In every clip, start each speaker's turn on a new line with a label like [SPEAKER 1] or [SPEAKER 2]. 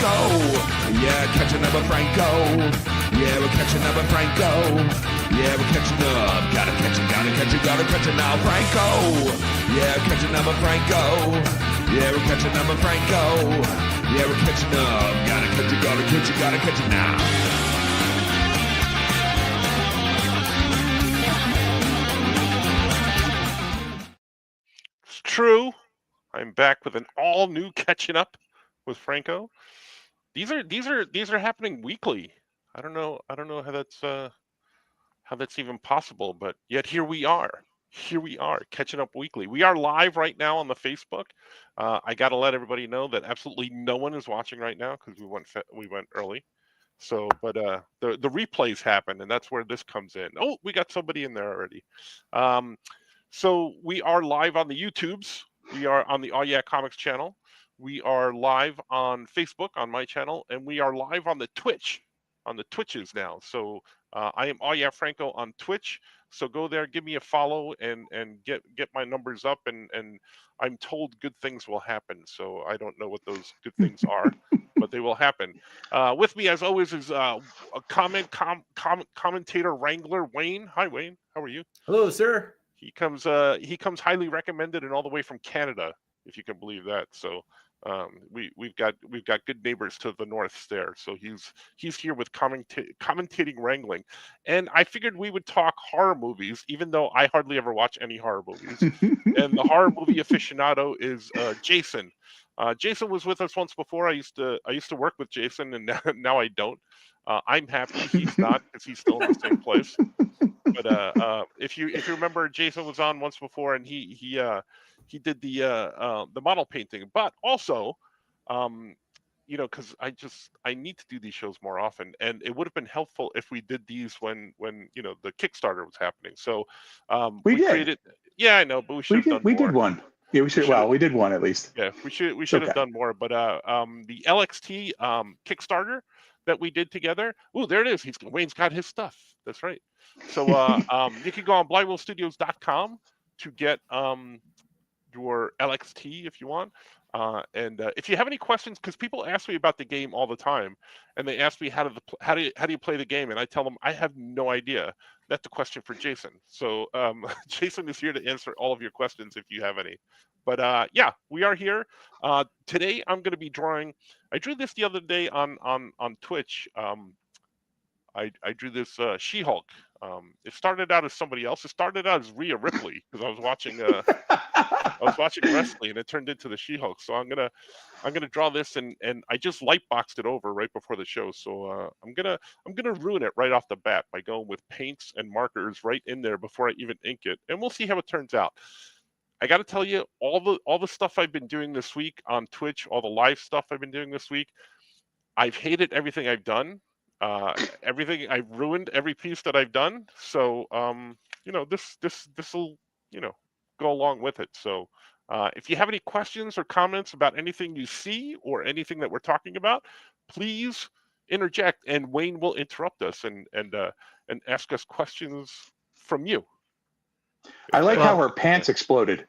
[SPEAKER 1] Franco. Yeah, catching up with Franco. Yeah, we're catching up with Franco. Yeah, we're catching up. Gotta catch it now, Franco. Yeah, catching up with Franco. Yeah, we're catching up with Franco. Yeah, we're catching up. Gotta catch it now.
[SPEAKER 2] It's true. I'm back with an all new catching up with Franco. These are happening weekly. I don't know how that's even possible, but yet here we are. Here we are, catching up weekly. We are live right now on the Facebook. I got to let everybody know that absolutely no one is watching right now because we went early. So, but the replays happen, and that's where this comes in. Oh, we got somebody in there already. So we are live on the YouTubes. We are on the Oh Yeah Comics channel. We are live on Facebook on my channel, and we are live on the Twitch, on the Twitches now. So I am Oh Yeah Franco on Twitch. So go there, give me a follow, and get my numbers up. And I'm told good things will happen. So I don't know what those good things are, but they will happen. With me, as always, is a commentator wrangler Wayne. Hi, Wayne. How are you?
[SPEAKER 3] Hello, sir.
[SPEAKER 2] He comes highly recommended and all the way from Canada, if you can believe that. So we've got good neighbors to the north there. So he's here with commentating wrangling, and I figured we would talk horror movies, even though I hardly ever watch any horror movies. And the horror movie aficionado is Jason. Jason was with us once before. I used to work with Jason, and now I don't. I'm happy he's not, because he's still in the same place. But if you remember, Jason was on once before, and he did the model painting. But also, because I need to do these shows more often, and it would have been helpful if we did these when the Kickstarter was happening. So
[SPEAKER 4] we did.
[SPEAKER 2] created. Yeah, I know, but we should have done more.
[SPEAKER 4] We did one. Yeah, we should. Well, we did one at least.
[SPEAKER 2] Yeah, we should have done more. But the LXT Kickstarter that we did together. Oh, there it is. Wayne's got his stuff. That's right. So you can go on blindwillstudios.com to get your LXT if you want. And if you have any questions, because people ask me about the game all the time, and they ask me how do you play the game, and I tell them I have no idea. That's a question for Jason. So Jason is here to answer all of your questions if you have any. But yeah, we are here today. I'm going to be drawing. I drew this the other day on Twitch. I drew this She-Hulk. It started out as somebody else. It started out as Rhea Ripley because I was watching wrestling, and it turned into the She-Hulk. So I'm gonna draw this, and I just light boxed it over right before the show. So I'm gonna ruin it right off the bat by going with paints and markers right in there before I even ink it, and we'll see how it turns out. I got to tell you, all the stuff I've been doing this week on Twitch, all the live stuff I've been doing this week, I've hated everything I've done. Everything I've ruined every piece that I've done. So this will go along with it. So if you have any questions or comments about anything you see or anything that we're talking about, please interject, and Wayne will interrupt us and ask us questions from you.
[SPEAKER 4] I like how her pants exploded.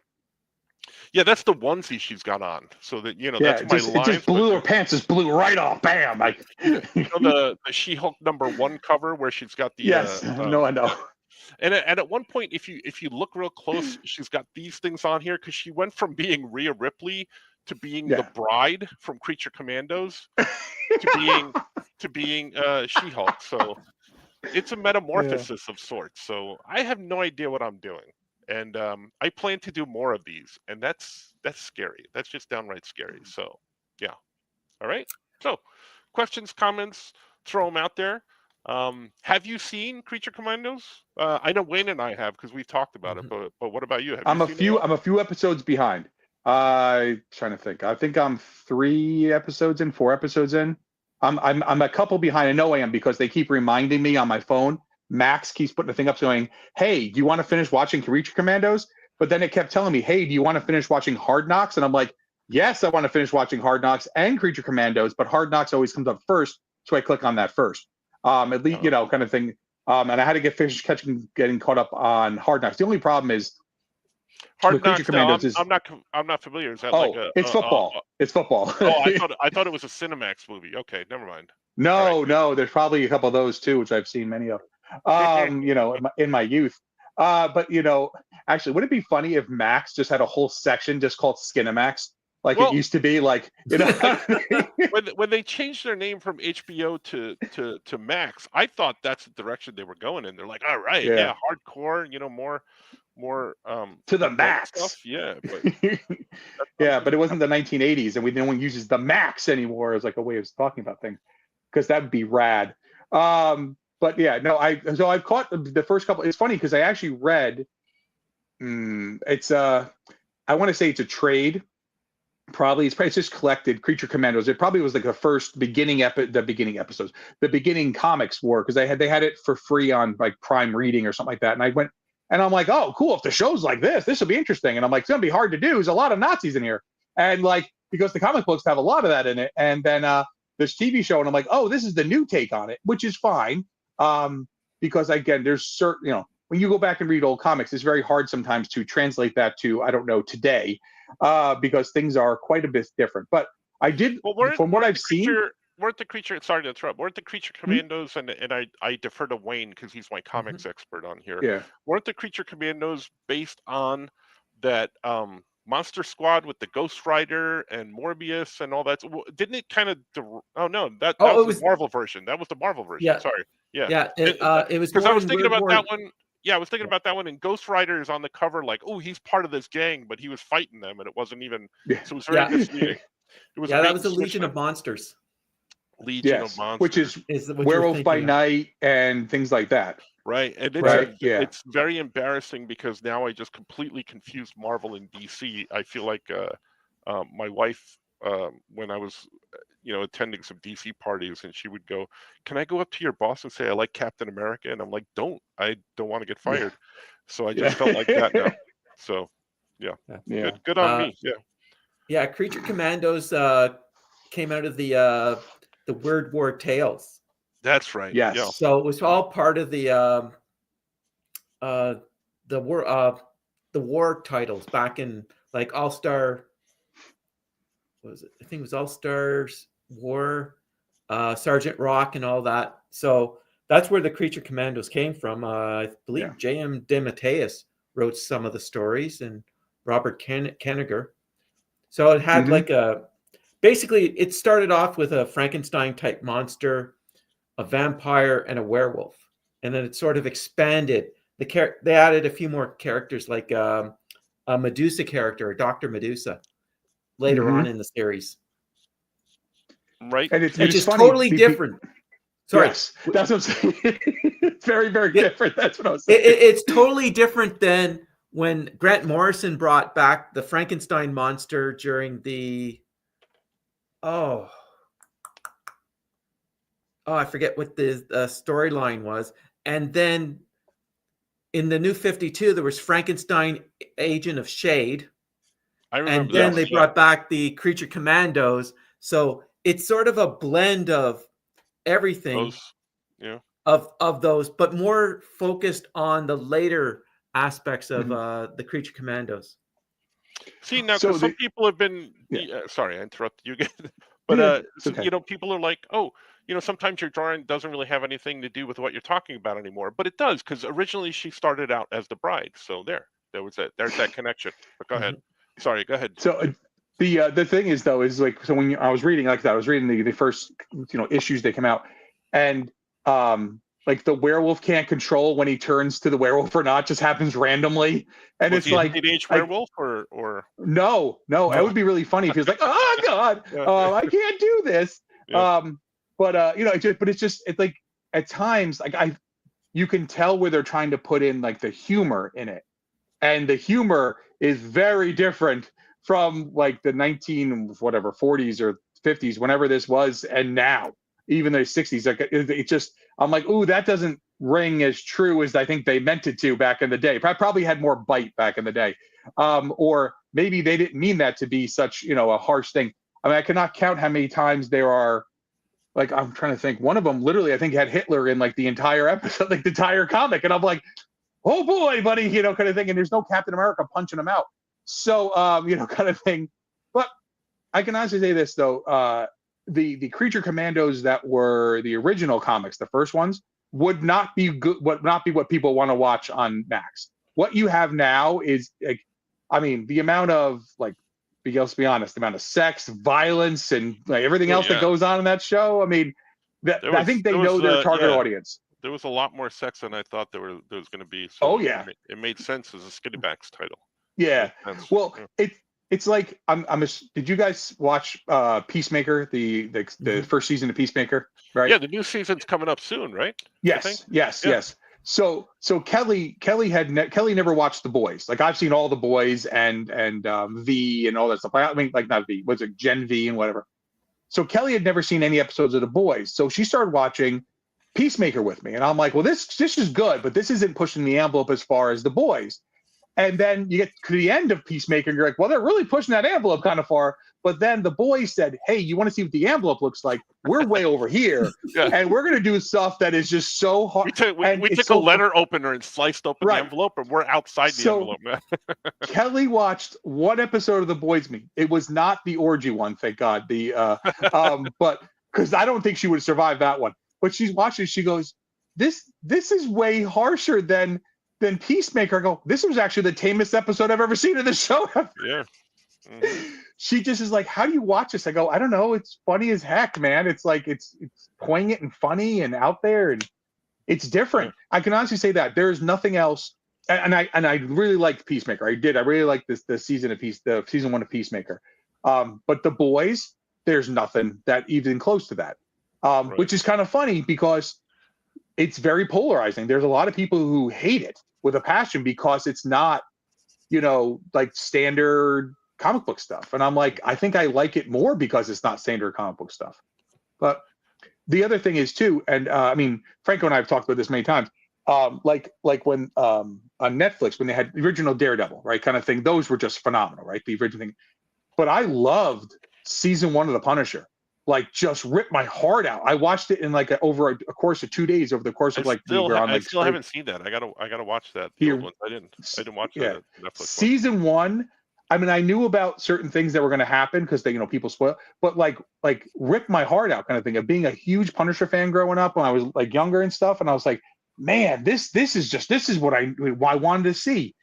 [SPEAKER 2] Yeah, that's the onesie she's got on. So that that's my line.
[SPEAKER 4] It just blew her pants just blew right off. Bam! Like
[SPEAKER 2] the She-Hulk #1 cover where she's got the
[SPEAKER 4] yes. No, I know.
[SPEAKER 2] And at one point, if you look real close, she's got these things on here because she went from being Rhea Ripley to being the bride from Creature Commandos to being She-Hulk. So it's a metamorphosis of sorts. So I have no idea what I'm doing. And I plan to do more of these, and that's scary. That's just downright scary. So, yeah. All right. So, questions, comments, throw them out there. Have you seen Creature Commandos? I know Wayne and I have because we've talked about it. But what about you?
[SPEAKER 4] I'm a few episodes behind. Trying to think. I think I'm 4 episodes in. I'm a couple behind. I know I am because they keep reminding me on my phone. Max keeps putting the thing up saying, hey, do you want to finish watching Creature Commandos? But then it kept telling me, hey, do you want to finish watching Hard Knocks? And I'm like, yes, I want to finish watching Hard Knocks and Creature Commandos, but Hard Knocks always comes up first, so I click on that first. At least, kind of thing. And I had to getting caught up on Hard Knocks. The only problem is
[SPEAKER 2] Hard
[SPEAKER 4] Creature
[SPEAKER 2] Knocks. No,
[SPEAKER 4] Commandos is
[SPEAKER 2] I'm not familiar. Is that like a?
[SPEAKER 4] it's football. It's football.
[SPEAKER 2] Oh, I thought it was a Cinemax movie. Okay, never mind.
[SPEAKER 4] No, no, there's probably a couple of those too, which I've seen many of. You know, in my youth. But you know, actually, would it be funny if Max just had a whole section just called Skinemax, like it used to be? Like, you know,
[SPEAKER 2] when they changed their name from HBO to Max, I thought that's the direction they were going in. They're like, all right, yeah hardcore, you know, more
[SPEAKER 4] to the
[SPEAKER 2] adult
[SPEAKER 4] max.
[SPEAKER 2] stuff. Yeah, but
[SPEAKER 4] yeah, but it wasn't the 1980s, and no one uses the Max anymore as like a way of talking about things, because that would be rad. But yeah, no, I've caught the first couple. It's funny because I actually read. It's I want to say it's a trade. Probably it's just collected Creature Commandos. It probably was like the first beginning episodes, the beginning comics were, because they had it for free on like Prime Reading or something like that. And I went and I'm like, oh, cool. If the show's like this will be interesting. And I'm like, it's gonna be hard to do. There's a lot of Nazis in here, and like because the comic books have a lot of that in it. And then this TV show, and I'm like, oh, this is the new take on it, which is fine. Because again, there's certain, you know, when you go back and read old comics, it's very hard sometimes to translate that to, I don't know, today, because things are quite a bit different. But I did, from what I've seen.
[SPEAKER 2] Weren't the Creature, sorry to interrupt, weren't the Creature Commandos, and I defer to Wayne because he's my comics expert on here.
[SPEAKER 4] Yeah.
[SPEAKER 2] Weren't the Creature Commandos based on that Monster Squad with the Ghost Rider and Morbius and all that? Didn't it kind of? Oh no, that was the Marvel version. That was the Marvel version.
[SPEAKER 3] Yeah.
[SPEAKER 2] Sorry. Yeah.
[SPEAKER 3] Yeah. It was
[SPEAKER 2] because I was thinking about that one. Yeah, I was thinking about that one, and Ghost Rider is on the cover, like, oh, he's part of this gang, but he was fighting them, and it wasn't even. So it was very misleading. It was
[SPEAKER 3] that was a Legion of Monsters.
[SPEAKER 2] Legion of Monsters,
[SPEAKER 4] which is Werewolf by Night and things like that.
[SPEAKER 2] Right, and it's very embarrassing because now I just completely confused Marvel and DC. I feel like my wife, when I was, you know, attending some DC parties, and she would go, "Can I go up to your boss and say I like Captain America?" And I'm like, I don't want to get fired. So I just felt like that now. So good on me.
[SPEAKER 3] Yeah, Creature Commandos came out of the World War Tales.
[SPEAKER 2] That's right.
[SPEAKER 4] Yes.
[SPEAKER 2] Yeah.
[SPEAKER 3] So it was all part of the war titles back in like All Star. What was it? I think it was All Stars War, Sergeant Rock, and all that. So that's where the Creature Commandos came from. I believe J.M. DeMatteis wrote some of the stories, and Robert Kanigher. So it had like basically it started off with a Frankenstein type monster, a vampire, and a werewolf, and then it sort of expanded. They added a few more characters, like a Medusa character, Dr. Medusa, later on in the series.
[SPEAKER 2] Right,
[SPEAKER 4] and it's
[SPEAKER 3] which is
[SPEAKER 4] funny,
[SPEAKER 3] totally different. Sorry,
[SPEAKER 4] yes, that's what I'm saying. It's very, very different. That's what I was saying.
[SPEAKER 3] It's totally different than when Grant Morrison brought back the Frankenstein monster during the I forget what the storyline was. And then in the New 52, there was Frankenstein, Agent of Shade.
[SPEAKER 2] I remember.
[SPEAKER 3] And then they brought back the Creature Commandos. So it's sort of a blend of everything of those, but more focused on the later aspects of the Creature Commandos.
[SPEAKER 2] See, now, so some people have been sorry, I interrupted you again. But you know, people are like, oh, you know, sometimes your drawing doesn't really have anything to do with what you're talking about anymore, but it does, because originally she started out as the bride. So there's that connection. But go ahead. Sorry, go ahead.
[SPEAKER 4] So the thing is, though, is like, so when I was reading like that, I was reading the first, you know, issues that come out, and like the werewolf can't control when he turns to the werewolf or not, just happens randomly, and it's like
[SPEAKER 2] teenage werewolf or
[SPEAKER 4] no, it would be really funny if he was like, oh god, I can't do this. But you know, it's like at times, like you can tell where they're trying to put in like the humor in it, and the humor is very different from like the 40s or 50s, whenever this was, and now even the 60s. Like it just, I'm like, ooh, that doesn't ring as true as I think they meant it to back in the day. Probably had more bite back in the day, or maybe they didn't mean that to be such, you know, a harsh thing. I mean, I cannot count how many times there are. Like, I'm trying to think. One of them literally, I think, had Hitler in like the entire episode, like the entire comic, and I'm like, oh boy, buddy, kind of thing. And there's no Captain America punching him out. So, kind of thing. But I can honestly say this though, the Creature Commandos that were the original comics, the first ones, would not be good, would not be what people want to watch on Max. What you have now is, like, I mean, the amount of, like, let's be honest, the amount of sex, violence, and like everything else that goes on in that show. I mean, I think they know their target audience.
[SPEAKER 2] There was a lot more sex than I thought there was going to be. So it made sense as a Skinnybags title.
[SPEAKER 4] Yeah. Well, it's like did you guys watch Peacemaker, the first season of Peacemaker? Right.
[SPEAKER 2] Yeah, the new season's coming up soon, right?
[SPEAKER 4] Yes. So Kelly never watched The Boys. Like, I've seen all The Boys and V and all that stuff. I mean, like, not V, was it Gen V and whatever. So Kelly had never seen any episodes of The Boys. So she started watching Peacemaker with me, and I'm like, well, this is good, but this isn't pushing the envelope as far as The Boys. And then you get to the end of Peacemaker, and you're like, well, they're really pushing that envelope kind of far. But then The Boys said, hey, you want to see what the envelope looks like? We're way over here, and we're going to do stuff that is just so hard.
[SPEAKER 2] We took a letter opener and sliced open the envelope, and we're outside the envelope, man.
[SPEAKER 4] Kelly watched one episode of The Boys Me. It was not the orgy one, thank God. But because I don't think she would have survived that one. But she's watching, she goes, this is way harsher than Peacemaker. I go, this was actually the tamest episode I've ever seen of the show.
[SPEAKER 2] Yeah. Mm-hmm.
[SPEAKER 4] She just is like, how do you watch this? I go, I don't know. It's funny as heck, man. It's like, it's poignant and funny and out there, and it's different. Yeah. I can honestly say that there's nothing else. And I really liked Peacemaker. I really liked the season one of Peacemaker. But The Boys, there's nothing that even close to that. Which is kind of funny because it's very polarizing. There's a lot of people who hate it with a passion because it's not, like standard comic book stuff. And I'm like, I think I like it more because it's not standard comic book stuff. But the other thing is too, and I mean, Franco and I have talked about this many times, like when on Netflix, when they had the original Daredevil, right, kind of thing, those were just phenomenal, right? The original thing. But I loved season 1 of The Punisher. Like, just ripped my heart out. I watched it in like over a course of 2 days over the course of like.
[SPEAKER 2] I still haven't seen that. I gotta watch that. The old one. I didn't watch that Netflix
[SPEAKER 4] season 1. I mean, I knew about certain things that were going to happen because they, people spoil. But like ripped my heart out, kind of thing. Of being a huge Punisher fan growing up when I was like younger and stuff, and I was like, man, this is what I wanted to see.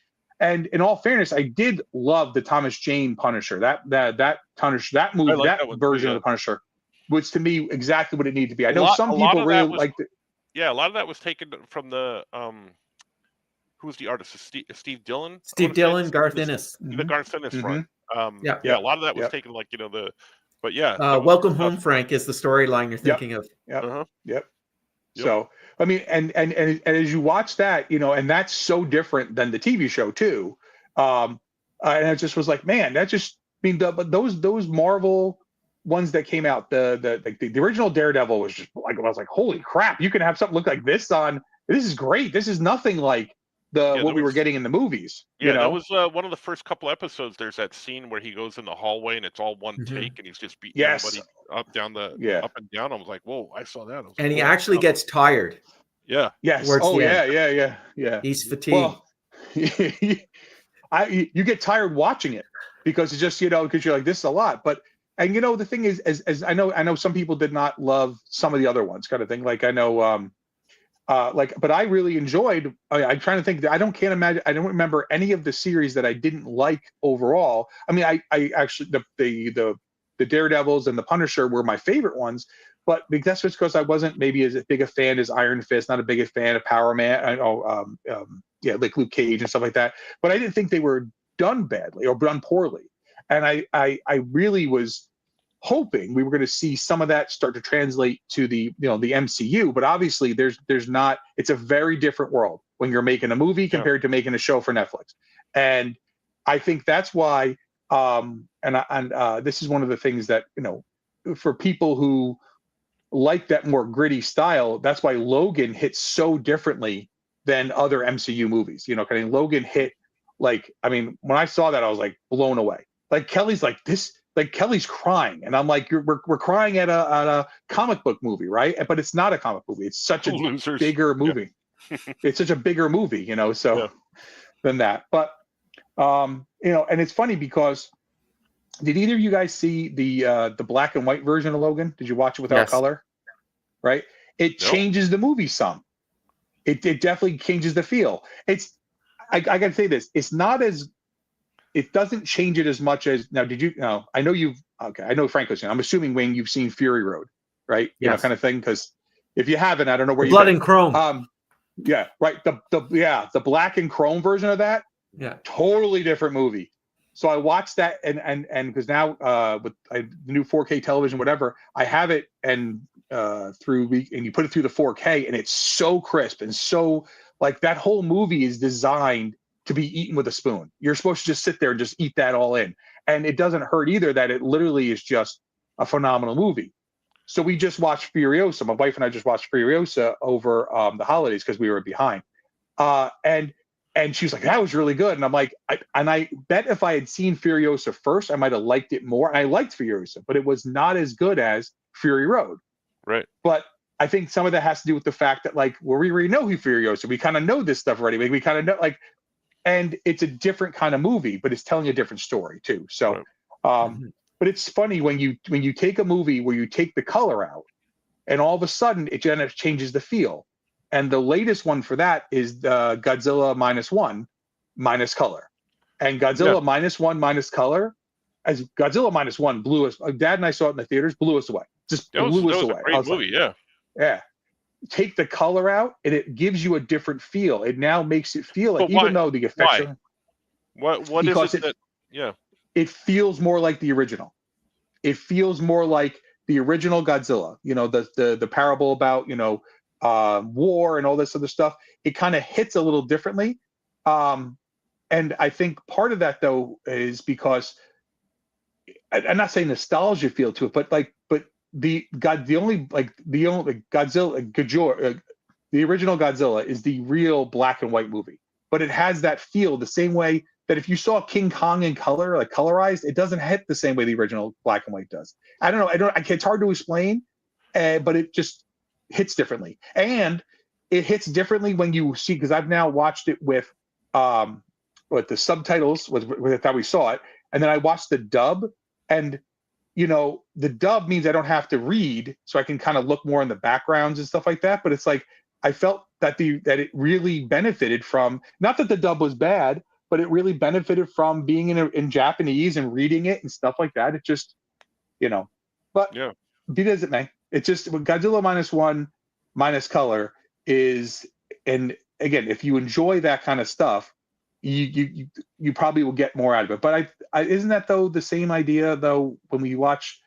[SPEAKER 4] And in all fairness, I did love the Thomas Jane Punisher. That Punisher, that movie, that version of the Punisher, which to me exactly what it needed to be. I know some people really liked it.
[SPEAKER 2] Yeah, a lot of that was taken from the who was the artist? Steve Dillon.
[SPEAKER 3] Steve Dillon, Garth Ennis.
[SPEAKER 2] The Garth Ennis run. Yeah, a lot of that was taken, like but yeah.
[SPEAKER 3] Welcome Home, Frank is the storyline you're thinking of.
[SPEAKER 4] Yep. So I mean, and as you watch that, and that's so different than the TV show too. And I just was like, man, that just but those Marvel ones that came out, the original Daredevil was just like, I was like, holy crap, you can have something look like this on. This is great. This is nothing like what we were getting in the movies.
[SPEAKER 2] Yeah, that was one of the first couple episodes. There's that scene where he goes in the hallway and it's all one take, and he's just beating everybody up and down. I was like, whoa, I saw that.
[SPEAKER 3] And he actually gets tired.
[SPEAKER 2] Yeah.
[SPEAKER 4] Yes. Oh yeah.
[SPEAKER 3] He's fatigued.
[SPEAKER 4] Well, you get tired watching it because it's just because you're like, this is a lot. But and the thing is, as I know some people did not love some of the other ones, kind of thing. Like I know. But I really enjoyed. I'm trying to think. I don't remember any of the series that I didn't like overall. I mean, I actually the Daredevils and the Punisher were my favorite ones, but that's just because I wasn't maybe as big a fan as Iron Fist, not a big fan of Power Man. Like Luke Cage and stuff like that. But I didn't think they were done badly or done poorly, and I really was hoping we were going to see some of that start to translate to the the MCU, but obviously there's not. It's a very different world when you're making a movie compared to making a show for Netflix, and I think that's why. This is one of the things that for people who like that more gritty style, that's why Logan hits so differently than other MCU movies. Logan hit when I saw that I was like blown away. Like Kelly's like this. Like Kelly's crying, and I'm like, we're crying at a comic book movie, right? But it's not a comic movie. It's such a bigger movie. it's such a bigger movie, you know, so
[SPEAKER 2] Yeah.
[SPEAKER 4] than that. But you know, and it's funny because did either of you guys see the black and white version of Logan? Did you watch it without
[SPEAKER 3] Yes.
[SPEAKER 4] color? Right? It
[SPEAKER 2] No.
[SPEAKER 4] changes the movie some. It definitely changes the feel. I gotta say this. It's not as it doesn't change it as much as now. Did you? No, I know you've. Okay, I know Franco's seen. I'm assuming Wayne, you've seen Fury Road, right? You know,
[SPEAKER 3] Yes.
[SPEAKER 4] kind of thing. Because if you haven't, I don't know where
[SPEAKER 3] The
[SPEAKER 4] you've
[SPEAKER 3] blood
[SPEAKER 4] been.
[SPEAKER 3] and chrome.
[SPEAKER 4] Yeah, right. The black and chrome version of that,
[SPEAKER 3] Yeah.
[SPEAKER 4] totally different movie. So I watched that and because now with the new 4K television, whatever, I have it and and you put it through the 4K and it's so crisp and so like that whole movie is designed to be eaten with a spoon. You're supposed to just sit there and just eat that all in, and it doesn't hurt either that it literally is just a phenomenal movie. So we just watched Furiosa. My wife and I just watched Furiosa over the holidays because we were behind. And she was like, "That was really good." And I'm like, I bet if I had seen Furiosa first, I might have liked it more. And I liked Furiosa, but it was not as good as Fury Road.
[SPEAKER 2] Right.
[SPEAKER 4] But I think some of that has to do with the fact that like, well, we already know who Furiosa. We kind of know this stuff already. We kind of know like, and it's a different kind of movie, but it's telling a different story too. So,
[SPEAKER 2] Right.
[SPEAKER 4] but it's funny when you take a movie where you take the color out, and all of a sudden it kind of changes the feel. And the latest one for that is the Godzilla -1 minus color, and Godzilla -1 minus color, as Godzilla -1 blew us. Dad and I saw it in the theaters, blew us away, just
[SPEAKER 2] That
[SPEAKER 4] blew us
[SPEAKER 2] was a
[SPEAKER 4] away. I
[SPEAKER 2] great
[SPEAKER 4] was like,
[SPEAKER 2] movie. Yeah.
[SPEAKER 4] yeah. Take the color out, and it gives you a different feel. It now makes it feel like,
[SPEAKER 2] But why?
[SPEAKER 4] even though the effects
[SPEAKER 2] Why?
[SPEAKER 4] are,
[SPEAKER 2] What is
[SPEAKER 4] because
[SPEAKER 2] it that? Yeah.
[SPEAKER 4] it feels more like the original. It feels more like the original Godzilla. You know, the parable about war and all this other stuff. It kind of hits a little differently, and I think part of that though is because I'm not saying nostalgia feel to it, but the only Godzilla, the original Godzilla is the real black and white movie, but it has that feel the same way that if you saw King Kong in color, like colorized, it doesn't hit the same way the original black and white does. I don't know. It's hard to explain, but it just hits differently, and it hits differently when you see. Because I've now watched it with the subtitles with how we saw it, and then I watched the dub, and the dub means I don't have to read, so I can kind of look more in the backgrounds and stuff like that. But it's like I felt that it really benefited from, not that the dub was bad, but it really benefited from being in Japanese and reading it and stuff like that. It just, but
[SPEAKER 2] Yeah.
[SPEAKER 4] be it as it may, it's just Godzilla -1 minus color is, and again, if you enjoy that kind of stuff, you probably will get more out of it. But I isn't that though the same idea though when we watch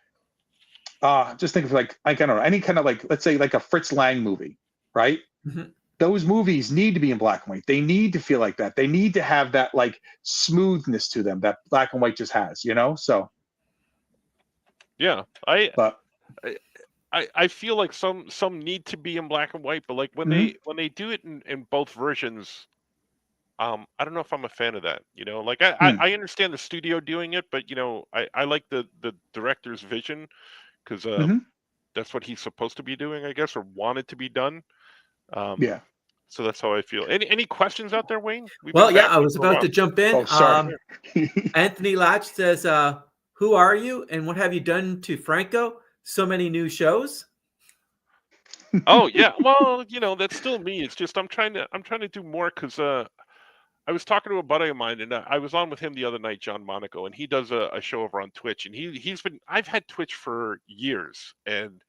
[SPEAKER 4] just think of like I don't know, any kind of like, let's say like a Fritz Lang movie, right?
[SPEAKER 3] Mhm.
[SPEAKER 4] Those movies need to be in black and white. They need to feel like that. They need to have that like smoothness to them that black and white just has, So
[SPEAKER 2] Yeah.
[SPEAKER 4] but
[SPEAKER 2] I feel like some need to be in black and white, but like when
[SPEAKER 4] Mhm.
[SPEAKER 2] they do it in both versions, I don't know if I'm a fan of that. Like
[SPEAKER 4] Hmm.
[SPEAKER 2] I understand the studio doing it, but I like the director's vision because
[SPEAKER 4] Mhm.
[SPEAKER 2] that's what he's supposed to be doing, I guess, or wanted to be done.
[SPEAKER 4] Yeah.
[SPEAKER 2] So that's how I feel. Any questions out there, Wayne? We've
[SPEAKER 3] Well,
[SPEAKER 2] been
[SPEAKER 3] yeah,
[SPEAKER 2] back
[SPEAKER 3] I was
[SPEAKER 2] for a
[SPEAKER 3] about
[SPEAKER 2] while.
[SPEAKER 3] to jump in.
[SPEAKER 4] Oh, sorry.
[SPEAKER 3] Anthony Latch says, "Who are you, and what have you done to Franco? So many new shows."
[SPEAKER 2] Oh yeah, well, that's still me. It's just I'm trying to do more because I was talking to a buddy of mine, and I was on with him the other night, John Monaco, and he does a show over on Twitch, and I've had Twitch for years, and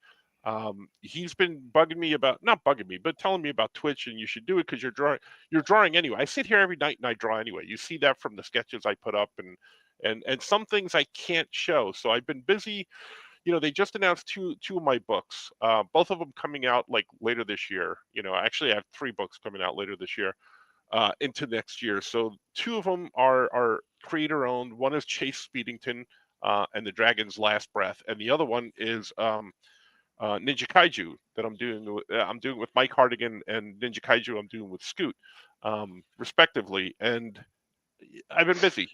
[SPEAKER 2] he's been bugging me about, not bugging me, but telling me about Twitch, and you should do it because you're drawing anyway. I sit here every night and I draw anyway. You see that from the sketches I put up, and some things I can't show. So I've been busy. They just announced two of my books, both of them coming out like later this year. Actually I have 3 books coming out later this year. Into next year. So 2 of them are creator owned. One is Chase Speedington and the Dragon's Last Breath, and the other one is Ninja Kaiju that I'm doing with Mike Hardigan, and Ninja Kaiju I'm doing with Scoot, respectively. And I've been busy.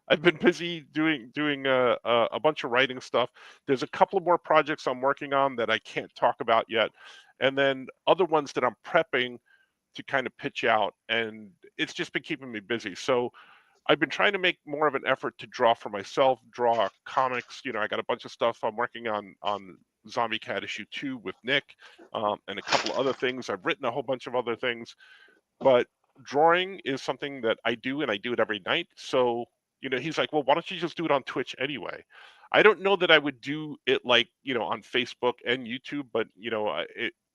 [SPEAKER 2] I've been busy doing a bunch of writing stuff. There's a couple of more projects I'm working on that I can't talk about yet, and then other ones that I'm prepping to kind of pitch out, and it's just been keeping me busy. So I've been trying to make more of an effort to draw for myself, draw comics. I got a bunch of stuff I'm working on Zombie Cat issue 2 with Nick, and a couple of other things. I've written a whole bunch of other things, but drawing is something that I do, and I do it every night. So, he's like, well, why don't you just do it on Twitch anyway? I don't know that I would do it like, on Facebook and YouTube, but,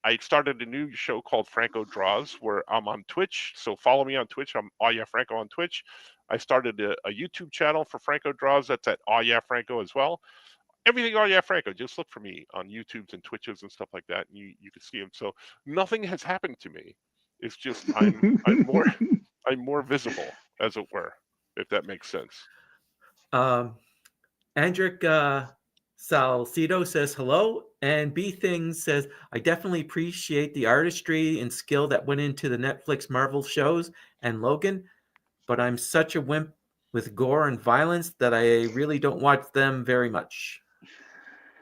[SPEAKER 2] I started a new show called Franco Draws, where I'm on Twitch. So follow me on Twitch. I'm Oh Yeah Franco on Twitch. I started a YouTube channel for Franco Draws. That's at Oh Yeah Franco as well. Everything Oh Yeah Franco. Just look for me on YouTubes and Twitches and stuff like that, and you can see them. So nothing has happened to me. It's just I'm more visible, as it were, if that makes sense.
[SPEAKER 3] Andric Salcido says hello, and B Things says, I definitely appreciate the artistry and skill that went into the Netflix Marvel shows and Logan, but I'm such a wimp with gore and violence that I really don't watch them very much.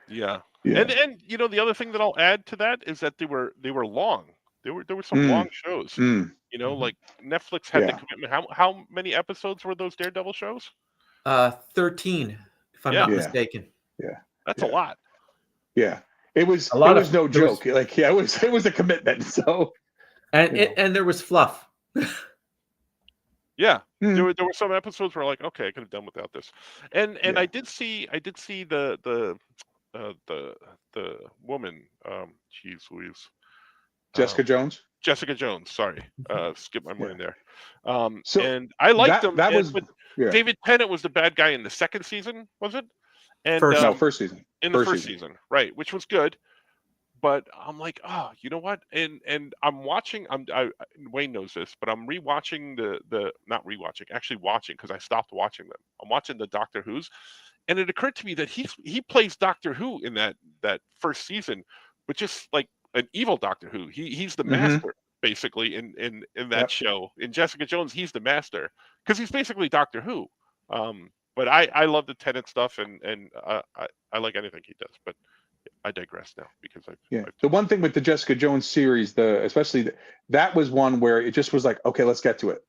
[SPEAKER 2] Yeah.
[SPEAKER 4] Yeah.
[SPEAKER 2] And the other thing that I'll add to that is that they were long. There were some long shows. Like Netflix had the commitment. How many episodes were those Daredevil shows?
[SPEAKER 3] 13, if I'm not mistaken.
[SPEAKER 4] Yeah.
[SPEAKER 2] That's a lot.
[SPEAKER 4] Yeah. It was no joke. It was a commitment. So
[SPEAKER 3] and there was fluff.
[SPEAKER 2] Yeah. There were some episodes where like, okay, I could have done without this. And I did see the woman, geez Louise.
[SPEAKER 4] Jessica Jones.
[SPEAKER 2] Sorry. Skip my mind there.
[SPEAKER 4] So
[SPEAKER 2] and I liked them.
[SPEAKER 4] Yeah.
[SPEAKER 2] David Tennant was the bad guy in the second season, was it? And
[SPEAKER 4] first season.
[SPEAKER 2] In the first season, right, which was good. But I'm like, oh, you know what? And I'm watching. Wayne knows this, but I'm rewatching actually watching, because I stopped watching them. I'm watching the Doctor Who's, and it occurred to me that he plays Doctor Who in that first season, but just like an evil Doctor Who. He's the master basically in that show. In Jessica Jones, he's the master because he's basically Doctor Who. But I love the Tennant stuff, and I like anything he does. But I digress now because
[SPEAKER 4] the one thing with the Jessica Jones series, that was one where it just was like, okay, let's get to it.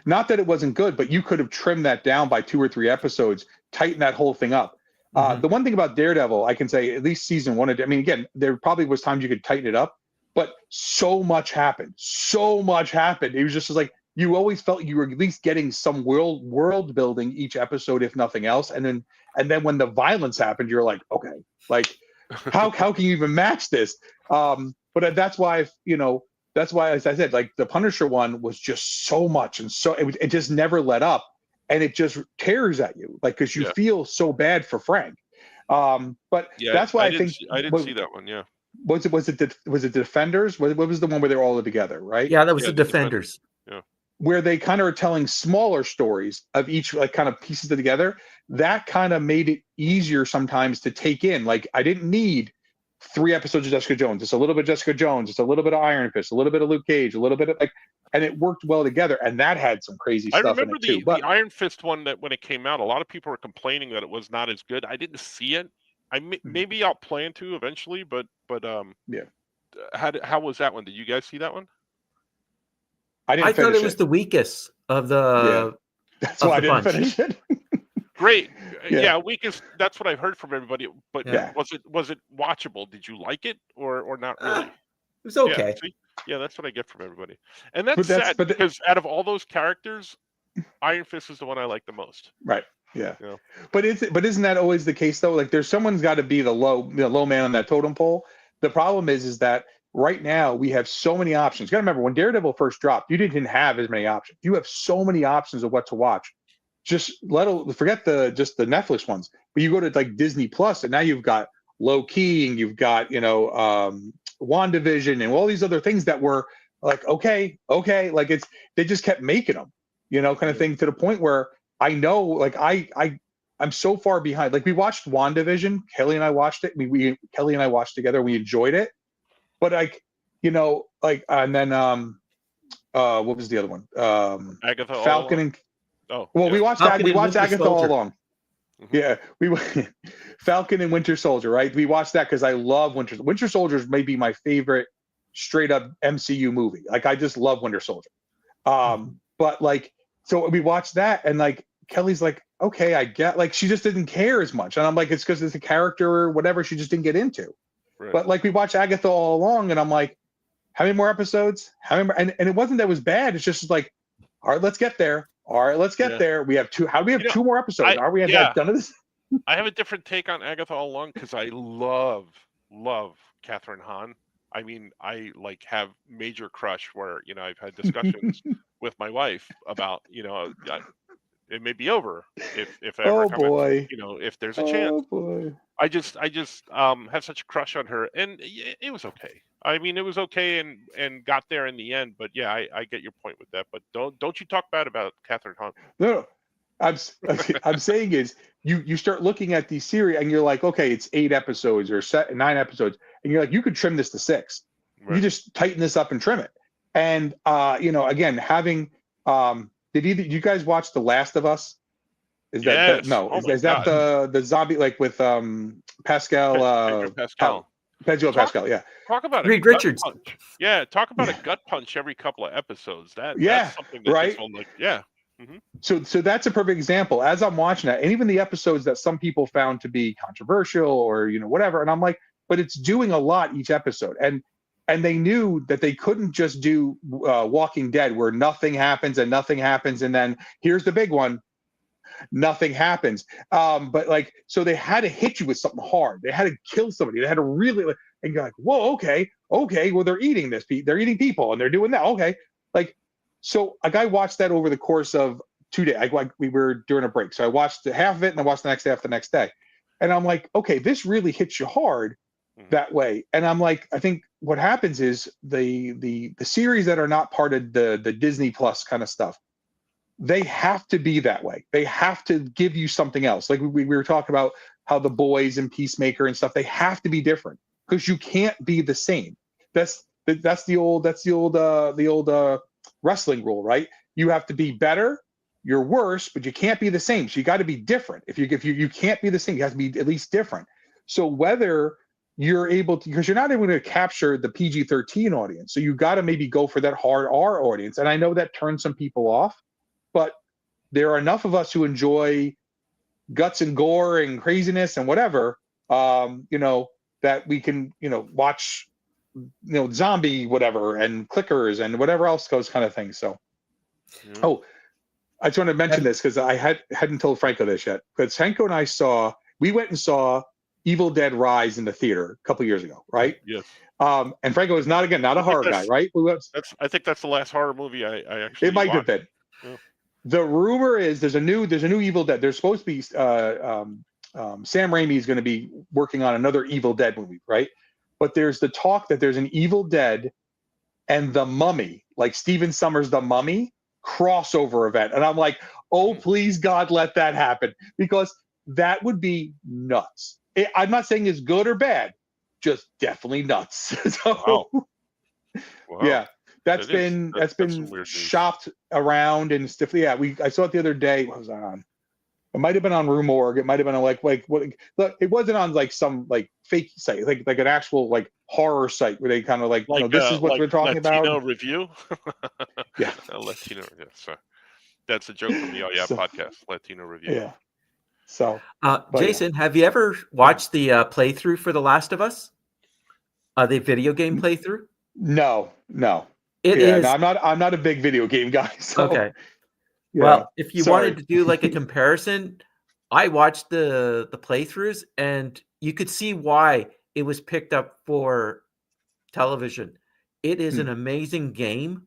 [SPEAKER 4] Not that it wasn't good, but you could have trimmed that down by 2 or 3 episodes, tighten that whole thing up. The one thing about Daredevil, I can say, at least season 1, again, there probably was times you could tighten it up, but so much happened. It was just like, you always felt you were at least getting some world building each episode, if nothing else. And then when the violence happened, you're like, okay, like how can you even match this? But that's why, as I said, like the Punisher one was just so much, and so it just never let up, and it just tears at you, like, because you feel so bad for Frank. But that's why I didn't
[SPEAKER 2] see that one. Yeah.
[SPEAKER 4] Was it Defenders? What was the one where they were all together, right?
[SPEAKER 3] Yeah, that was the Defenders.
[SPEAKER 2] Yeah.
[SPEAKER 4] Where they kind of are telling smaller stories of each, like, kind of pieces together. That kind of made it easier sometimes to take in. Like, I didn't need 3 episodes of Jessica Jones. Just a little bit of Jessica Jones, just a little bit of Iron Fist, a little bit of Luke Cage, a little bit of and it worked well together. And that had some crazy stuff in it too.
[SPEAKER 2] The Iron Fist one, that when it came out, a lot of people were complaining that it was not as good. I didn't see it. Maybe I'll plan to eventually, but
[SPEAKER 4] yeah.
[SPEAKER 2] How was that one? Did you guys see that one?
[SPEAKER 4] I
[SPEAKER 3] thought it was the weakest of the.
[SPEAKER 4] Yeah. That's why I didn't finish it.
[SPEAKER 2] Great, weakest. That's what I've heard from everybody. But was it watchable? Did you like it or not really?
[SPEAKER 3] It was okay.
[SPEAKER 2] Yeah, that's what I get from everybody, and that's sad because out of all those characters, Iron Fist is the one I like the most.
[SPEAKER 4] Right. Yeah. But isn't that always the case though? Like, someone's got to be the low man on that totem pole. The problem is that right now we have so many options. You got to remember, when Daredevil first dropped, you didn't have as many options. You have so many options of what to watch. Just forget the Netflix ones. But you go to like Disney Plus, and now you've got Low-Key, and you've got WandaVision, and all these other things that were like, okay, like they just kept making them, kind of thing, to the point where I know, like, I'm so far behind. Like, we watched WandaVision. Kelly and I watched it. Kelly and I watched together. We enjoyed it. But and then what was the other one?
[SPEAKER 2] Agatha.
[SPEAKER 4] Falcon we watched Falcon. We watched Agatha all along. Yeah, Falcon and Winter Soldier, right? We watched that because I love Winter Soldier. May be my favorite straight up MCU movie. Like I just love Winter Soldier. But like, so we watched that, and like Kelly's like, okay, I get, like, she just didn't care as much, and I'm like, it's because it's a character or whatever she just didn't get into.
[SPEAKER 2] Right.
[SPEAKER 4] But like we watched Agatha all along, and I'm like, how many more episodes? How many more? And it wasn't that it was bad. It's just like, all right, let's get there. All right, let's get there. We have two. How do we have two more episodes? Are we done with this?
[SPEAKER 2] I have a different take on Agatha all along because I love Catherine Hahn. I mean, I like have major crush where, you know, I've had discussions with my wife about, you know, it may be over if I ever come in, you know, if there's a chance. I just have such a crush on her, and it was okay. I mean, it was okay and got there in the end. But yeah, I get your point with that. But don't you talk bad about Catherine Hahn.
[SPEAKER 4] No. I'm saying is you start looking at these series and you're like, okay, it's 8 episodes or 9 episodes, and you're like, you could trim this to 6. Right. You just tighten this up and trim it. And you know, again, having did you guys watch The Last of Us? Is that no?
[SPEAKER 2] Oh
[SPEAKER 4] is that the zombie, like with Pascal? Pedro Pascal, yeah.
[SPEAKER 2] Talk about
[SPEAKER 3] Reed Richards.
[SPEAKER 2] Punch. Yeah, talk about a gut punch every couple of episodes. That's something that
[SPEAKER 4] right. So that's a perfect example. As I'm watching that, and even the episodes that some people found to be controversial or, you know, whatever, and I'm like, but it's doing a lot each episode, and they knew that they couldn't just do Walking Dead where nothing happens, and then here's the big one, nothing happens. But like, so they had to hit you with something hard. They had to kill somebody. They had to really, and you're like, whoa, okay, well, they're eating they're eating people, and they're doing that, okay, like. So a guy watched that over the course of 2 days. We were during a break, so I watched half of it and I watched the next half the next day, and I'm like, okay, this really hits you hard that way. And I'm like, I think what happens is the series that are not part of the Disney Plus kind of stuff, they have to be that way. They have to give you something else. Like we were talking about how The Boys and Peacemaker and stuff, they have to be different because you can't be the same. That's the old wrestling rule, right? You have to be better, you're worse, but you can't be the same. So you got to be different. If you can't be the same, you have to be at least different. So whether you're able to, because you're not able to capture the PG-13 audience, so you got to maybe go for that hard R audience. And I know that turns some people off, but there are enough of us who enjoy guts and gore and craziness and whatever, you know, that we can, you know, watch, you know, zombie whatever and clickers and whatever else goes kind of thing. So I just want to mention this because I hadn't told Franco this yet, because Franco and I went and saw Evil Dead Rise in the theater a couple years ago, right?
[SPEAKER 2] Yes.
[SPEAKER 4] And Franco is not a horror guy, right?
[SPEAKER 2] I think that's the last horror movie I actually
[SPEAKER 4] it might
[SPEAKER 2] watched.
[SPEAKER 4] have been.
[SPEAKER 2] Yeah.
[SPEAKER 4] The rumor is there's a new Evil Dead. There's supposed to be Sam Raimi is going to be working on another Evil Dead movie, right? But there's the talk that there's an Evil Dead and The Mummy, like Stephen Sommers' The Mummy crossover event. And I'm like, oh, please, God, let that happen, because that would be nuts. I'm not saying it's good or bad, just definitely nuts. So,
[SPEAKER 2] wow.
[SPEAKER 4] Yeah, that's been shopped around and stuff. Yeah, I saw it the other day. What was I on? It might have been on Rue Morgue. It might have been on like what? Look, it wasn't on like some like fake site, like an actual like horror site where they kind of like, you know, this is what we're talking
[SPEAKER 2] Latino
[SPEAKER 4] about.
[SPEAKER 2] Review.
[SPEAKER 4] Yeah,
[SPEAKER 2] Latino. Yeah, sorry. That's a joke from the podcast. Latino Review.
[SPEAKER 4] Yeah. So,
[SPEAKER 3] Jason, have you ever watched the playthrough for The Last of Us? The video game playthrough?
[SPEAKER 4] No.
[SPEAKER 3] It is.
[SPEAKER 4] No, I'm not a big video game guy. So.
[SPEAKER 3] Okay.
[SPEAKER 4] Yeah.
[SPEAKER 3] Well, if you wanted to do like a comparison, I watched the playthroughs, and you could see why it was picked up for television. It is an amazing game.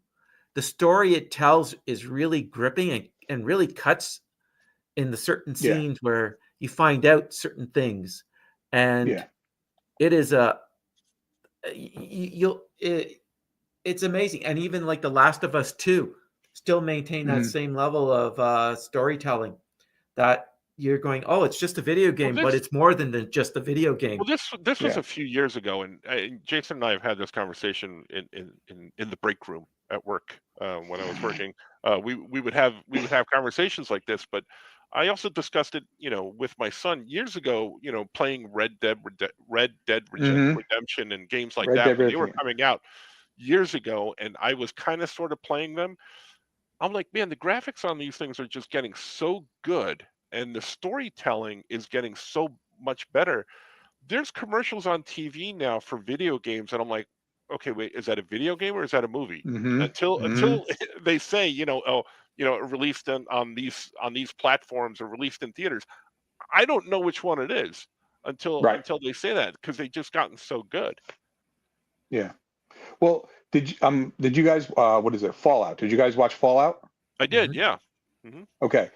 [SPEAKER 3] The story it tells is really gripping and really cuts in the certain scenes where you find out certain things, and it is it's amazing. And even like The Last of Us 2 still maintain that same level of storytelling that you're going, oh, it's just a video game, but it's more than just a video game.
[SPEAKER 2] Well, this was a few years ago, and Jason and I have had this conversation in the break room at work when I was working. We would have conversations like this, but I also discussed it, you know, with my son years ago, you know, playing Red Dead Redemption and games like that when they were coming out. years ago, and I was kind of sort of playing them. I'm like, man, the graphics on these things are just getting so good, and the storytelling is getting so much better. There's commercials on TV now for video games, and I'm like, okay, wait, is that a video game or is that a movie?
[SPEAKER 4] Mm-hmm.
[SPEAKER 2] Until they say, oh, released on these platforms or released in theaters, I don't know which one it is
[SPEAKER 4] Right.
[SPEAKER 2] until they say that, because they've just gotten so good.
[SPEAKER 4] Yeah. Well, did you guys what is it? Fallout. Did you guys watch Fallout?
[SPEAKER 2] I did,
[SPEAKER 3] Mhm.
[SPEAKER 2] yeah. hmm
[SPEAKER 4] Okay.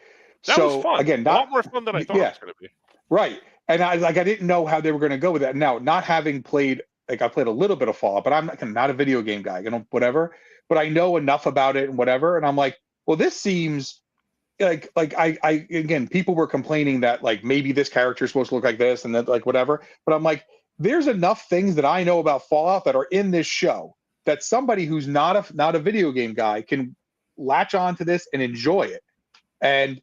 [SPEAKER 2] That was
[SPEAKER 4] So
[SPEAKER 2] fun.
[SPEAKER 4] again,
[SPEAKER 2] A lot more fun than I thought it
[SPEAKER 4] yeah,
[SPEAKER 2] was going to be.
[SPEAKER 4] right. And I didn't know how they were going to go with that. Now, not having played, like I played a little bit of Fallout, but I'm not a video game guy, whatever. But I know enough about it and whatever. And I'm like, well, this seems like I again, people were complaining that like maybe this character is supposed to look like this and then like whatever. But I'm like, there's enough things that I know about Fallout that are in this show that somebody who's not a video game guy can latch on to this and enjoy it. And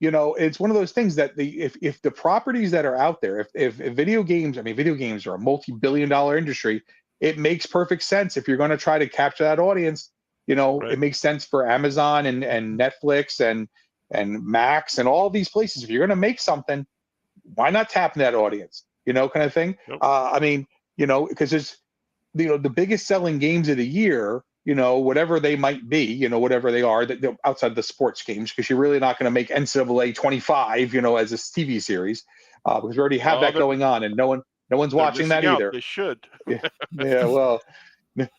[SPEAKER 4] it's one of those things that if the properties that are out there, if video games, I mean, video games are a multi-billion-dollar industry, it makes perfect sense if you're going to try to capture that audience.
[SPEAKER 2] Right.
[SPEAKER 4] It makes sense for Amazon and Netflix and Max and all these places. If you're going to make something, why not tap into that audience? Kind of thing.
[SPEAKER 2] Yep.
[SPEAKER 4] I mean, because there's the biggest selling games of the year, whatever they might be, whatever they are, that outside the sports games, because you're really not going to make NCAA 25, as a TV series, because we already have that going on, and no one's watching that
[SPEAKER 2] out.
[SPEAKER 4] either.
[SPEAKER 2] They should.
[SPEAKER 4] Yeah, well,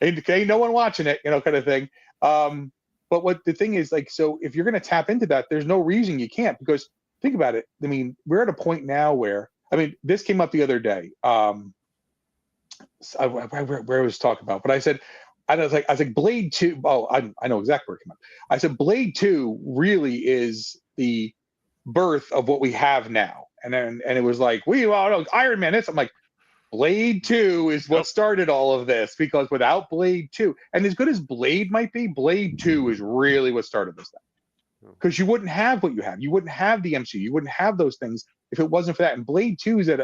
[SPEAKER 4] ain't no one watching it, kind of thing. But what the thing is, like, so if you're going to tap into that, there's no reason you can't, because think about it. I mean, we're at a point now where, I mean, this came up the other day. Where I was talking about, but I said, I was like, Blade 2. Oh, I know exactly where it came up. I said, Blade 2 really is the birth of what we have now. And it was like, all know Iron Man. I'm like, Blade 2 is what started all of this, because without Blade 2, and as good as Blade might be, Blade 2 is really what started this thing. Because you wouldn't have what you have. You wouldn't have the MCU. You wouldn't have those things if it wasn't for that. And Blade 2 is you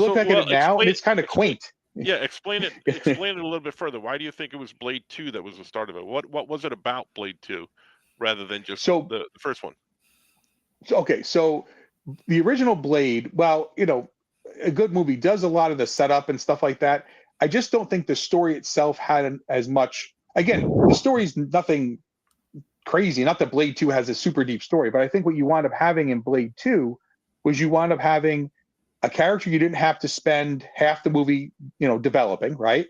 [SPEAKER 4] look back at it now, and it's kind of quaint.
[SPEAKER 2] Yeah, explain it. Explain it a little bit further. Why do you think it was Blade 2 that was the start of it? What was it about Blade 2, rather than just the first one?
[SPEAKER 4] So the original Blade, well, a good movie does a lot of the setup and stuff like that. I just don't think the story itself had as much. Again, the story's nothing crazy. Not that Blade 2 has a super deep story, but I think what you wound up having in Blade 2 was you wound up having a character you didn't have to spend half the movie, developing, right?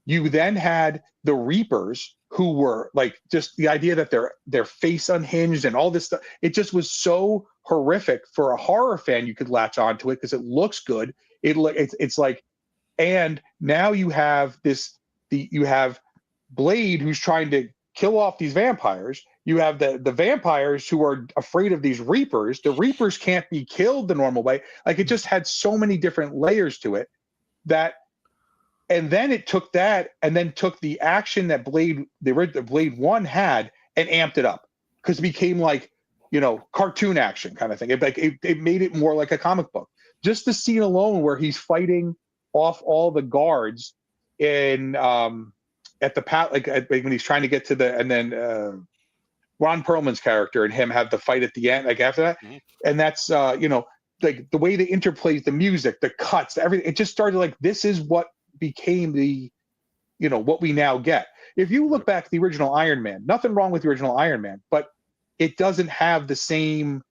[SPEAKER 4] You then had the Reapers, who were like, just the idea that their face unhinged and all this stuff. It just was so horrific. For a horror fan, you could latch onto it because it looks good. It's like, and now you have you have Blade, who's trying to kill off these vampires. You have the vampires who are afraid of these Reapers. The Reapers can't be killed the normal way. Like, it just had so many different layers to it and then it took that and then took the action that the Blade 1 had and amped it up, because it became like, cartoon action kind of thing. It made it more like a comic book. Just the scene alone where he's fighting off all the guards in at the when he's trying to get to and then Ron Perlman's character and him have the fight at the end, like after that. Mm-hmm. And that's, like the way they interplays the music, the cuts, everything. It just started like, this is what became the, what we now get. If you look back at the original Iron Man, nothing wrong with the original Iron Man, but it doesn't have the same,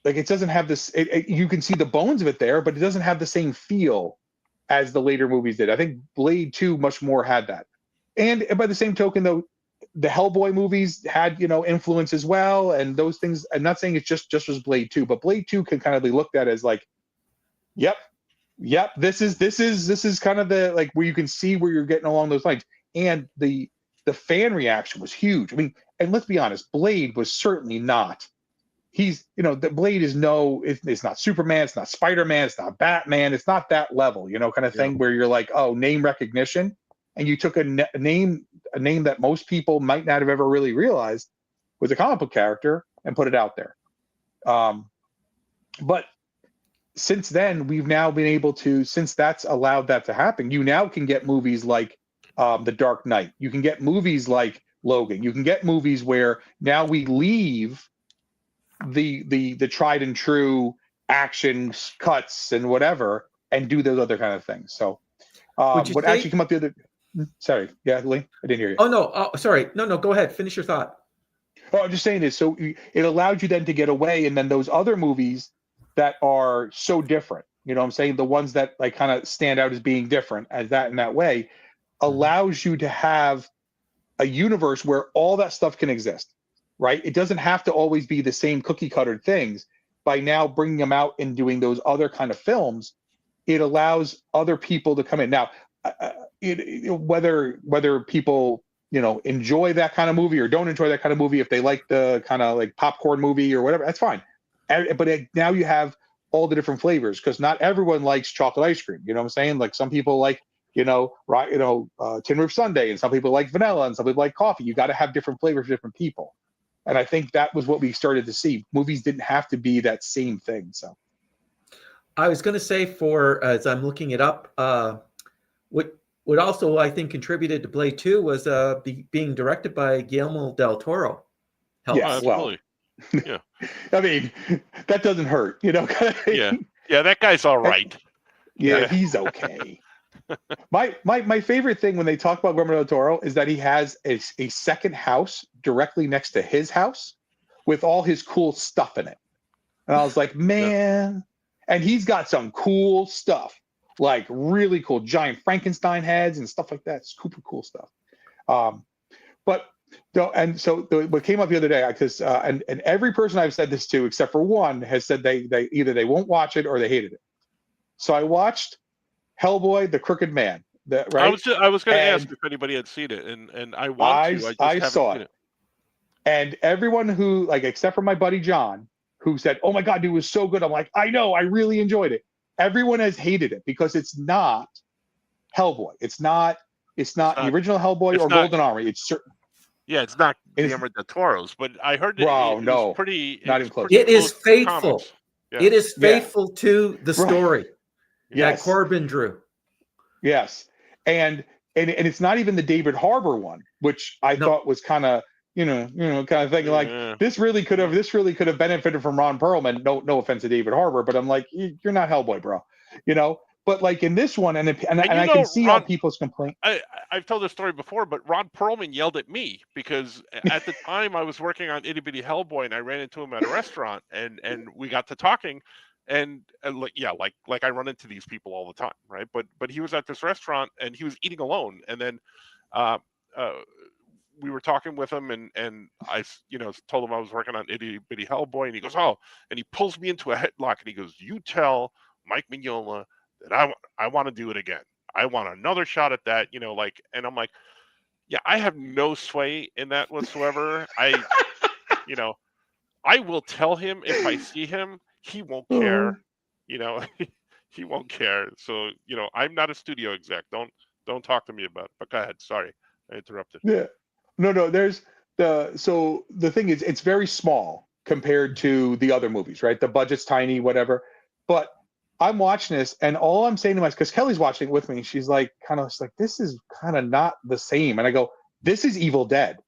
[SPEAKER 4] like, it doesn't have this, you can see the bones of it there, but it doesn't have the same feel as the later movies did. I think Blade 2 much more had that. And by the same token, though, the Hellboy movies had, influence as well, and those things. I'm not saying it's just was Blade 2, but Blade 2 can kind of be looked at as like, yep, this is kind of the, like, where you can see where you're getting along those lines. And the fan reaction was huge. I mean, and let's be honest, Blade was certainly not. He's, the Blade is it's not Superman, it's not Spider-Man, it's not Batman, it's not that level, kind of thing where you're like, oh, name recognition. And you took a name that most people might not have ever really realized was a comic book character and put it out there. But since then, we've now been able to, since that's allowed that to happen, you now can get movies like The Dark Knight. You can get movies like Logan. You can get movies where now we leave the tried and true action cuts and whatever and do those other kind of things. So
[SPEAKER 3] Would you
[SPEAKER 4] what
[SPEAKER 3] say?
[SPEAKER 4] actually came up the other sorry, yeah, Lee, I didn't hear you.
[SPEAKER 3] Oh no, sorry. No, go ahead. Finish your thought.
[SPEAKER 4] Oh, I'm just saying this. So it allowed you then to get away, and then those other movies that are so different, you know what I'm saying? The ones that like kind of stand out as being different as that in that way allows you to have a universe where all that stuff can exist, right? It doesn't have to always be the same cookie cutter things. By now bringing them out and doing those other kind of films, it allows other people to come in. Now, whether people enjoy that kind of movie or don't enjoy that kind of movie, if they like the kind of like popcorn movie or whatever, that's fine. But now you have all the different flavors because not everyone likes chocolate ice cream. You know what I'm saying? Like some people like Tin Roof Sundae, and some people like vanilla, and some people like coffee. You got to have different flavors for different people. And I think that was what we started to see. Movies didn't have to be that same thing. So
[SPEAKER 3] I was going to say, as I'm looking it up, what also I think contributed to Blade 2 was being directed by Guillermo del Toro.
[SPEAKER 4] Yes,
[SPEAKER 2] Oh, absolutely. Yeah.
[SPEAKER 4] I mean, that doesn't hurt,
[SPEAKER 2] Yeah, that guy's all right.
[SPEAKER 4] Yeah, he's okay. My favorite thing when they talk about Guillermo del Toro is that he has a second house directly next to his house with all his cool stuff in it. And I was like, man, and he's got some cool stuff, like really cool giant Frankenstein heads and stuff like that. Super cool stuff. What came up the other day, because and every person I've said this to, except for one, has said they either they won't watch it or they hated it. So I watched Hellboy, The Crooked Man. Right?
[SPEAKER 2] I was going to ask if anybody had seen it, and I want to. I just haven't seen it.
[SPEAKER 4] And everyone who, like, except for my buddy John, who said, "Oh my God, dude, it was so good." I'm like, I know, I really enjoyed it. Everyone has hated it because it's not Hellboy. It's not the original Hellboy or Golden Army. It's certain.
[SPEAKER 2] Yeah, it's not Guillermo del Toro's, but I heard it was pretty.
[SPEAKER 4] Not even close.
[SPEAKER 3] It is faithful. Yeah. It is faithful to the story that Corbin drew.
[SPEAKER 4] Yes, and it's not even the David Harbour one, which I thought was kind of kind of thinking like this really could have benefited from Ron Perlman. No offense to David Harbour, but I'm like, you're not Hellboy, bro. But like in this one, and I can see how people's complaint.
[SPEAKER 2] I've told this story before, but Ron Perlman yelled at me because at the time I was working on Itty Bitty Hellboy, and I ran into him at a restaurant, and we got to talking, and like I run into these people all the time, right? But he was at this restaurant and he was eating alone, and then we were talking with him, and I told him I was working on Itty Bitty Hellboy, and he goes, "Oh," and he pulls me into a headlock, and he goes, "You tell Mike Mignola that I want to do it again. I want another shot at that," and I'm like, yeah, I have no sway in that whatsoever. I will tell him if I see him, he won't care, he won't care. So, I'm not a studio exec. Don't talk to me about it. But go ahead. Sorry, I interrupted.
[SPEAKER 4] Yeah, no, there's so the thing is, it's very small compared to the other movies, right? The budget's tiny, whatever, but I'm watching this, and all I'm saying to myself, because Kelly's watching it with me, she's like, this is kind of not the same. And I go, this is Evil Dead.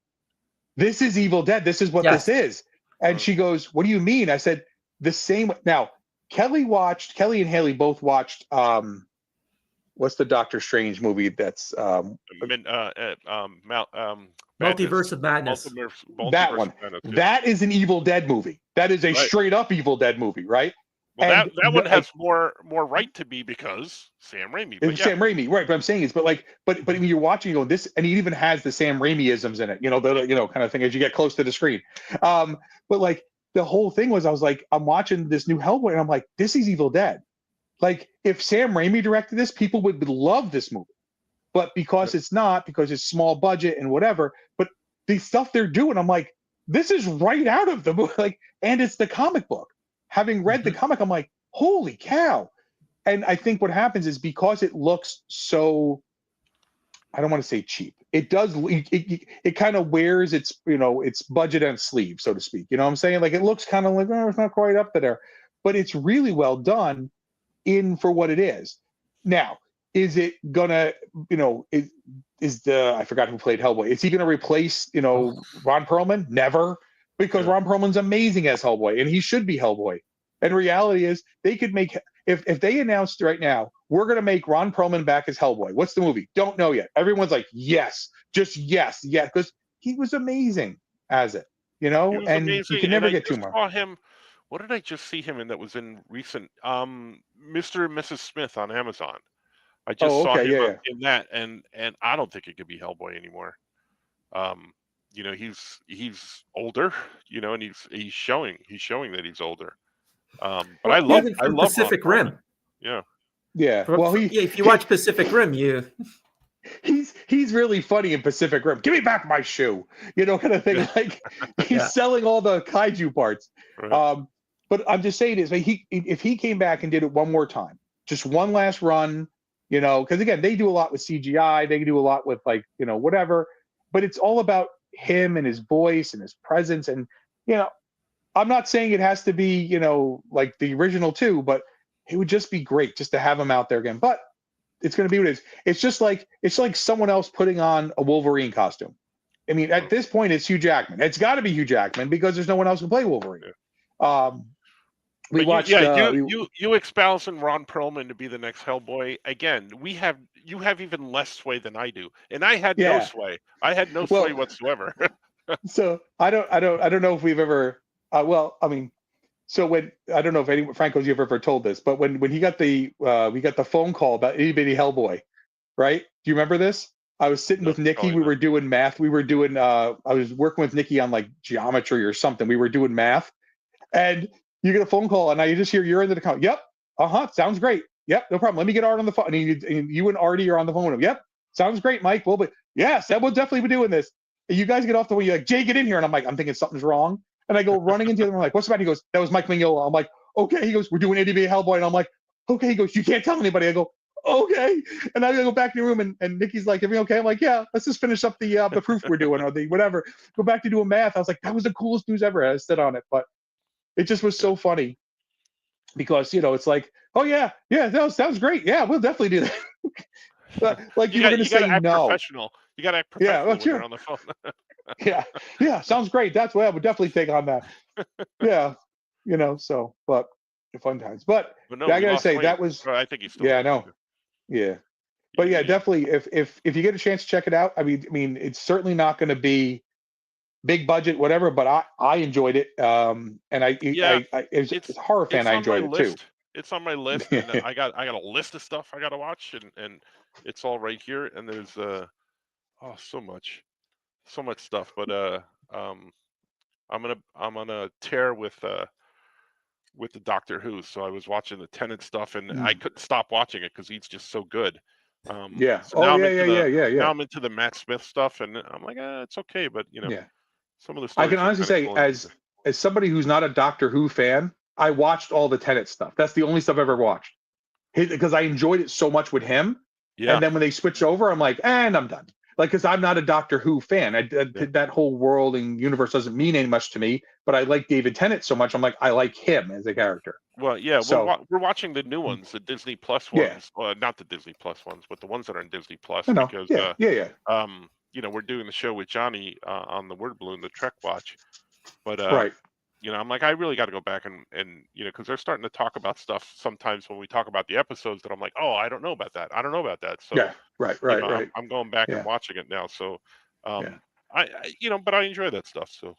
[SPEAKER 4] This is Evil Dead. This is what this is. And she goes, what do you mean? I said, the same. Now, Kelly and Haley both watched, what's the Doctor Strange movie that's
[SPEAKER 3] Multiverse of Madness.
[SPEAKER 4] That one. That is an Evil Dead movie. That is a straight up Evil Dead movie, right?
[SPEAKER 2] Well, that one has more right to be because Sam Raimi.
[SPEAKER 4] Sam Raimi, right? But I'm saying is, but when you're watching, you go this, and he even has the Sam Raimi-isms in it, kind of thing as you get close to the screen. But like the whole thing was, I was like, I'm watching this new Hellboy, and I'm like, this is Evil Dead. Like if Sam Raimi directed this, people would love this movie. But because it's not, because it's small budget and whatever, but the stuff they're doing, I'm like, this is right out of the movie, like, and it's the comic book. Having read the comic, I'm like, holy cow. And I think what happens is because it looks so, I don't want to say cheap. It does, it kind of wears its, its budget on its sleeve, so to speak. You know what I'm saying? Like it looks kind of like, it's not quite up there, but it's really well done for what it is. Now, is it gonna, is the, I forgot who played Hellboy. Is he gonna replace, Ron Perlman? Never, because
[SPEAKER 2] Yeah.
[SPEAKER 4] Ron Perlman's amazing as Hellboy, and he should be Hellboy. And reality is, they could make, if they announced right now, we're gonna make Ron Perlman back as Hellboy. What's the movie? Don't know yet. Everyone's like, yes, just yes, yeah, because he was amazing as it,
[SPEAKER 2] He was
[SPEAKER 4] and you
[SPEAKER 2] amazing,
[SPEAKER 4] can
[SPEAKER 2] and
[SPEAKER 4] never
[SPEAKER 2] I
[SPEAKER 4] get too
[SPEAKER 2] just
[SPEAKER 4] much.
[SPEAKER 2] saw him. What did I just see him in that was in recent? Mr. and Mrs. Smith on Amazon. I just
[SPEAKER 4] Oh,
[SPEAKER 2] saw
[SPEAKER 4] okay,
[SPEAKER 2] him
[SPEAKER 4] yeah, yeah.
[SPEAKER 2] in that, and I don't think it could be Hellboy anymore. He's older, and he's showing that he's older. But
[SPEAKER 3] Well, even
[SPEAKER 2] I
[SPEAKER 3] from
[SPEAKER 2] love Ron
[SPEAKER 3] Pacific
[SPEAKER 2] Perlman.
[SPEAKER 3] Rim.
[SPEAKER 2] Yeah,
[SPEAKER 4] Yeah. Well,
[SPEAKER 3] Yeah, if you watch Pacific Rim,
[SPEAKER 4] he's really funny in Pacific Rim. Give me back my shoe, kind of thing. Like he's
[SPEAKER 3] Yeah.
[SPEAKER 4] selling all the kaiju parts.
[SPEAKER 2] right.
[SPEAKER 4] But I'm just saying is, like, if he came back and did it one more time, just one last run, because again, they do a lot with CGI, they do a lot with, like, whatever, but it's all about him and his voice and his presence. And I'm not saying it has to be, like the original two, but it would just be great just to have him out there again. But it's going to be what it is. It's like someone else putting on a Wolverine costume. I mean, at this point, it's Hugh Jackman. It's got to be Hugh Jackman because there's no one else who can play Wolverine. We
[SPEAKER 2] But
[SPEAKER 4] watched.
[SPEAKER 2] you espousing Ron Perlman to be the next Hellboy again. You have even less sway than I do, and I had no
[SPEAKER 4] Yeah.
[SPEAKER 2] sway. I had no
[SPEAKER 4] Well-
[SPEAKER 2] sway whatsoever.
[SPEAKER 4] So I don't know if we've ever. Well, I mean, so when, I don't know if anyone, Franco's, you've ever told this, but when he got we got the phone call about itty bitty Hellboy, right? Do you remember this? I was sitting
[SPEAKER 2] No,
[SPEAKER 4] with Nikki.
[SPEAKER 2] probably
[SPEAKER 4] We
[SPEAKER 2] not.
[SPEAKER 4] were doing math. We were doing. I was working with Nikki on like geometry or something. We were doing math, and you get a phone call, and I just hear you're in the account. Yep. Sounds great. Yep. No problem. Let me get Art on the phone. And you and Artie are on the phone with him. Yep. Sounds great, Mike. Well, but yes, that will definitely be doing this. And you guys get off the way. You're like, Jay, get in here. And I'm like, I'm thinking something's wrong. And I go running into the other room. I'm like, what's the matter? He goes, that was Mike Mignola. I'm like, okay. He goes, we're doing itty bitty Hellboy. And I'm like, okay. He goes, you can't tell anybody. I go, okay. And I go back to the room, and Nikki's like, everything okay? I'm like, yeah, let's just finish up the proof we're doing, or the whatever. Go back to doing math. I was like, that was the coolest news ever. I sit on it, but it just was so funny because it's like, oh yeah, that sounds great. Yeah, we'll definitely do that. Like you were going to say
[SPEAKER 2] act
[SPEAKER 4] no.
[SPEAKER 2] professional. You got to act professional
[SPEAKER 4] well,
[SPEAKER 2] when
[SPEAKER 4] sure.
[SPEAKER 2] you're on the phone.
[SPEAKER 4] Yeah, sounds great. That's what I would definitely take on that. Yeah, so, but fun times. But
[SPEAKER 2] no,
[SPEAKER 4] I
[SPEAKER 2] we
[SPEAKER 4] gotta
[SPEAKER 2] lost
[SPEAKER 4] say
[SPEAKER 2] Wayne.
[SPEAKER 4] that was.
[SPEAKER 2] I think he's still.
[SPEAKER 4] Yeah, I know. Yeah. But yeah, definitely. If you get a chance to check it out, I mean, it's certainly not going to be big budget, whatever. But I enjoyed it. And as a horror fan, I enjoyed it too.
[SPEAKER 2] It's on my list, and I got a list of stuff I got to watch, and it's all right here. And there's so much stuff. But I'm on a tear with the Doctor Who. So I was watching the Tennant stuff, and I couldn't stop watching it because he's just so good.
[SPEAKER 4] Yeah.
[SPEAKER 2] So now
[SPEAKER 4] Yeah.
[SPEAKER 2] Now I'm into the Matt Smith stuff, and I'm like, it's okay, but
[SPEAKER 4] Yeah.
[SPEAKER 2] some of the
[SPEAKER 4] I
[SPEAKER 2] stories
[SPEAKER 4] can
[SPEAKER 2] are
[SPEAKER 4] honestly
[SPEAKER 2] kinda
[SPEAKER 4] say,
[SPEAKER 2] cool.
[SPEAKER 4] as somebody who's not a Doctor Who fan, I watched all the Tennant stuff. That's the only stuff I've ever watched because I enjoyed it so much with him.
[SPEAKER 2] Yeah.
[SPEAKER 4] And then when they switch over, I'm like, and I'm done. Like, because I'm not a Doctor Who fan. That whole world and universe doesn't mean any much to me. But I like David Tennant so much. I'm like, I like him as a character.
[SPEAKER 2] Well, yeah,
[SPEAKER 4] So,
[SPEAKER 2] we're watching the new ones, the Disney Plus
[SPEAKER 4] Yeah.
[SPEAKER 2] ones. Not the Disney Plus ones, but the ones that are in Disney Plus.
[SPEAKER 4] I know.
[SPEAKER 2] Because
[SPEAKER 4] Yeah.
[SPEAKER 2] we're doing the show with Johnny on the Word Balloon, the Trek Watch. But
[SPEAKER 4] Right.
[SPEAKER 2] I'm like, I really got to go back and because they're starting to talk about stuff sometimes when we talk about the episodes that I'm like, oh, I don't know about that. So
[SPEAKER 4] Yeah. Right.
[SPEAKER 2] I'm going back
[SPEAKER 4] Yeah.
[SPEAKER 2] and watching it now. So
[SPEAKER 4] Yeah.
[SPEAKER 2] but I enjoy that stuff. So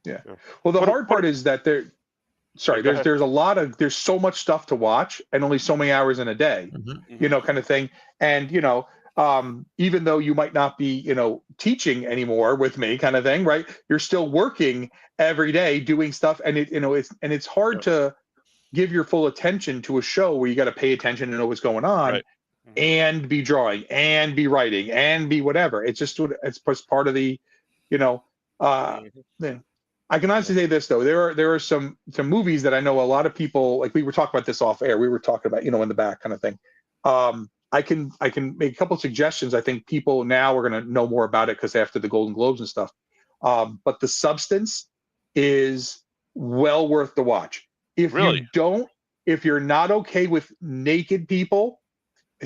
[SPEAKER 4] Yeah. Well, the hard part is that there's so much stuff to watch and only so many hours in a day, kind of thing. And, even though you might not be, teaching anymore with me kind of thing, right? You're still working every day doing stuff. And it's hard to give your full attention to a show where you got to pay attention and know what's going on.
[SPEAKER 2] Right.
[SPEAKER 4] And be drawing and be writing and be whatever. It's part of the, thing. I can honestly say this though, there are some movies that I know a lot of people, like we were talking about this off air. We were talking about, in the back kind of thing. I can make a couple of suggestions. I think people now are going to know more about it because after the Golden Globes and stuff. But The Substance is well worth the watch. If you're not okay with naked people,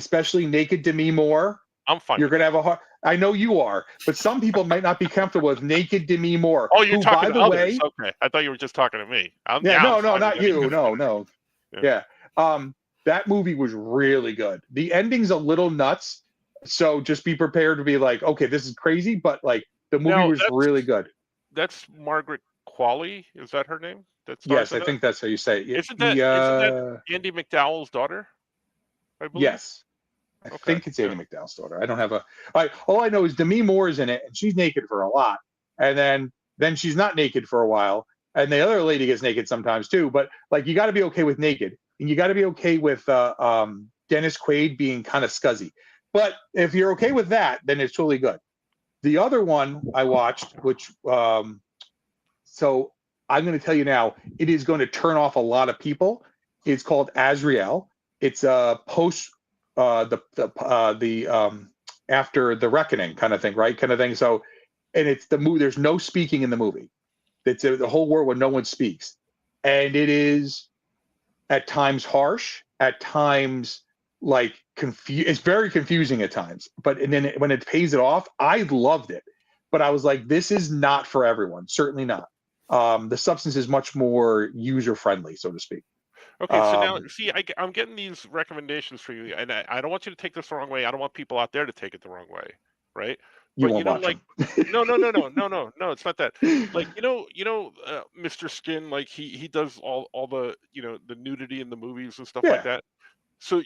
[SPEAKER 4] especially naked Demi Moore,
[SPEAKER 2] I'm fine.
[SPEAKER 4] you're
[SPEAKER 2] with
[SPEAKER 4] going to have a hard. I know you are, but some people might not be comfortable with naked Demi Moore.
[SPEAKER 2] Oh, you're
[SPEAKER 4] who,
[SPEAKER 2] talking
[SPEAKER 4] by
[SPEAKER 2] to
[SPEAKER 4] the
[SPEAKER 2] others.
[SPEAKER 4] way,
[SPEAKER 2] Okay, I thought you were just talking to me. I'm
[SPEAKER 4] no,
[SPEAKER 2] fine with
[SPEAKER 4] not
[SPEAKER 2] any
[SPEAKER 4] you. No,
[SPEAKER 2] consideration.
[SPEAKER 4] no.
[SPEAKER 2] Yeah.
[SPEAKER 4] Yeah. That movie was really good. The ending's a little nuts, so just be prepared to be like, okay, this is crazy, but like the movie
[SPEAKER 2] Now,
[SPEAKER 4] was really good.
[SPEAKER 2] That's Margaret Qualley. Is that her name? That stars
[SPEAKER 4] Yes,
[SPEAKER 2] in
[SPEAKER 4] I
[SPEAKER 2] that?
[SPEAKER 4] think that's how you say it.
[SPEAKER 2] Isn't that Andy McDowell's daughter? I believe.
[SPEAKER 4] Yes. I
[SPEAKER 2] Okay.
[SPEAKER 4] think it's Andy McDowell's daughter. I don't have all I know is Demi Moore is in it, and she's naked for a lot, and then she's not naked for a while, and the other lady gets naked sometimes too. But like, you got to be okay with naked, and you got to be okay with Dennis Quaid being kind of scuzzy. But if you're okay with that, then it's totally good. The other one I watched, which so I'm going to tell you now, it is going to turn off a lot of people. It's called Azrael. It's a post after the reckoning kind of thing, right? Kind of thing. So, and it's the movie. There's no speaking in the movie. It's the whole world where no one speaks, and it is at times harsh, at times like it's very confusing at times. But and then when it pays it off, I loved it. But I was like, this is not for everyone. Certainly not. The substance is much more user friendly, so to speak.
[SPEAKER 2] Okay, so now, see, I'm getting these recommendations for you, and I don't want you to take this the wrong way. I don't want people out there to take it the wrong way, right?
[SPEAKER 4] You
[SPEAKER 2] But
[SPEAKER 4] won't watch
[SPEAKER 2] like,
[SPEAKER 4] them.
[SPEAKER 2] no, it's not that. Like, Mr. Skin, like he does all the the nudity in the movies and stuff like
[SPEAKER 4] Yeah.
[SPEAKER 2] that. So,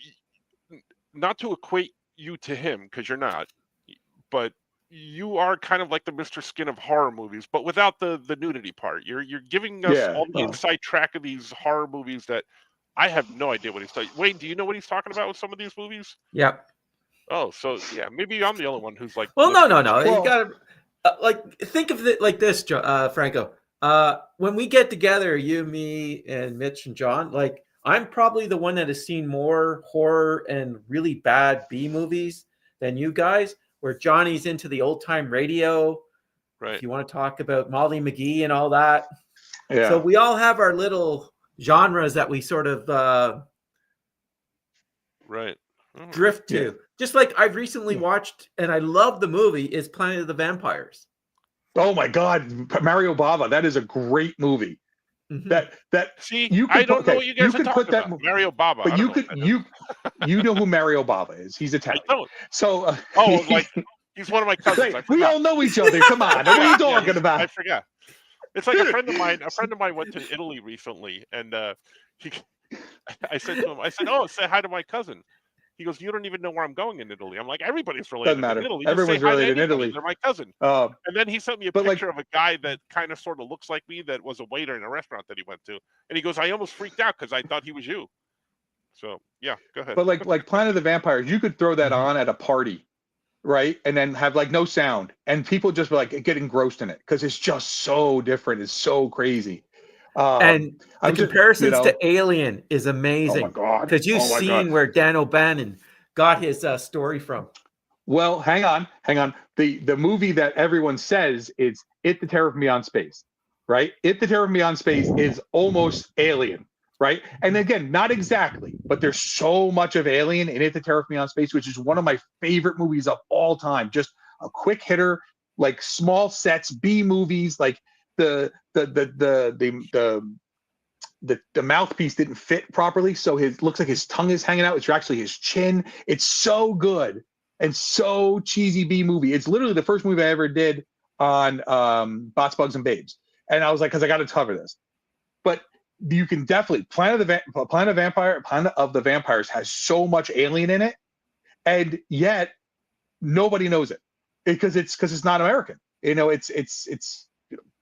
[SPEAKER 2] not to equate you to him because you're not, but you are kind of like the Mr. Skin of horror movies, but without the nudity part. You're giving us all the inside track of these horror movies that I have no idea what he's talking. Wayne, do you know what he's talking about with some of these movies?
[SPEAKER 3] Yep.
[SPEAKER 2] Oh, so yeah, maybe I'm the only one who's like.
[SPEAKER 3] Well, no.
[SPEAKER 4] Well,
[SPEAKER 3] You gotta think of it like this, Franco. When we get together, you, me, and Mitch and John, like I'm probably the one that has seen more horror and really bad B movies than you guys. Where Johnny's into the old time radio.
[SPEAKER 2] Right.
[SPEAKER 3] If you want to talk about Molly McGee and all that.
[SPEAKER 4] Yeah.
[SPEAKER 3] So we all have our little genres that we sort of
[SPEAKER 2] right.
[SPEAKER 3] drift to.
[SPEAKER 4] Yeah.
[SPEAKER 3] Just like I've recently watched, and I love the movie, is Planet of the Vampires.
[SPEAKER 4] Oh my God, Mario Bava, that is a great movie.
[SPEAKER 3] Mm-hmm.
[SPEAKER 4] That
[SPEAKER 2] see,
[SPEAKER 4] you could
[SPEAKER 2] I don't know what you guys are talking about. Mario Bava,
[SPEAKER 4] but you know who Mario Bava is. He's Italian.
[SPEAKER 2] I don't.
[SPEAKER 4] So
[SPEAKER 2] like he's one of my cousins.
[SPEAKER 4] We all know each other. Come on, what are you talking about?
[SPEAKER 2] I forgot. It's like a friend of mine. A friend of mine went to Italy recently, and I said to him, "Oh, say hi to my cousin." He goes, "You don't even know where I'm going in Italy." I'm like, "Everybody's related in Italy.
[SPEAKER 4] Everyone's related in Italy.
[SPEAKER 2] They're my cousin." And then he sent me a picture of a guy that kind of sort of looks like me that was a waiter in a restaurant that he went to. And he goes, "I almost freaked out because I thought he was you." So, yeah, go ahead.
[SPEAKER 4] But like Planet of the Vampires, you could throw that on at a party, right? And then have like no sound. And people just be like get engrossed in it because it's just so different. It's so crazy.
[SPEAKER 3] And the comparisons to Alien is amazing.
[SPEAKER 4] Oh my God!
[SPEAKER 3] Because you've seen where Dan O'Bannon got his story from.
[SPEAKER 4] Well, hang on. The movie that everyone says is It, the Terror from Beyond Space, right? It, the Terror from Beyond Space is almost Alien, right? And again, not exactly, but there's so much of Alien in It, the Terror from Beyond Space, which is one of my favorite movies of all time. Just a quick hitter, like small sets, B movies, like the mouthpiece didn't fit properly, so his looks like his tongue is hanging out. It's actually his chin. It's so good and so cheesy B movie. It's literally the first movie I ever did on Bots, Bugs, and Babes, and I was like, because I got to cover this. But you can definitely Planet of the Vampires has so much Alien in it, and yet nobody knows it because it's not American. It's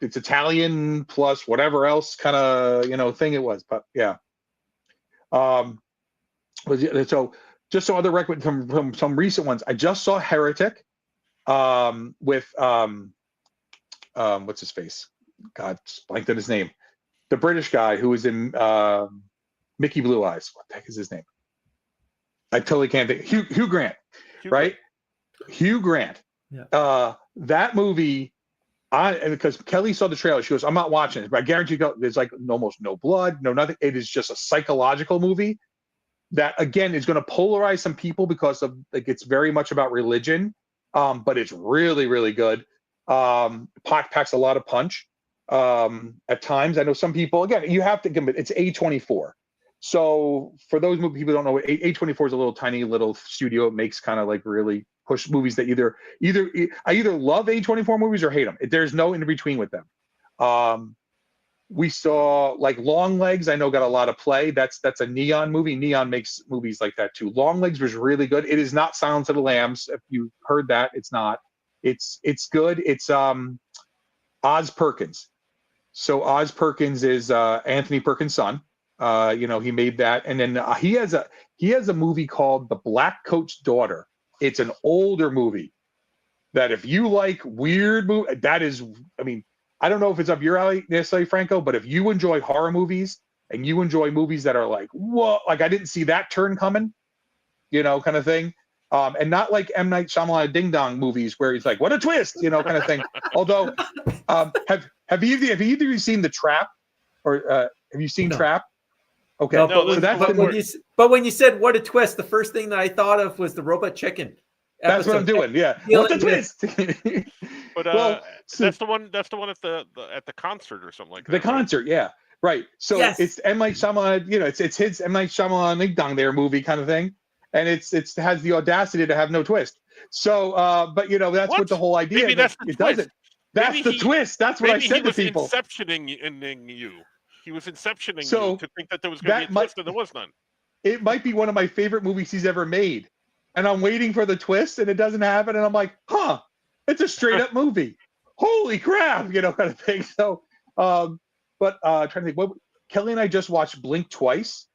[SPEAKER 4] Italian plus whatever else kind of thing it was. But yeah. So just some other record from some recent ones. I just saw Heretic with what's his face? God, blanked on his name. The British guy who was in Mickey Blue Eyes. What the heck is his name? I totally can't think. Hugh Grant, right? Hugh Grant. Yeah. That movie. Because Kelly saw the trailer, she goes, "I'm not watching it." But I guarantee you, there's like almost no blood, no nothing. It is just a psychological movie. that again is going to polarize some people because of like it's very much about religion, but it's really really good. Packs a lot of punch at times. I know some people, again, you have to give it. It's A24. So for those people who don't know, A24 is a little tiny little studio. It makes kind of like really push movies that I either love A24 movies or hate them. There's no in between with them. We saw like Long Legs. I know got a lot of play. That's a Neon movie. Neon makes movies like that too. Long Legs was really good. It is not Silence of the Lambs. If you heard that, it's not. It's good. It's Oz Perkins. So Oz Perkins is Anthony Perkins' son. He made that, and then he has a movie called The Black Coat's Daughter. It's an older movie that if you like weird movie, that is, I mean, I don't know if it's up your alley necessarily, Franco, but if you enjoy horror movies and you enjoy movies that are like, whoa, like I didn't see that turn coming, kind of thing. And not like M. Night Shyamalan Ding Dong movies where he's like, what a twist, kind of thing. Although, have either of you seen The Trap, or have you seen Trap? Okay,
[SPEAKER 3] no, but when you said what a twist, the first thing that I thought of was the Robot Chicken.
[SPEAKER 4] That's what I'm doing. Yeah, what a twist!
[SPEAKER 2] But that's the one at the concert or something like that.
[SPEAKER 4] The concert, yeah, right. So it's M. Night Shyamalan. It's his M. Night Shyamalan Ding Dong there movie kind of thing, and it has the audacity to have no twist. So, but that's what the whole idea.
[SPEAKER 2] Maybe that's the
[SPEAKER 4] it
[SPEAKER 2] twist.
[SPEAKER 4] doesn't. That's the twist. That's what I said to people.
[SPEAKER 2] Inceptioning you. He was inceptioning you to think that there was going to be a twist, and there was none.
[SPEAKER 4] It might be one of my favorite movies he's ever made, and I'm waiting for the twist, and it doesn't happen, and I'm like, huh, it's a straight up movie. Holy crap, kind of thing. So, but trying to think, Kelly and I just watched Blink twice.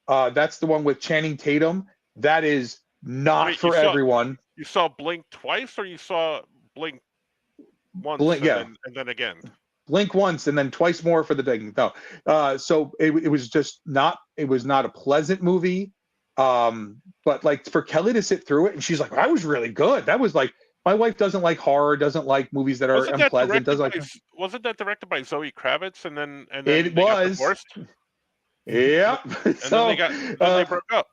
[SPEAKER 4] That's the one with Channing Tatum. That is not for everyone.
[SPEAKER 2] You saw Blink twice, or you saw Blink once, and then again?
[SPEAKER 4] Blink once and then twice more for the thing. No, so it was just not. It was not a pleasant movie. But like for Kelly to sit through it, and she's like, "That was really good." That was like, my wife doesn't like horror, doesn't like movies that are unpleasant.
[SPEAKER 2] Wasn't that directed by Zoe Kravitz? And then
[SPEAKER 4] it was. Yeah.
[SPEAKER 2] And then they broke up.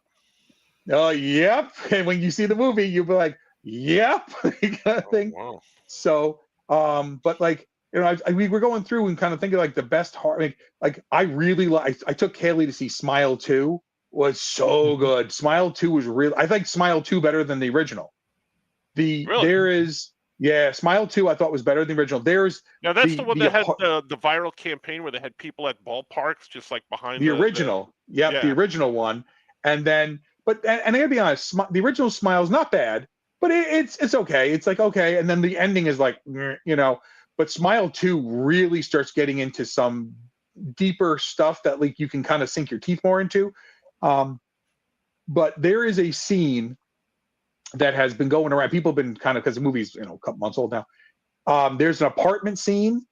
[SPEAKER 4] Oh, yep. And when you see the movie, you'll be like, "Yep." Kind of thing.
[SPEAKER 2] Wow.
[SPEAKER 4] So, but like. We were going through and kind of thinking like the best horror. Like I really I took Haley to see Smile 2. Was so good. Smile 2 was real. I think Smile 2 better than the original. Smile 2 I thought was better than the original.
[SPEAKER 2] That's the one that had the viral campaign where they had people at ballparks just like behind
[SPEAKER 4] the original. The original one. And then, and I gotta be honest, the original Smile is not bad, but it's okay. It's like okay, and then the ending is like But Smile 2 really starts getting into some deeper stuff that like you can kind of sink your teeth more into. But there is a scene that has been going around. People have been kind of, because the movie's a couple months old now. There's an apartment scene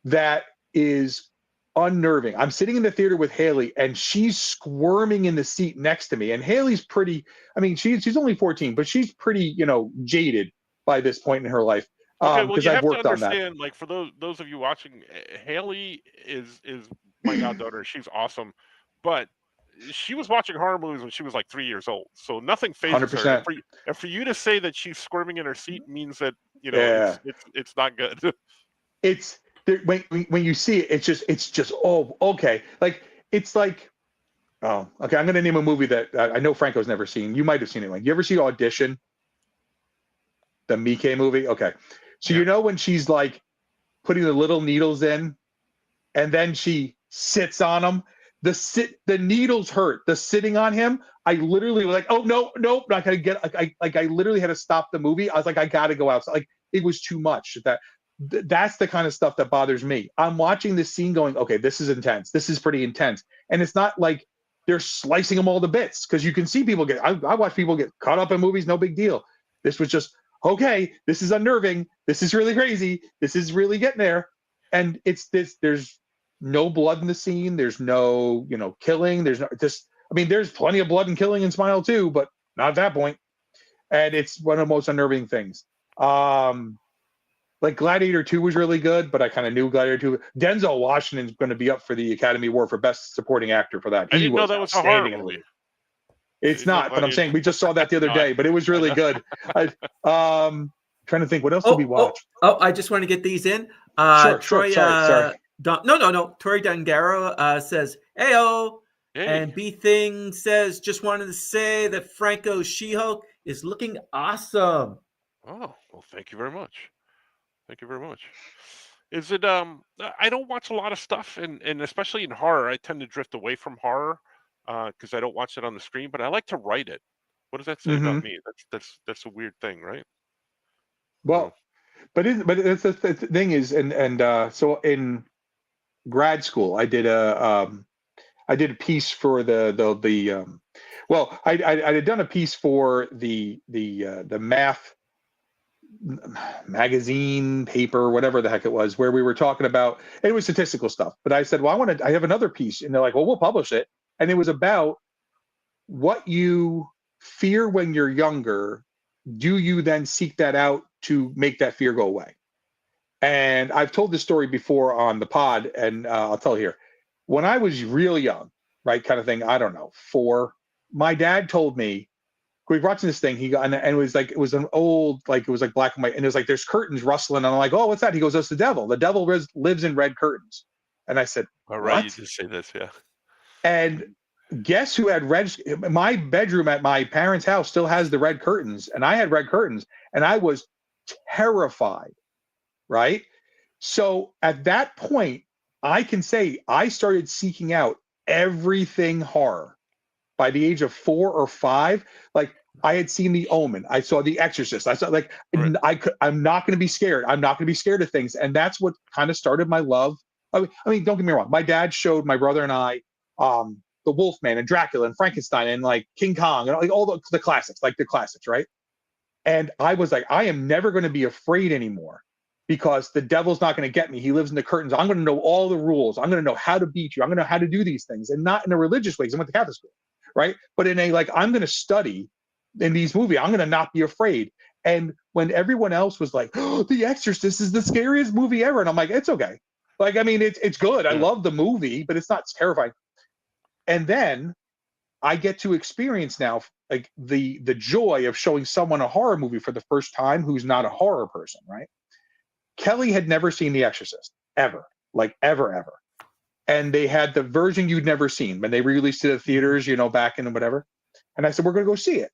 [SPEAKER 4] that is unnerving. I'm sitting in the theater with Haley, and she's squirming in the seat next to me. And Haley's pretty. I mean, she's only 14, but she's pretty jaded by this point in her life.
[SPEAKER 2] Okay, well, you have to understand, like for those of you watching, Haley is my goddaughter. She's awesome, but she was watching horror movies when she was like 3 years old, so nothing phases
[SPEAKER 4] 100%.
[SPEAKER 2] her. And for you to say that she's squirming in her seat means that it's not good.
[SPEAKER 4] It's when you see it, it's just oh okay, like it's like oh okay. I'm gonna name a movie that I know Franco's never seen. You might have seen it. Like you ever see Audition? The Miike movie? Okay. So when she's like putting the little needles in and then she sits on them, the needles hurt. The sitting on him, I literally was like, oh no, not gonna get I literally had to stop the movie. I was like, I gotta go outside. Like it was too much. That's the kind of stuff that bothers me. I'm watching this scene going, okay, this is intense. This is pretty intense. And it's not like they're slicing them all to bits, because you can see people I watch people get caught up in movies, no big deal. This was just okay, this is unnerving. This is really crazy. This is really getting there. And there's no blood in the scene. There's no, killing. There's there's plenty of blood and killing in Smile 2, but not at that point. And it's one of the most unnerving things. Like Gladiator 2 was really good, but I kind of knew Gladiator 2. Denzel Washington's going to be up for the Academy Award for Best Supporting Actor for that.
[SPEAKER 2] I didn't know that was a horror movie.
[SPEAKER 4] It's not, but I'm saying we just saw that the other
[SPEAKER 2] No,
[SPEAKER 4] day, but it was really good. Trying to think what else did we watch?
[SPEAKER 3] I just want to get these in.
[SPEAKER 4] Sure.
[SPEAKER 3] Troy,
[SPEAKER 4] Sorry.
[SPEAKER 3] No. Troy Dungaro says, "Heyo,"
[SPEAKER 2] Hey.
[SPEAKER 3] and B Thing says, "Just wanted to say that Franco's She-Hulk is looking awesome."
[SPEAKER 2] Oh, well, thank you very much. Thank you very much. Is it I don't watch a lot of stuff, and especially in horror, I tend to drift away from horror because I don't watch it on the screen, but I like to write it. What does that say about me? That's a weird thing, right?
[SPEAKER 4] Well, but it's the thing is, so in grad school, I did a piece for I had done a piece for the math magazine paper, whatever the heck it was, where we were talking about, it was statistical stuff. But I said, well, I have another piece. And they're like, well, we'll publish it. And it was about what you fear when you're younger. Do you then seek that out to make that fear go away? And I've told this story before on the pod, and I'll tell here. When I was real young, right, kind of thing, I don't know, 4, my dad told me, we were watching this thing, and it was like, it was an old, like, it was like black and white, and it was like, there's curtains rustling, and I'm like, oh, what's that? He goes, that's the devil. The devil lives in red curtains. And I said,
[SPEAKER 2] All right,
[SPEAKER 4] what?
[SPEAKER 2] you just say this, yeah.
[SPEAKER 4] And guess who had red? My bedroom at my parents' house still has the red curtains, and I had red curtains, and I was terrified, right? So at that point, I can say I started seeking out everything horror. By the age of 4 or 5, like I had seen The Omen, I saw The Exorcist, I saw like
[SPEAKER 2] Right.
[SPEAKER 4] I'm not going to be scared. I'm not going to be scared of things, and that's what kind of started my love. I mean, don't get me wrong. My dad showed my brother and I the Wolfman and Dracula and Frankenstein and like King Kong and like all the classics, right? And I was like, I am never going to be afraid anymore because the devil's not going to get me. He lives in the curtains. I'm going to know all the rules. I'm going to know how to beat you. I'm going to know how to do these things, and not in a religious way because I went to Catholic school. Right. But in a, like, I'm going to study in these movies. I'm going to not be afraid. And when everyone else was like, oh, The Exorcist is the scariest movie ever. And I'm like, it's okay. Like, I mean, it's good. I love the movie, but it's not terrifying. And then I get to experience now like the joy of showing someone a horror movie for the first time who's not a horror person. Right. Kelly had never seen The Exorcist ever, like ever. And they had the version you'd never seen when they released it at theaters, back in whatever. And I said, we're going to go see it.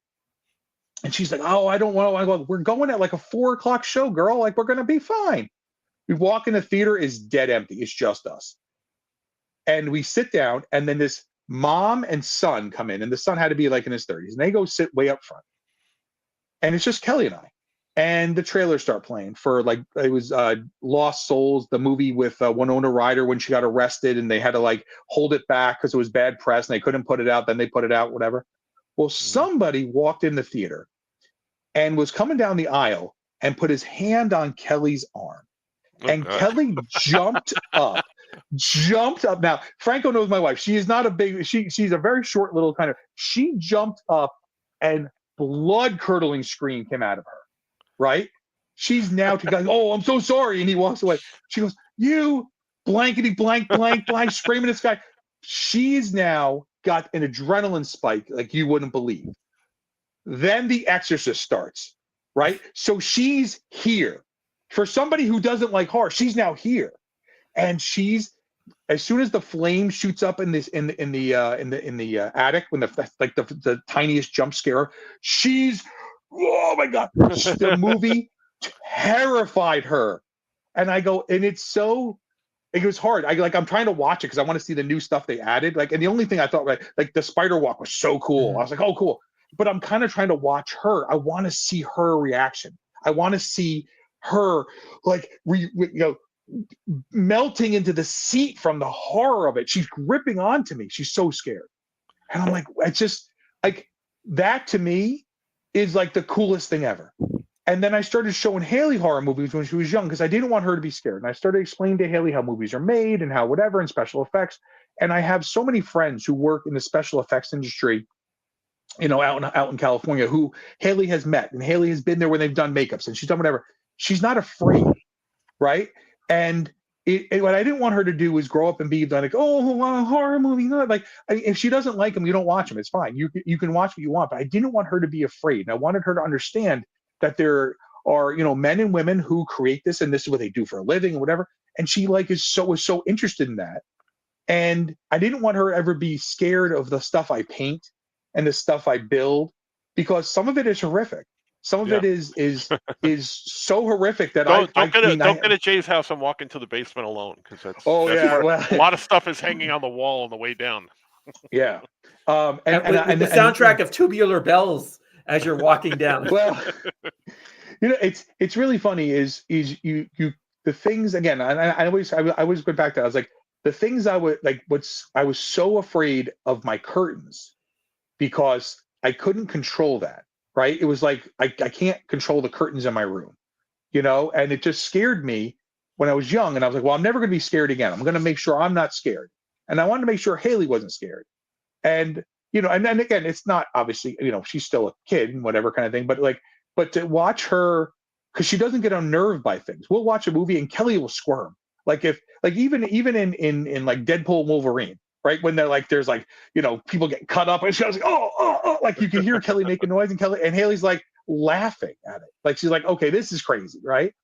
[SPEAKER 4] And she's like, oh, I don't want to go. We're going at like a 4:00 show, girl. Like, we're going to be fine. We walk in the theater, it's dead empty. It's just us. And we sit down, and then this mom and son come in, and the son had to be like in his 30s. And they go sit way up front. And it's just Kelly and I. And the trailers start playing for like, it was Lost Souls, the movie with Winona Ryder when she got arrested and they had to like hold it back because it was bad press and they couldn't put it out. Then they put it out, whatever. Well, somebody walked in the theater and was coming down the aisle and put his hand on Kelly's arm. And Kelly jumped up. Now, Franco knows my wife. She is not a big, she's a very short little kind of, she jumped up and blood-curdling scream came out of her. Right? She's now to go, oh, I'm so sorry. And he walks away. She goes, you blankety blank, screaming at this guy. She's now got an adrenaline spike like you wouldn't believe. Then The Exorcist starts, right? So she's here. For somebody who doesn't like horror, she's now here. And she's, as soon as the flame shoots up in the attic, when the tiniest jump scare, she's, oh my God, the movie terrified her. And I go, and it was hard. I'm trying to watch it because I want to see the new stuff they added. Like, and the only thing I thought, like the spider walk was so cool. I was like, oh, cool. But I'm kind of trying to watch her. I want to see her reaction. I want to see her like, melting into the seat from the horror of it. She's gripping onto me. She's so scared. And I'm like, it's just like, that to me is like the coolest thing ever. And then I started showing Haley horror movies when she was young because I didn't want her to be scared. And I started explaining to Haley how movies are made and how whatever and special effects. And I have so many friends who work in the special effects industry, out in California, who Haley has met. And Haley has been there when they've done makeups and she's done whatever. She's not afraid, right? And what I didn't want her to do was grow up and be like, oh, a horror movie. No. Like, if she doesn't like them, you don't watch them. It's fine. You can watch what you want. But I didn't want her to be afraid. And I wanted her to understand that there are, men and women who create this, and this is what they do for a living and whatever. And she was so interested in that. And I didn't want her ever be scared of the stuff I paint and the stuff I build, because some of it is horrific. Some of it is so horrific that
[SPEAKER 2] don't get at Jay's house and walk into the basement alone, because that's
[SPEAKER 4] where
[SPEAKER 2] a lot of stuff is hanging on the wall on the way down.
[SPEAKER 4] Yeah,
[SPEAKER 3] and the soundtrack of Tubular Bells as you're walking down.
[SPEAKER 4] Well, it's really funny is you the things again. I always go back to, I was like, the things I would like. I was so afraid of my curtains because I couldn't control that. Right? It was like I can't control the curtains in my room, and it just scared me when I was young. And I was like, well, I'm never going to be scared again. I'm going to make sure I'm not scared. And I wanted to make sure Haley wasn't scared. And and then again, it's not obviously, she's still a kid and whatever kind of thing. But to watch her, because she doesn't get unnerved by things. We'll watch a movie and Kelly will squirm. Even in like Deadpool and Wolverine. Right, when they're like, there's like, people get cut up, and she was like, oh, like you can hear Kelly making noise, and Haley's like laughing at it, like she's like, okay, this is crazy, right?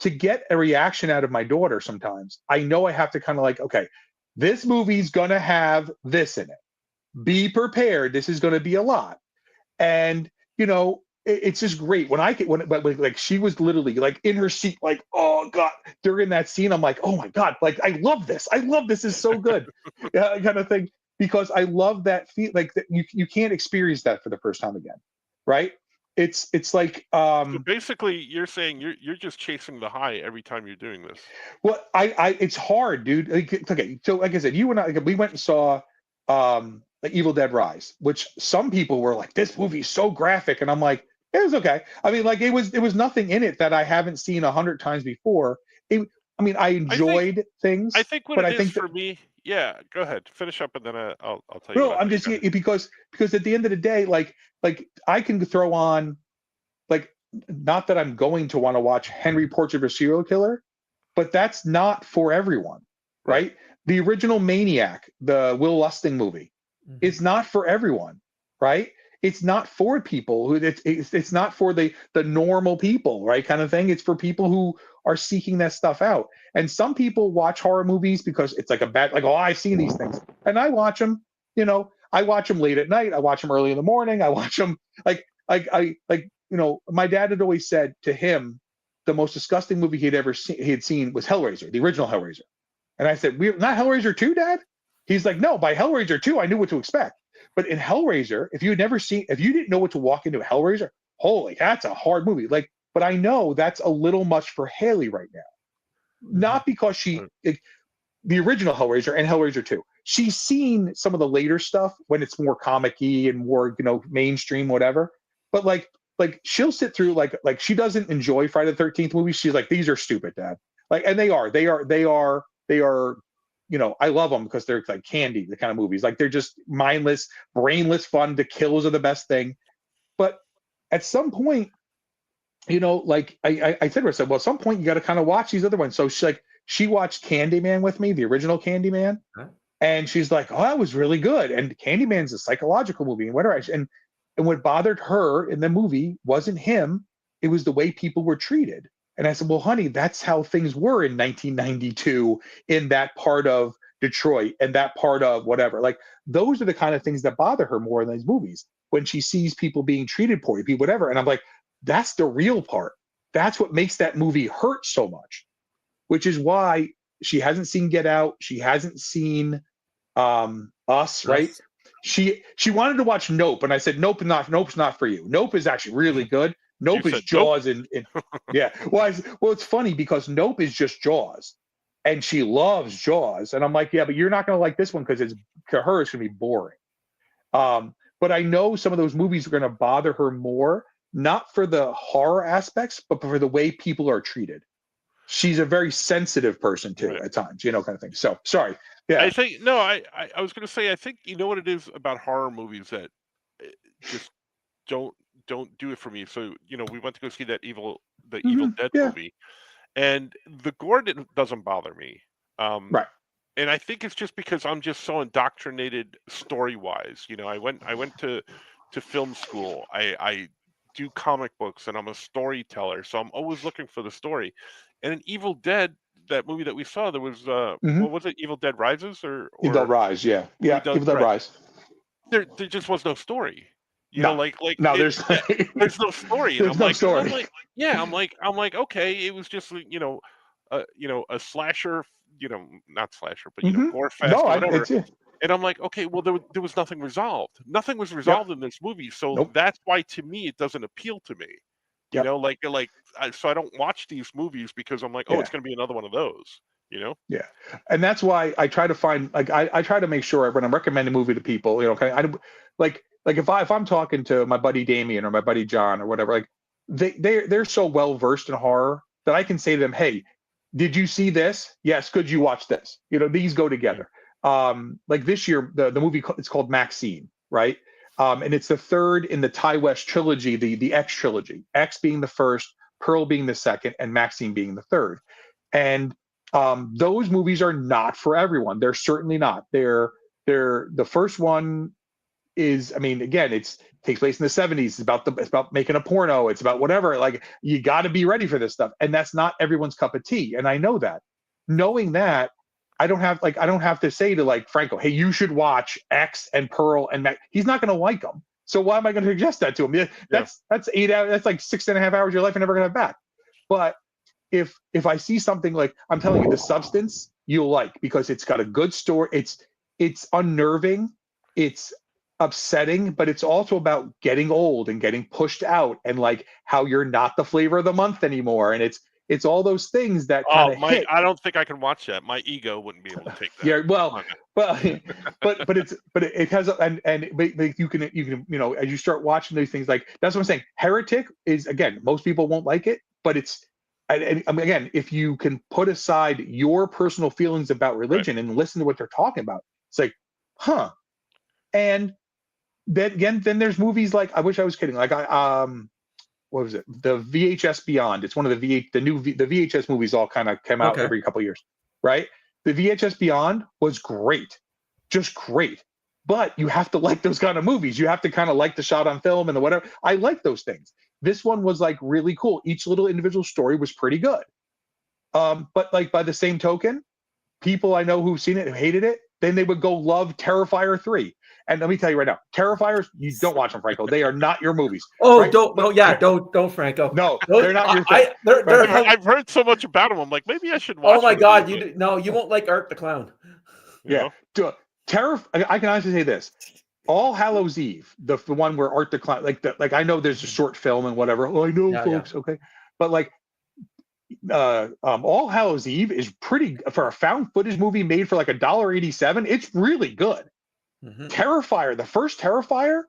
[SPEAKER 4] To get a reaction out of my daughter, sometimes I know I have to kind of like, okay, this movie's gonna have this in it. Be prepared. This is gonna be a lot, and it's just great when she was literally like in her seat, like, oh God, during that scene, I'm like, oh my God, like I love this is so good, kind of thing, because I love that feel, like that you can't experience that for the first time again, right? It's like
[SPEAKER 2] so basically you're saying you're just chasing the high every time you're doing this.
[SPEAKER 4] Well, I it's hard, dude. Okay, so like I said, you and I, we went and saw like Evil Dead Rise, which some people were like, this movie's so graphic, and I'm like, it was okay. I mean, like it was nothing in it that I haven't seen 100 times before. I enjoyed things.
[SPEAKER 2] I think what it is for me. Yeah, go ahead, finish up, and then I'll tell you.
[SPEAKER 4] No, I'm just because at the end of the day, like I can throw on, like, not that I'm going to want to watch Henry Portrait of a Serial Killer, but that's not for everyone, right? The original Maniac, the Will Lusting movie, it's not for everyone, right? It's not for people who it's not for the normal people, right? Kind of thing. It's for people who are seeking that stuff out. And some people watch horror movies because it's like oh, I've seen these things, and I watch them. I watch them late at night. I watch them early in the morning. I watch them my dad had always said to him, the most disgusting movie he had seen was Hellraiser, the original Hellraiser. And I said, we're not Hellraiser 2, Dad? He's like, no, by Hellraiser 2, I knew what to expect. But in Hellraiser, if you didn't know what to walk into a Hellraiser, holy, that's a hard movie. Like, but I know that's a little much for Haley right now. Not because the original Hellraiser and Hellraiser 2, she's seen some of the later stuff when it's more comic-y and more, mainstream, whatever. But like she'll sit through like she doesn't enjoy Friday the 13th movies. She's like, these are stupid, Dad. Like, and they are. I love them because they're like candy, the kind of movies. Like, they're just mindless, brainless fun. The kills are the best thing. But at some point, like I said to her, I said, well, at some point you got to kind of watch these other ones. So she watched Candyman with me, the original Candyman. Huh? And she's like, oh, that was really good. And Candyman's a psychological movie and whatever. And what bothered her in the movie wasn't him. It was the way people were treated. And I said, well, honey, that's how things were in 1992 in that part of Detroit and that part of whatever. Like, those are the kind of things that bother her more in these movies, when she sees people being treated poorly, people, whatever. And I'm like, that's the real part. That's what makes that movie hurt so much, which is why she hasn't seen Get Out. She hasn't seen Us, right? She wanted to watch Nope. And I said, Nope's not for you. Nope is actually really good. Nope is Jaws. Nope. Yeah. Well, it's funny because Nope is just Jaws, and she loves Jaws. And I'm like, yeah, but you're not going to like this one because to her it's going to be boring. But I know some of those movies are going to bother her more, not for the horror aspects, but for the way people are treated. She's a very sensitive person too, at times, kind of thing. So sorry. Yeah.
[SPEAKER 2] I think I was going to say, I think what it is about horror movies that just don't do it for me. So we went to go see that Evil Dead movie, and the gore doesn't bother me.
[SPEAKER 4] Right.
[SPEAKER 2] And I think it's just because I'm just so indoctrinated story wise. I went to film school. I do comic books, and I'm a storyteller, so I'm always looking for the story. And in Evil Dead, that movie that we saw, there was
[SPEAKER 4] Mm-hmm.
[SPEAKER 2] what was it? Evil Dead Rises
[SPEAKER 4] Evil Dead
[SPEAKER 2] or
[SPEAKER 4] Rise, yeah.
[SPEAKER 2] Evil Dead,
[SPEAKER 4] Evil Dead
[SPEAKER 2] right?
[SPEAKER 4] Rise.
[SPEAKER 2] There just was no story.
[SPEAKER 4] No,
[SPEAKER 2] Like
[SPEAKER 4] no,
[SPEAKER 2] it.
[SPEAKER 4] there's
[SPEAKER 2] There's no story, and
[SPEAKER 4] there's no story.
[SPEAKER 2] yeah, I'm like, okay, it was just a slasher, not slasher, but
[SPEAKER 4] Mm-hmm.
[SPEAKER 2] gore fest
[SPEAKER 4] No,
[SPEAKER 2] or whatever.
[SPEAKER 4] it's it.
[SPEAKER 2] And I'm like, okay, well, there was nothing resolved. Nothing was
[SPEAKER 4] Yep.
[SPEAKER 2] resolved in this movie, so
[SPEAKER 4] Nope.
[SPEAKER 2] that's why to me it doesn't appeal to me.
[SPEAKER 4] Yep.
[SPEAKER 2] So I don't watch these movies because I'm like, oh,
[SPEAKER 4] Yeah.
[SPEAKER 2] it's going to be another one of those.
[SPEAKER 4] Yeah, and that's why I try to find I try to make sure when I'm recommending a movie to people, like if I'm talking to my buddy Damien or my buddy John or whatever, like they're so well versed in horror that I can say to them, hey, did you see this? Yes. Could you watch this? These go together. Like this year, the movie it's called Maxine, right? And it's the third in the Ty West trilogy, the X trilogy. X being the first, Pearl being the second, and Maxine being the third. And those movies are not for everyone. They're certainly not. They're the first one is, I mean, again, takes place in the 70s. It's about making a porno. It's about whatever. Like, you got to be ready for this stuff, and that's not everyone's cup of tea. And I know that. Knowing that, I don't have to say to like Franco, hey, you should watch X and Pearl and Mac. He's not going to like them. So why am I going to suggest that to him? That's 8 hours. That's like 6.5 hours of your life you're never going to have back. But if I see something like, I'm telling you, The Substance, you'll like, because it's got a good story. It's unnerving, it's upsetting, but it's also about getting old and getting pushed out, and like how you're not the flavor of the month anymore. And it's all those things that kind of hit.
[SPEAKER 2] I don't think I can watch that. My ego wouldn't be able to take that.
[SPEAKER 4] Yeah, well, but it has, but you can as you start watching these things, like, that's what I'm saying. Heretic is, again, most people won't like it, but it's, and again, if you can put aside your personal feelings about religion and listen to what they're talking about, it's like, huh. And then again, then there's movies like, I wish I was kidding, like what was it? The VHS Beyond. It's one of the VHS movies all kind of come out every couple of years, right? The VHS Beyond was great, just great. But you have to like those kind of movies. You have to kind of like the shot on film and the whatever. I like those things. This one was like really cool. Each little individual story was pretty good. But like, by the same token, people I know who've seen it, who hated it, then they would go love Terrifier 3. And let me tell you right now, Terrifiers, you don't watch them, Franco. They are not your movies.
[SPEAKER 3] Oh,
[SPEAKER 4] right?
[SPEAKER 3] don't Franco.
[SPEAKER 4] No, they're not your thing.
[SPEAKER 2] I've heard so much about them. I'm like, maybe I should watch.
[SPEAKER 3] Oh my God, you won't like Art the Clown.
[SPEAKER 4] Yeah, I can honestly say this: All Hallows Eve, the one where Art the Clown, like I know there's a short film and whatever. Oh, I know, folks. Yeah. Okay, but like, All Hallows Eve is pretty, for a found footage movie made for like $1.87. It's really good. Mm-hmm. Terrifier, the first Terrifier,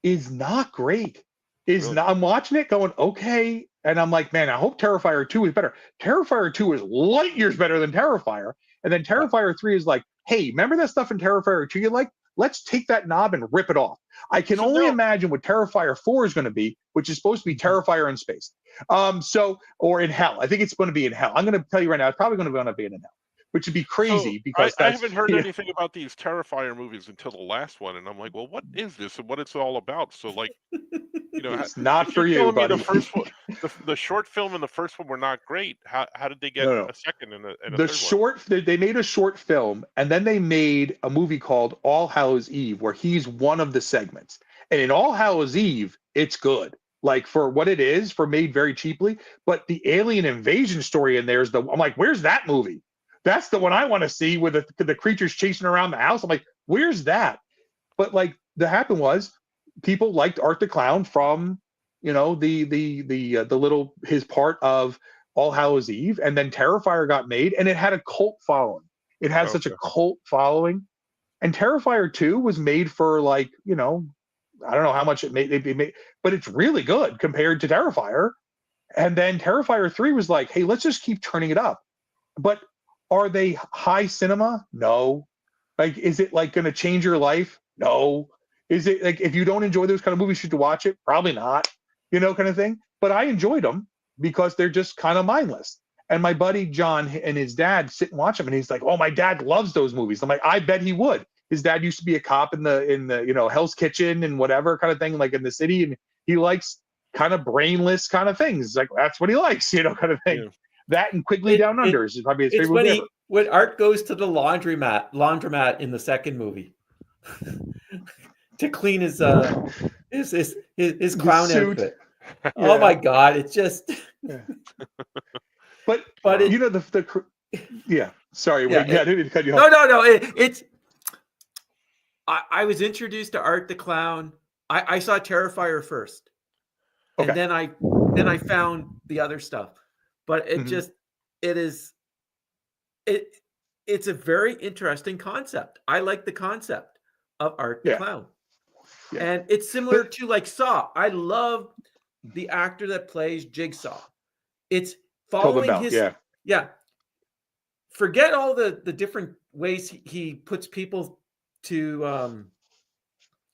[SPEAKER 4] is not great. I'm watching it going, okay, and I'm like, man, I hope Terrifier 2 is better. Terrifier 2 is light years better than Terrifier, and then Terrifier 3 is like, hey, remember that stuff in Terrifier 2 you like? Let's take that knob and rip it off. I can only imagine what Terrifier 4 is going to be, which is supposed to be Terrifier in space. Or in hell. I think it's going to be in hell. I'm going to tell you right now, it's probably going to end up being in hell, which would be crazy, because
[SPEAKER 2] I haven't heard anything about these Terrifier movies until the last one, and I'm like, well, what is this and what it's all about? So like,
[SPEAKER 4] it's not for you, buddy.
[SPEAKER 2] The first one, the short film and the first one were not great. How did they get a second and a third
[SPEAKER 4] short one? They made a short film, and then they made a movie called All Hallows Eve, where he's one of the segments. And in All Hallows Eve, it's good, like, for what it is, for made very cheaply. But the alien invasion story in there I'm like, where's that movie? That's the one I want to see, with the creatures chasing around the house. I'm like, where's that? But like, the happen was, people liked Art the Clown from, the little, his part of All Hallows Eve, and then Terrifier got made, and it had a cult following. It has such a cult following, and Terrifier 2 was made for, like, I don't know how much it made, but it's really good compared to Terrifier. And then Terrifier 3 was like, hey, let's just keep turning it up. But are they high cinema? No. Like, is it like going to change your life? No. Is it like, if you don't enjoy those kind of movies, should you watch it? Probably not, kind of thing. But I enjoyed them because they're just kind of mindless. And my buddy John and his dad sit and watch them, and he's like, "Oh, my dad loves those movies." I'm like, "I bet he would." His dad used to be a cop in the Hell's Kitchen and whatever kind of thing, like in the city, and he likes kind of brainless kind of things. Like that's what he likes, kind of thing.
[SPEAKER 2] Yeah.
[SPEAKER 4] That and Quigley Down Under is probably his
[SPEAKER 3] It's
[SPEAKER 4] favorite movie ever.
[SPEAKER 3] when Art goes to the laundromat in the second movie to clean his clown
[SPEAKER 4] suit.
[SPEAKER 3] outfit. Oh my God! It's just.
[SPEAKER 4] But yeah. Sorry,
[SPEAKER 3] Yeah,
[SPEAKER 4] I didn't mean to cut you off.
[SPEAKER 3] No. It's. I was introduced to Art the Clown. I saw Terrifier first, and then I found the other stuff. But it's a very interesting concept. I like the concept of Art the Clown. Yeah. And it's similar to like Saw. I love the actor that plays Jigsaw. It's following his Forget all the different ways he puts people to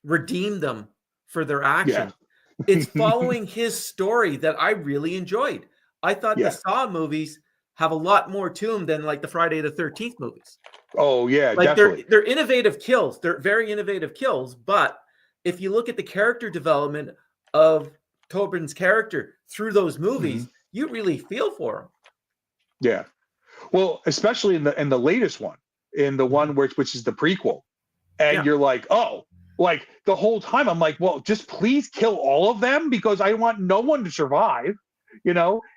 [SPEAKER 3] redeem them for their action. Yeah. It's following his story that I really enjoyed. I thought the Saw movies have a lot more to them than like the Friday the 13th movies.
[SPEAKER 4] Oh yeah,
[SPEAKER 3] like
[SPEAKER 4] definitely.
[SPEAKER 3] They're innovative kills. They're very innovative kills. But if you look at the character development of Tobin's character through those movies, you really feel for him.
[SPEAKER 4] Yeah. Well, especially in the latest one, in the one which is the prequel, and you're like, oh, like the whole time I'm like, well, just please kill all of them because I want no one to survive,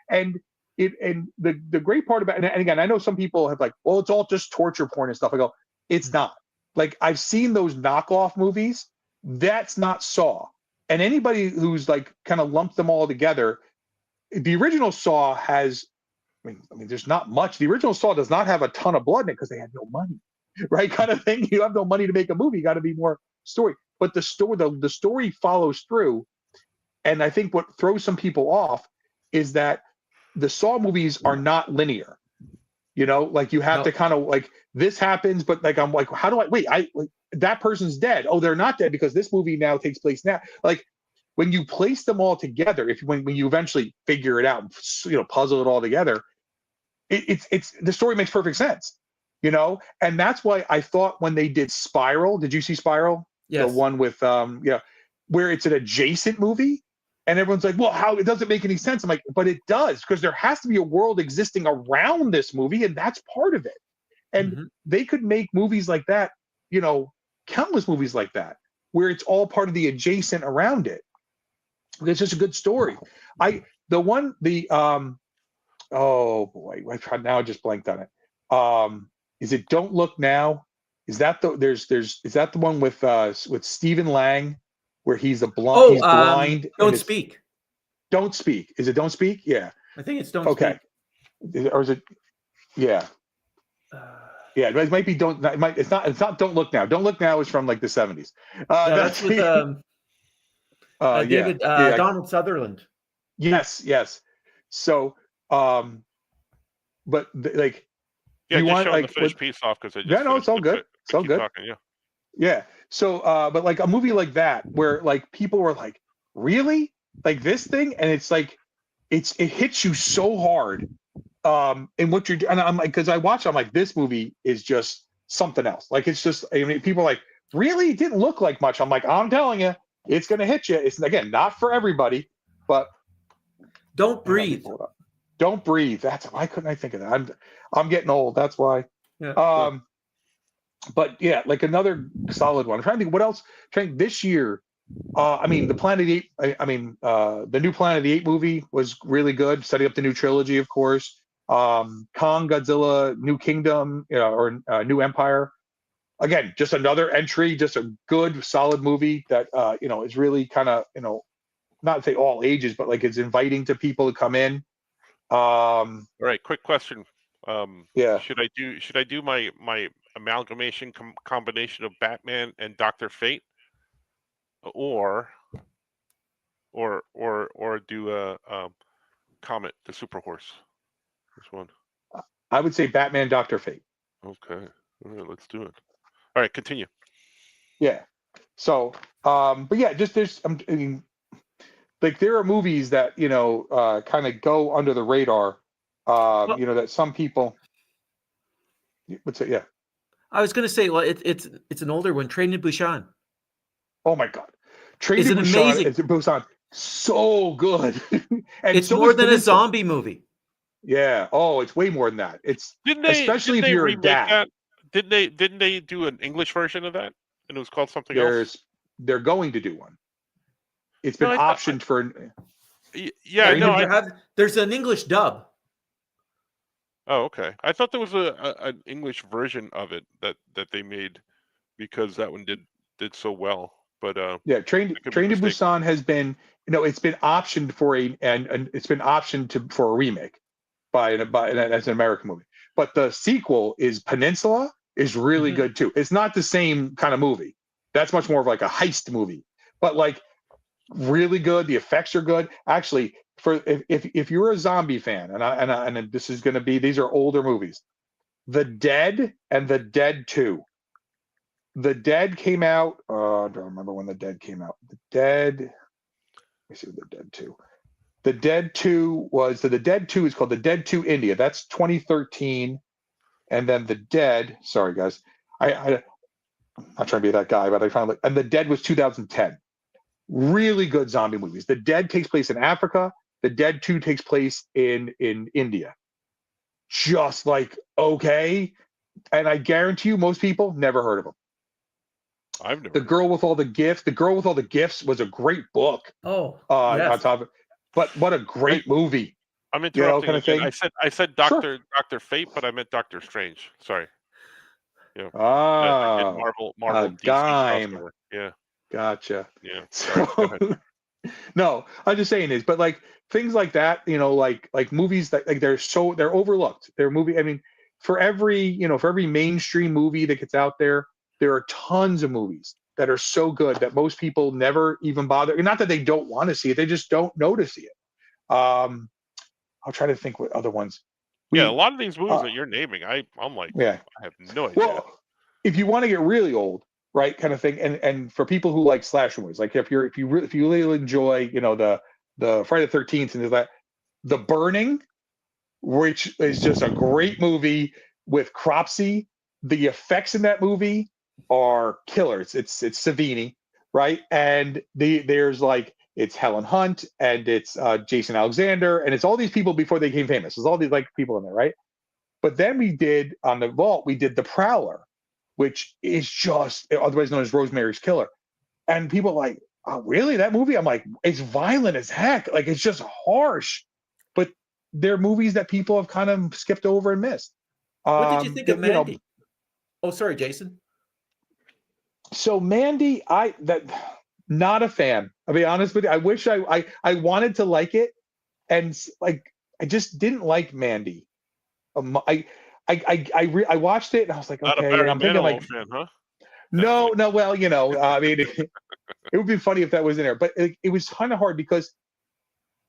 [SPEAKER 4] And the great part about, and again, I know some people have like, well, it's all just torture porn and stuff. I go, it's not. Like I've seen those knockoff movies. That's not Saw. And anybody who's like kind of lumped them all together, the original Saw has. I mean, there's not much. The original Saw does not have a ton of blood in it because they had no money, right? Kind of thing. You have no money to make a movie. You got to be more story. But the story follows through. And I think what throws some people off is that the Saw movies are not linear. Like you have to kind of like this happens, but like I'm like, how do I wait? That person's dead. Oh, they're not dead because this movie now takes place now. Like when you place them all together, when you eventually figure it out, puzzle it all together, it's the story makes perfect sense, and that's why I thought when they did Spiral, did you see Spiral?
[SPEAKER 3] Yes.
[SPEAKER 4] The one with where it's an adjacent movie, and everyone's like, well, how it doesn't make any sense. I'm like, but it does because there has to be a world existing around this movie, and that's part of it. And they could make movies like that, countless movies like that, where it's all part of the adjacent around it. It's just a good story. Oh boy, now I just blanked on it. Is it Don't Look Now? Is that is that the one with Stephen Lang where he's he's blind?
[SPEAKER 3] Don't Speak.
[SPEAKER 4] Don't Speak. Is it Don't Speak? Yeah.
[SPEAKER 3] I think it's Don't Speak.
[SPEAKER 4] Or is it? Yeah. Yeah, it might be It's not Don't Look Now. Don't Look Now is from like the 70s.
[SPEAKER 3] That's with David Donald Sutherland.
[SPEAKER 4] Yes. So, but like,
[SPEAKER 2] you
[SPEAKER 4] want
[SPEAKER 2] like the finish piece off because
[SPEAKER 4] it's all good. It's all good.
[SPEAKER 2] Talking,
[SPEAKER 4] yeah. So, but like a movie like that where like people were like, really, like this thing, and it's like, it hits you so hard. And what you're doing, and I'm like, because I watch, I'm like, this movie is just something else. Like it's just, I mean, people are like, really, it didn't look like much. I'm like, I'm telling you, it's gonna hit you. It's again not for everybody, but.
[SPEAKER 3] Don't Breathe.
[SPEAKER 4] Don't Breathe. Why couldn't I think of that? I'm getting old. That's why.
[SPEAKER 3] Yeah.
[SPEAKER 4] But yeah, like another solid one. I'm trying to think what else. This year. I mean, the Planet of the Apes. The new Planet of the Apes movie was really good, setting up the new trilogy, of course. Kong, Godzilla, New Kingdom, or New Empire. Again, just another entry, just a good, solid movie that is really kind of not to say all ages, but like it's inviting to people to come in.
[SPEAKER 2] All right, quick question.
[SPEAKER 4] Yeah.
[SPEAKER 2] Should I do my amalgamation combination of Batman and Dr. Fate, or do a Comet, the Super Horse? Which one?
[SPEAKER 4] I would say Batman, Dr. Fate.
[SPEAKER 2] Okay. All right, let's do it. All right, continue.
[SPEAKER 4] Yeah. So, but yeah, just like there are movies that kind of go under the radar
[SPEAKER 3] Well,
[SPEAKER 4] You know that some people. What's it? Yeah.
[SPEAKER 3] I was going to say, well, it's an older one, Train to Busan.
[SPEAKER 4] Oh my God, Train
[SPEAKER 3] Is
[SPEAKER 4] to
[SPEAKER 3] it
[SPEAKER 4] Busan.
[SPEAKER 3] amazing?
[SPEAKER 4] Busan, so good, and
[SPEAKER 3] It's
[SPEAKER 4] so
[SPEAKER 3] more
[SPEAKER 4] is
[SPEAKER 3] than a
[SPEAKER 4] Peninsula.
[SPEAKER 3] zombie movie.
[SPEAKER 4] Yeah. Oh, it's way more than that. It's
[SPEAKER 2] Didn't
[SPEAKER 4] especially if
[SPEAKER 2] they
[SPEAKER 4] you're a
[SPEAKER 2] remake
[SPEAKER 4] dad.
[SPEAKER 2] that? Didn't they do an English version of that? And it was called something else?
[SPEAKER 4] They're going to do one. It's
[SPEAKER 2] No,
[SPEAKER 4] been
[SPEAKER 2] I thought
[SPEAKER 4] optioned for.
[SPEAKER 2] yeah, no,
[SPEAKER 3] There's an English dub.
[SPEAKER 2] oh, okay. I thought there was an English version of it that they made because that one did so well. But
[SPEAKER 4] Yeah,
[SPEAKER 2] I could be
[SPEAKER 4] Train to
[SPEAKER 2] mistaken.
[SPEAKER 4] Busan has been, it's been optioned for and it's been optioned for a remake as an American movie. But the sequel is Peninsula is really
[SPEAKER 3] Mhm.
[SPEAKER 4] good too. It's not the same kind of movie. That's much more of like a heist movie. But like really good. The effects are good. Actually, for if you're a zombie fan, and this is going to be, these are older movies. The Dead and The Dead 2. The Dead came out. I don't remember when The Dead came out. The Dead. Let me see. The Dead 2. The Dead 2 was the Dead 2 is called The Dead 2 India. That's 2013. And then The Dead. Sorry, guys. I'm not trying to be that guy, but I found and The Dead was 2010. Really good zombie movies. The Dead takes place in Africa. The Dead 2 takes place in India. Just like okay, and I guarantee you, most people never heard of them.
[SPEAKER 2] I've never
[SPEAKER 4] The Girl with All the Gifts. The Girl with All the Gifts was a great book.
[SPEAKER 3] Oh,
[SPEAKER 4] On
[SPEAKER 3] yes.
[SPEAKER 4] top of it, but what a great movie,
[SPEAKER 2] I'm interrupting
[SPEAKER 4] kind of
[SPEAKER 2] again.
[SPEAKER 4] thing.
[SPEAKER 2] I said
[SPEAKER 4] Sure.
[SPEAKER 2] Doctor Fate, but I meant Doctor Strange. Sorry. Yeah. Again,
[SPEAKER 4] Ah,
[SPEAKER 2] Marvel
[SPEAKER 4] a
[SPEAKER 2] DC
[SPEAKER 4] dime.
[SPEAKER 2] crossover. Yeah.
[SPEAKER 4] Gotcha.
[SPEAKER 2] Yeah. Sorry. Go ahead.
[SPEAKER 4] So, no, I'm just saying is, but like things like that, like movies that like they're overlooked. They're movie. I mean, for every mainstream movie that gets out there, there are tons of movies that are so good that most people never even bother. Not that they don't want to see it, they just don't know to see it. I'll try to think what other ones.
[SPEAKER 2] Yeah, a
[SPEAKER 4] We,
[SPEAKER 2] lot of these movies
[SPEAKER 4] uh,
[SPEAKER 2] that you're naming, I'm like,
[SPEAKER 4] yeah.
[SPEAKER 2] I have no idea.
[SPEAKER 4] Well, if you want to get really old, right, kind of thing, and for people who like slasher movies, like if you really enjoy, the Friday the 13th and that, The Burning, which is just a great movie with Cropsey. The effects in that movie are killer. It's Savini, right? And there's like it's Helen Hunt and it's Jason Alexander and it's all these people before they became famous. There's all these like people in there, right? But then we did on the Vault, we did The Prowler, which is just otherwise known as Rosemary's Killer. And people are like, oh, really? That movie? I'm like, it's violent as heck. Like it's just harsh. But they're movies that people have kind of skipped over and missed.
[SPEAKER 3] What did you think of
[SPEAKER 4] You know,
[SPEAKER 3] Mandy? Oh, sorry, Jason.
[SPEAKER 4] so Mandy, not a fan. I'll be honest with you. I wish I wanted to like it, and like I just didn't like Mandy. I watched it and I was like,
[SPEAKER 2] Not a
[SPEAKER 4] okay, and
[SPEAKER 2] Barry
[SPEAKER 4] I'm thinking like,
[SPEAKER 2] Manilow fan, huh?
[SPEAKER 4] no, well, I mean, it would be funny if that was in there, but it was kind of hard because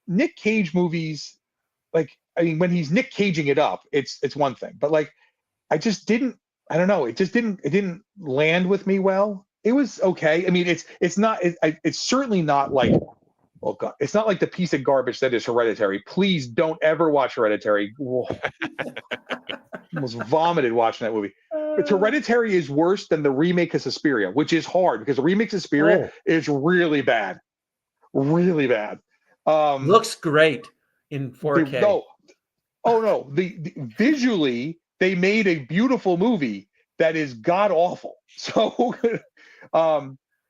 [SPEAKER 4] Nick Cage movies, like, I mean, when he's Nick Caging it up, it's one thing, but like, I just didn't, I don't know, it didn't land with me well. It was okay. I mean, it's certainly not like, oh God, it's not like the piece of garbage that is Hereditary. Please don't ever watch Hereditary. Whoa. Almost vomited watching that movie. But Hereditary is worse than the remake of Suspiria, which is hard because the remake of Suspiria is really bad, really bad.
[SPEAKER 3] Looks great in 4K.
[SPEAKER 4] No, the visually they made a beautiful movie that is god awful. So,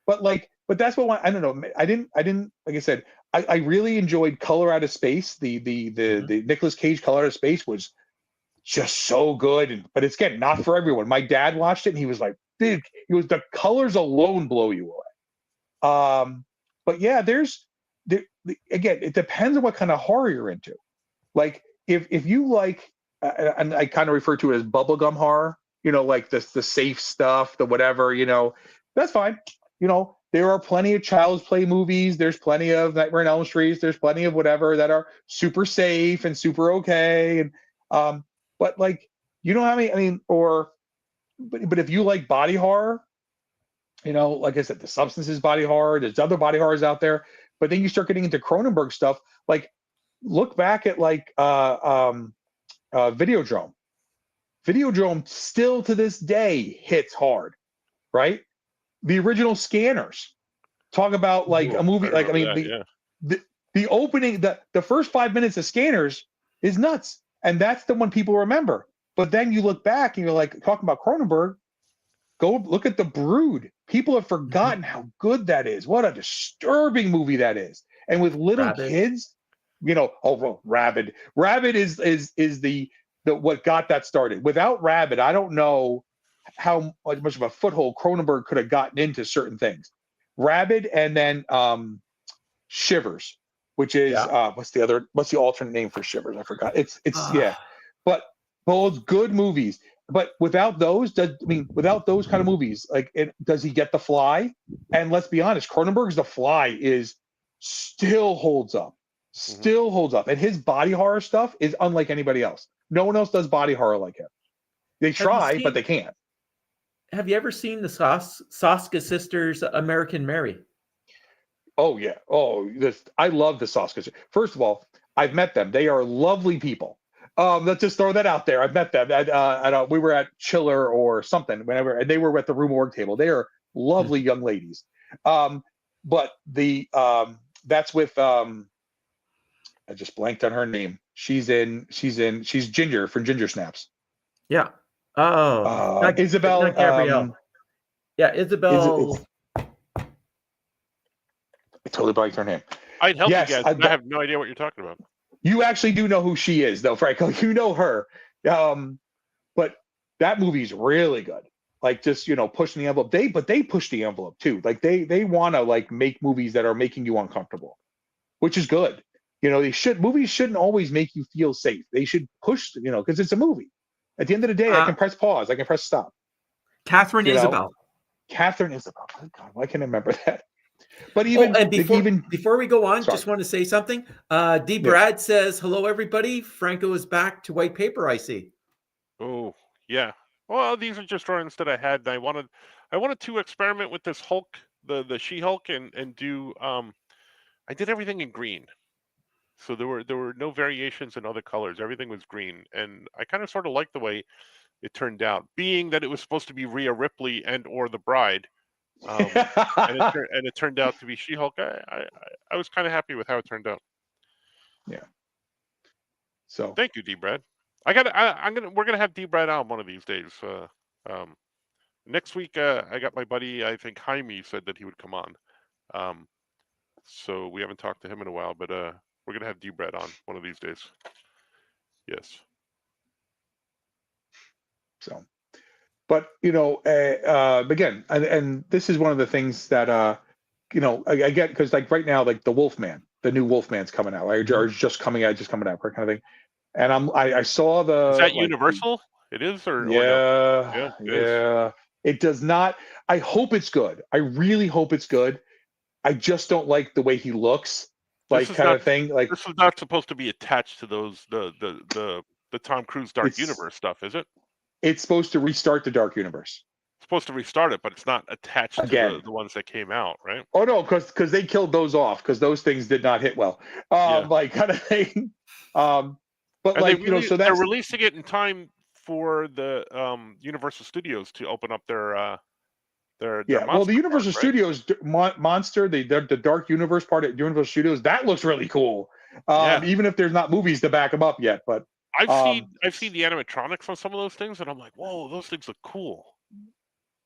[SPEAKER 4] but that's what I don't know. I didn't like I said. I really enjoyed Color Out of Space. The Nicolas Cage Color Out of Space was just so good, but it's again not for everyone. My dad watched it and he was like, "Big." He was the colors alone blow you away. But yeah, again, it depends on what kind of horror you're into. Like if you like, and I kind of refer to it as bubblegum horror, like the safe stuff, the whatever, that's fine. There are plenty of Child's Play movies. There's plenty of Nightmare on Elm Street. There's plenty of whatever that are super safe and super okay. And but like, I mean, but if you like body horror, like I said, the Substances body horror, there's other body horrors out there. But then you start getting into Cronenberg stuff. Like, look back at like Videodrome. Videodrome still to this day hits hard, right? The original Scanners. Talk about like
[SPEAKER 2] Ooh,
[SPEAKER 4] a movie. Like I
[SPEAKER 2] remember
[SPEAKER 4] mean,
[SPEAKER 2] that, yeah.
[SPEAKER 4] the opening, the first 5 minutes of Scanners is nuts, and that's the one people remember. But then you look back and you're like talking about Cronenberg. Go look at The Brood. People have forgotten how good that is. What a disturbing movie that is. And with little
[SPEAKER 3] Rabid.
[SPEAKER 4] kids, oh well, Rabid. Rabid is the what got that started. Without Rabid, I don't know how much of a foothold Cronenberg could have gotten into certain things. Rabid, and then Shivers, which is what's the alternate name for Shivers? I forgot. It's yeah. But both good movies. But without those, without those kind of movies, does he get The Fly? And let's be honest, Cronenberg's The Fly still holds up. Still holds up. And his body horror stuff is unlike anybody else. No one else does body horror like him. They try, but they can't.
[SPEAKER 3] Have you ever seen the Soska sisters, American Mary?
[SPEAKER 4] Oh yeah. Oh, I love the Soskas. First of all, I've met them. They are lovely people. Let's just throw that out there. I've met them. We were at Chiller or something, whenever, and they were at the room org table. They are lovely young ladies. But that's with I just blanked on her name. She's Ginger from Ginger Snaps.
[SPEAKER 3] Yeah. Oh,
[SPEAKER 4] Isabel.
[SPEAKER 3] Not Gabrielle. Yeah, Isabel.
[SPEAKER 4] I totally blanked her name.
[SPEAKER 2] I'd help you guys. I have no idea what you're talking about.
[SPEAKER 4] You actually do know who she is, though, Franco. You know her. But that movie's really good. Like, just, pushing the envelope. They push the envelope too. Like they want to make movies that are making you uncomfortable, which is good. Movies shouldn't always make you feel safe. They should push, because it's a movie. At the end of the day, I can press pause. I can press stop.
[SPEAKER 3] Catherine Isabel.
[SPEAKER 4] Catherine Isabel. Oh, God, why can't I remember that? But before
[SPEAKER 3] we go on, just want to say something. D. Brad says, "Hello, everybody. Franco is back to white paper. I see."
[SPEAKER 2] Oh yeah. Well, these are just drawings that I had. And I wanted to experiment with this Hulk, the She-Hulk, and do. I did everything in green, so there were no variations in other colors. Everything was green, and I kind of sort of liked the way it turned out. Being that it was supposed to be Rhea Ripley and or the Bride. And it turned out to be She-Hulk. I was kind of happy with how it turned out.
[SPEAKER 4] Yeah. So
[SPEAKER 2] thank you, D-Brad. We're gonna have D-Brad on one of these days. Next week, I got my buddy, I think Jaime, said that he would come on. So we haven't talked to him in a while, but we're gonna have D-Brad on one of these days. Yes.
[SPEAKER 4] So. But again, and this is one of the things that I get, because right now, the Wolfman, the new Wolfman's coming out, right? Or just coming out, kind of thing. And I saw the.
[SPEAKER 2] Is that Universal? It is, or
[SPEAKER 4] yeah,
[SPEAKER 2] or no? Yeah.
[SPEAKER 4] It does not. I hope it's good. I really hope it's good. I just don't like the way he looks, thing. Like,
[SPEAKER 2] this is not supposed to be attached to those the Tom Cruise Dark Universe stuff, is it?
[SPEAKER 4] It's supposed to restart the Dark Universe.
[SPEAKER 2] It's supposed to restart it, but it's not attached to the ones that came out, right?
[SPEAKER 4] Oh no, because they killed those off, because those things did not hit well. Kind of thing. But
[SPEAKER 2] they're releasing it in time for the Universal Studios to open up their
[SPEAKER 4] well, the Universal Studios Monster, the Dark Universe part at Universal Studios, that looks really cool. Even if there's not movies to back them up yet, but.
[SPEAKER 2] I've seen the animatronics on some of those things, and I'm like, whoa, those things look cool.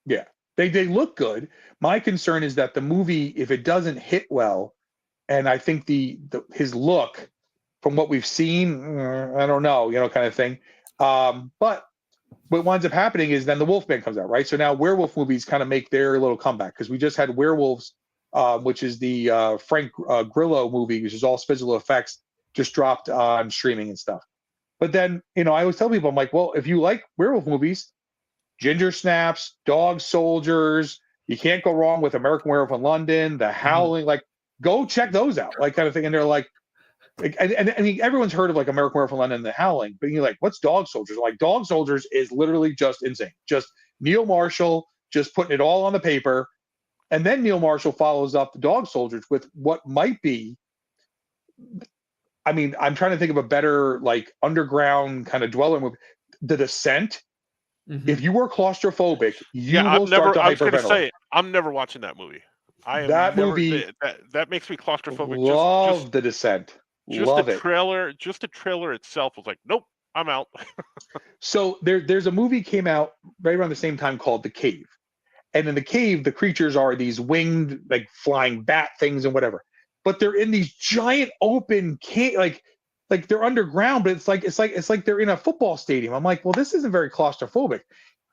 [SPEAKER 4] Yeah, they look good. My concern is that the movie, if it doesn't hit well, and I think his look, from what we've seen, I don't know, kind of thing. But what winds up happening is then the Wolfman comes out, right? So now werewolf movies kind of make their little comeback, because we just had Werewolves, which is the Frank Grillo movie, which is all special effects, just dropped on streaming and stuff. But then, I always tell people, I'm like, well, if you like werewolf movies, Ginger Snaps, Dog Soldiers, you can't go wrong with American Werewolf in London, The Howling, go check those out, kind of thing. And they're like, and I mean, everyone's heard of American Werewolf in London and The Howling, but you're like, what's Dog Soldiers? Dog Soldiers is literally just insane. Just Neil Marshall, just putting it all on the paper. And then Neil Marshall follows up the Dog Soldiers with what might be I mean, I'm trying to think of a better like underground kind of dweller movie. The Descent.
[SPEAKER 3] Mhm.
[SPEAKER 4] If you are claustrophobic, you
[SPEAKER 2] Yeah,
[SPEAKER 4] will start to
[SPEAKER 2] I was gonna
[SPEAKER 4] hyperventilate.
[SPEAKER 2] say, I'm never watching that movie. I am
[SPEAKER 4] That
[SPEAKER 2] never.
[SPEAKER 4] movie,
[SPEAKER 2] That makes me claustrophobic.
[SPEAKER 4] love The Descent.
[SPEAKER 2] Just the
[SPEAKER 4] Love it.
[SPEAKER 2] trailer. Just the trailer itself was like, nope, I'm out.
[SPEAKER 4] So there's a movie came out right around the same time called The Cave. And in The Cave, the creatures are these winged, like flying bat things and whatever. But they're in these giant open cave, like they're underground, but it's like they're in a football stadium. I'm like, well, this isn't very claustrophobic.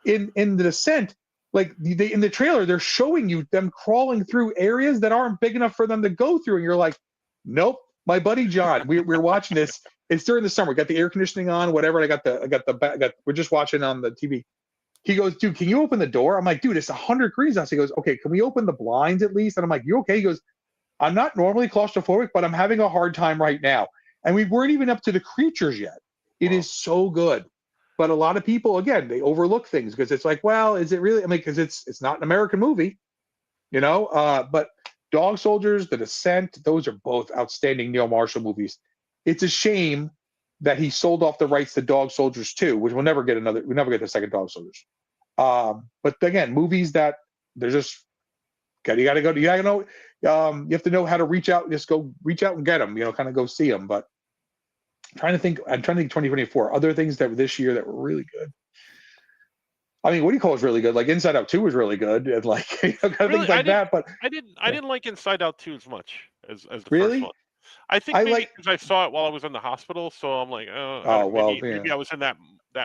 [SPEAKER 4] In The Descent, like in the trailer, they're showing you them crawling through areas that aren't big enough for them to go through, and you're like, nope. My buddy John, we're watching this. It's during the summer. We got the air conditioning on, whatever. And we're just watching on the TV. He goes, dude, can you open the door? I'm like, dude, it's 100 degrees outside. He goes, okay, can we open the blinds at least? And I'm like, you okay? He goes, I'm not normally claustrophobic, but I'm having a hard time right now. And we weren't even up to the creatures yet. It
[SPEAKER 2] Wow.
[SPEAKER 4] is so good. But a lot of people, again, they overlook things because it's like, well, is it really? I mean, because it's not an American movie, you know? But Dog Soldiers, The Descent, those are both outstanding Neil Marshall movies. It's a shame that he sold off the rights to Dog Soldiers 2, which we'll never get the second Dog Soldiers. But again, movies that they're just you got to go. You got to know. You have to know how to reach out. Just go reach out and get them. You know, kind of go see them. But I'm trying to think 2024 other things that were this year that were really good. I mean, what do you call is really good? Like Inside Out 2 was really good, and like kind of
[SPEAKER 2] Really,
[SPEAKER 4] things like that. But
[SPEAKER 2] I didn't like Inside Out 2 as much as the
[SPEAKER 4] really,
[SPEAKER 2] first one. I think
[SPEAKER 4] I
[SPEAKER 2] maybe
[SPEAKER 4] like.
[SPEAKER 2] because I saw it while I was in the hospital, so I'm like,
[SPEAKER 4] Oh well,
[SPEAKER 2] maybe
[SPEAKER 4] yeah.
[SPEAKER 2] I was in that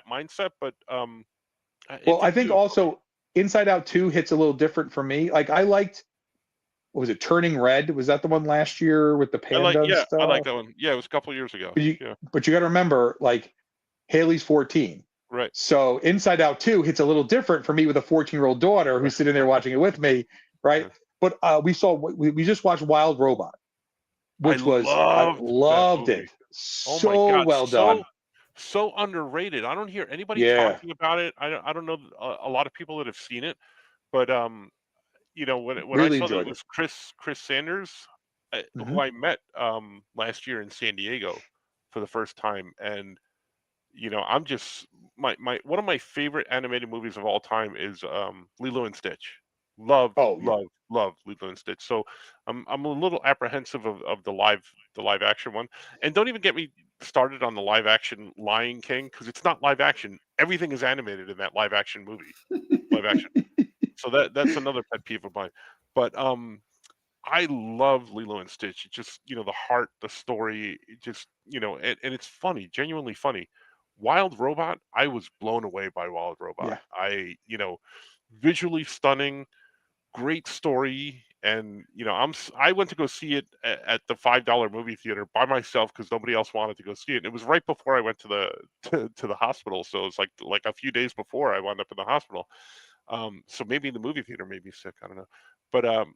[SPEAKER 2] mindset, but it
[SPEAKER 4] Well, I
[SPEAKER 2] didn't
[SPEAKER 4] think
[SPEAKER 2] do it for me.
[SPEAKER 4] also Inside Out 2 hits a little different for me. Like I liked, what was it, Turning Red? Was that the one last year with the panda and
[SPEAKER 2] I like
[SPEAKER 4] stuff?
[SPEAKER 2] that one. Yeah, it was a couple of years ago.
[SPEAKER 4] But you,
[SPEAKER 2] Yeah,
[SPEAKER 4] but you got to remember, like Haley's 14.
[SPEAKER 2] right.
[SPEAKER 4] So Inside Out 2 hits a little different for me with a 14-year-old daughter who's sitting there watching it with me, right?
[SPEAKER 2] Yeah.
[SPEAKER 4] But we just watched Wild Robot,
[SPEAKER 2] I
[SPEAKER 4] which was I
[SPEAKER 2] loved that
[SPEAKER 4] loved
[SPEAKER 2] movie.
[SPEAKER 4] it.
[SPEAKER 2] Oh my
[SPEAKER 4] So
[SPEAKER 2] God,
[SPEAKER 4] well done.
[SPEAKER 2] so underrated. I don't hear anybody
[SPEAKER 4] Yeah,
[SPEAKER 2] talking about it. I don't know a lot of people that have seen it, but you know, when I
[SPEAKER 4] really
[SPEAKER 2] saw that it
[SPEAKER 4] enjoyed it.
[SPEAKER 2] was Chris Sanders,
[SPEAKER 4] Hmm.
[SPEAKER 2] who I met last year in San Diego for the first time, and you know, I'm just my one of my favorite animated movies of all time is Lilo and Stitch. Love,
[SPEAKER 4] Oh yeah.
[SPEAKER 2] love, love Lilo and Stitch. So I'm a little apprehensive of the live action one. And don't even get me started on the live action Lion King because it's not live action. Everything is animated in that live action movie. Live action. So that's another pet peeve of mine. But I love Lilo and Stitch. It just, you know, the heart, the story, it just, you know, and it's funny, genuinely funny. Wild Robot, I was blown away by Wild Robot.
[SPEAKER 4] Yeah.
[SPEAKER 2] You know, visually stunning, great story, and you know, I went to go see it at the $5 movie theater by myself because nobody else wanted to go see it. And it was right before I went to the to the hospital, so it's like a few days before I wound up in the hospital. So maybe the movie theater made me sick. I don't know, but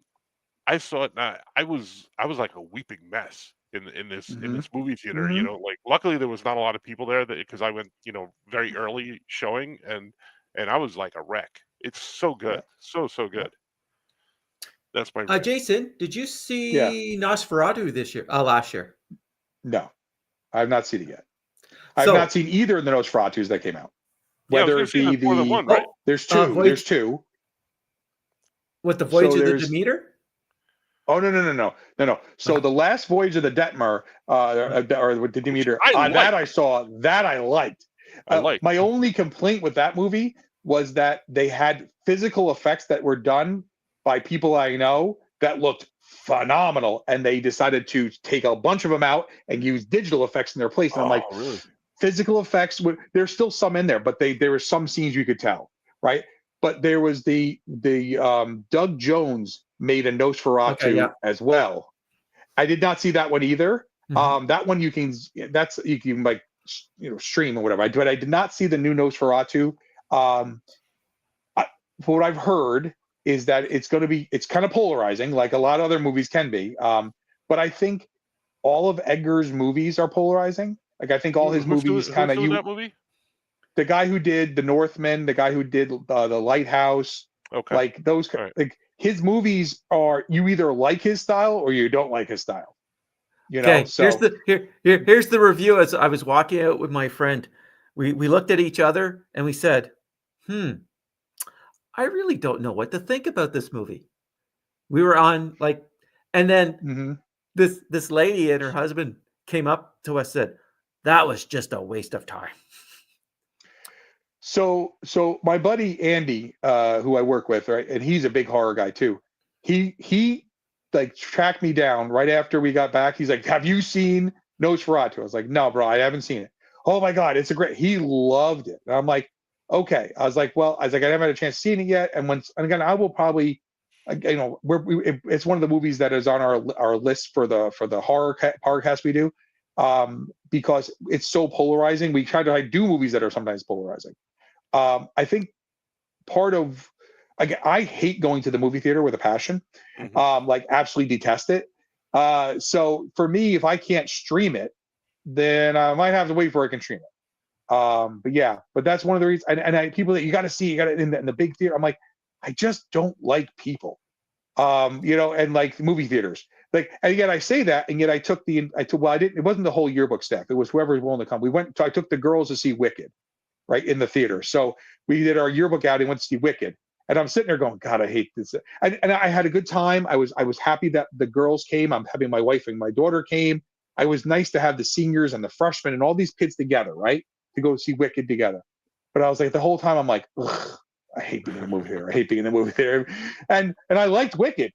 [SPEAKER 2] I saw it and I was like a weeping mess in
[SPEAKER 4] Hmm.
[SPEAKER 2] this movie theater, you
[SPEAKER 4] Hmm.
[SPEAKER 2] know, like luckily there was not a lot of people there that because I went, you know, very early showing and I was like a wreck. It's so
[SPEAKER 4] Yeah.
[SPEAKER 2] good. So
[SPEAKER 4] Yeah.
[SPEAKER 2] good. That's my rant.
[SPEAKER 3] Jason, did you
[SPEAKER 4] Yeah.
[SPEAKER 3] see Nosferatu this year? Last year.
[SPEAKER 4] No, I have not seen it yet. I've not
[SPEAKER 3] So,
[SPEAKER 4] seen either of the Nosferatus that came out.
[SPEAKER 2] Yeah, I was
[SPEAKER 4] Whether
[SPEAKER 2] gonna
[SPEAKER 4] it
[SPEAKER 2] say
[SPEAKER 4] be
[SPEAKER 2] there's more than
[SPEAKER 4] the
[SPEAKER 2] one, right?
[SPEAKER 4] there's two.
[SPEAKER 3] Voyage
[SPEAKER 4] There's two.
[SPEAKER 3] with the
[SPEAKER 4] So
[SPEAKER 3] Voyage of the
[SPEAKER 4] there's
[SPEAKER 3] Demeter.
[SPEAKER 4] Oh no. So the last voyage of the Detmer, or with the
[SPEAKER 2] Which
[SPEAKER 4] Demeter,
[SPEAKER 2] I
[SPEAKER 4] that
[SPEAKER 2] like.
[SPEAKER 4] I saw, that I liked.
[SPEAKER 2] I like.
[SPEAKER 4] My only complaint with that movie was that they had physical effects that were done by people I know that looked phenomenal, and they decided to take a bunch of them out and use digital effects in their place. And I'm like,
[SPEAKER 2] Oh, really?
[SPEAKER 4] physical effects, there's still some in there, but there were some scenes you could tell, right? But there was the Doug Jones made a
[SPEAKER 3] Okay,
[SPEAKER 4] Nosferatu
[SPEAKER 3] yeah.
[SPEAKER 4] as well. I did not see that one either.
[SPEAKER 3] Mhm.
[SPEAKER 4] That one you can like stream or whatever. But I did not see the new Nosferatu. Um, for what I've heard is that it's kind of polarizing, like a lot of other movies can be. But I think all of Edgar's movies are polarizing. Like I think all his movies kind
[SPEAKER 2] Who's
[SPEAKER 4] of
[SPEAKER 2] doing that movie?
[SPEAKER 4] the guy who did The Northman, the guy who did the Lighthouse,
[SPEAKER 2] Okay.
[SPEAKER 4] like those,
[SPEAKER 2] All right.
[SPEAKER 4] like his movies are, you either like his style or you don't like his style. You know, so
[SPEAKER 3] here's the review. As I was walking out with my friend, we looked at each other and we said, I really don't know what to think about this movie. We were on like, and then this lady and her husband came up to us and said, that was just a waste of time.
[SPEAKER 4] So my buddy Andy, who I work with, right, and he's a big horror guy too. He like tracked me down right after we got back. He's like, "Have you seen Nosferatu?" I was like, "No, bro, I haven't seen it." "Oh my God, it's a great." He loved it. And I'm like, "Okay." I was like, I haven't had a chance to see it yet. And again, I will probably, you know, it's one of the movies that is on our list for the horror cast we do, because it's so polarizing. We try to do movies that are sometimes polarizing. I think part of, again, I hate going to the movie theater with a passion, like absolutely detest it. So for me, if I can't stream it, then I might have to wait for I can stream it. But that's one of the reasons. And people that you got to see, you got in the big theater. I'm like, I just don't like people, you know, and like movie theaters. Like, and again, I say that, and yet I took, well, I didn't, it wasn't the whole yearbook staff. It was whoever was willing to come. I took the girls to see Wicked, right, in the theater. So we did our yearbook outing, went to see Wicked. And I'm sitting there going, God, I hate this. And I had a good time. I was happy that the girls came. I'm happy my wife and my daughter came. I was nice to have the seniors and the freshmen and all these kids together, right, to go see Wicked together. But I was like, the whole time I'm like, ugh, I hate being in the movie theater. I hate being in the movie theater. And I liked Wicked.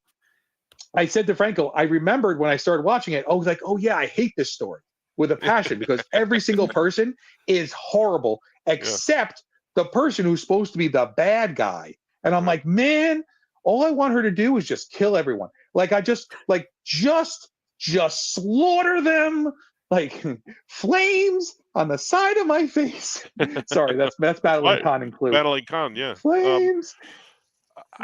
[SPEAKER 4] I said to Franco, I remembered when I started watching it, I was like, oh yeah, I hate this story with a passion, because every single person is horrible except the person who's supposed to be the bad guy. And I'm like, man, all I want her to do is just kill everyone. Like, just slaughter them, like flames on the side of my face. Sorry, that's Battling Khan and Clue.
[SPEAKER 2] Battling Khan, yeah.
[SPEAKER 4] Flames.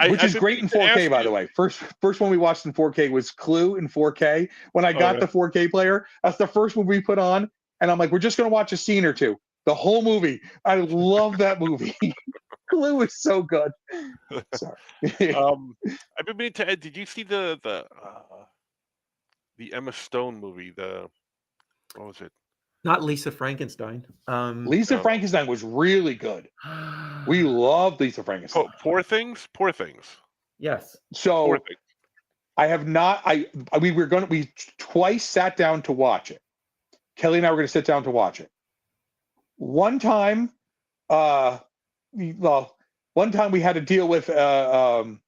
[SPEAKER 4] Which is great in 4K, by the way. First one we watched in 4K was Clue in 4K. When I got the 4K player, that's the first one we put on. And I'm like, we're just going to watch a scene or two. The whole movie. I love that movie. Clue is so good. Sorry.
[SPEAKER 2] I've been meaning to Ed, did you see the Emma Stone movie? What was it?
[SPEAKER 3] Not Lisa Frankenstein.
[SPEAKER 4] Lisa Frankenstein was really good. We loved Lisa Frankenstein.
[SPEAKER 2] Poor Things? Poor Things.
[SPEAKER 3] Yes.
[SPEAKER 4] So
[SPEAKER 2] Poor Things.
[SPEAKER 4] I have not. We twice sat down to watch it. Kelly and I were going to sit down to watch it. One time, one time we had to deal with an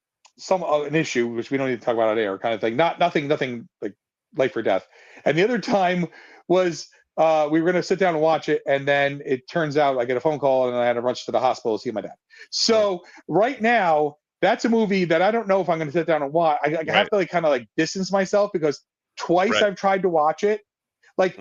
[SPEAKER 4] issue which we don't need to talk about on air, kind of thing. Nothing like life or death. And the other time was we were going to sit down and watch it, and then it turns out I get a phone call and I had to rush to the hospital to see my dad. So right now, that's a movie that I don't know if I'm going to sit down and watch. I have to kind of distance myself, because twice I've tried to watch it. Like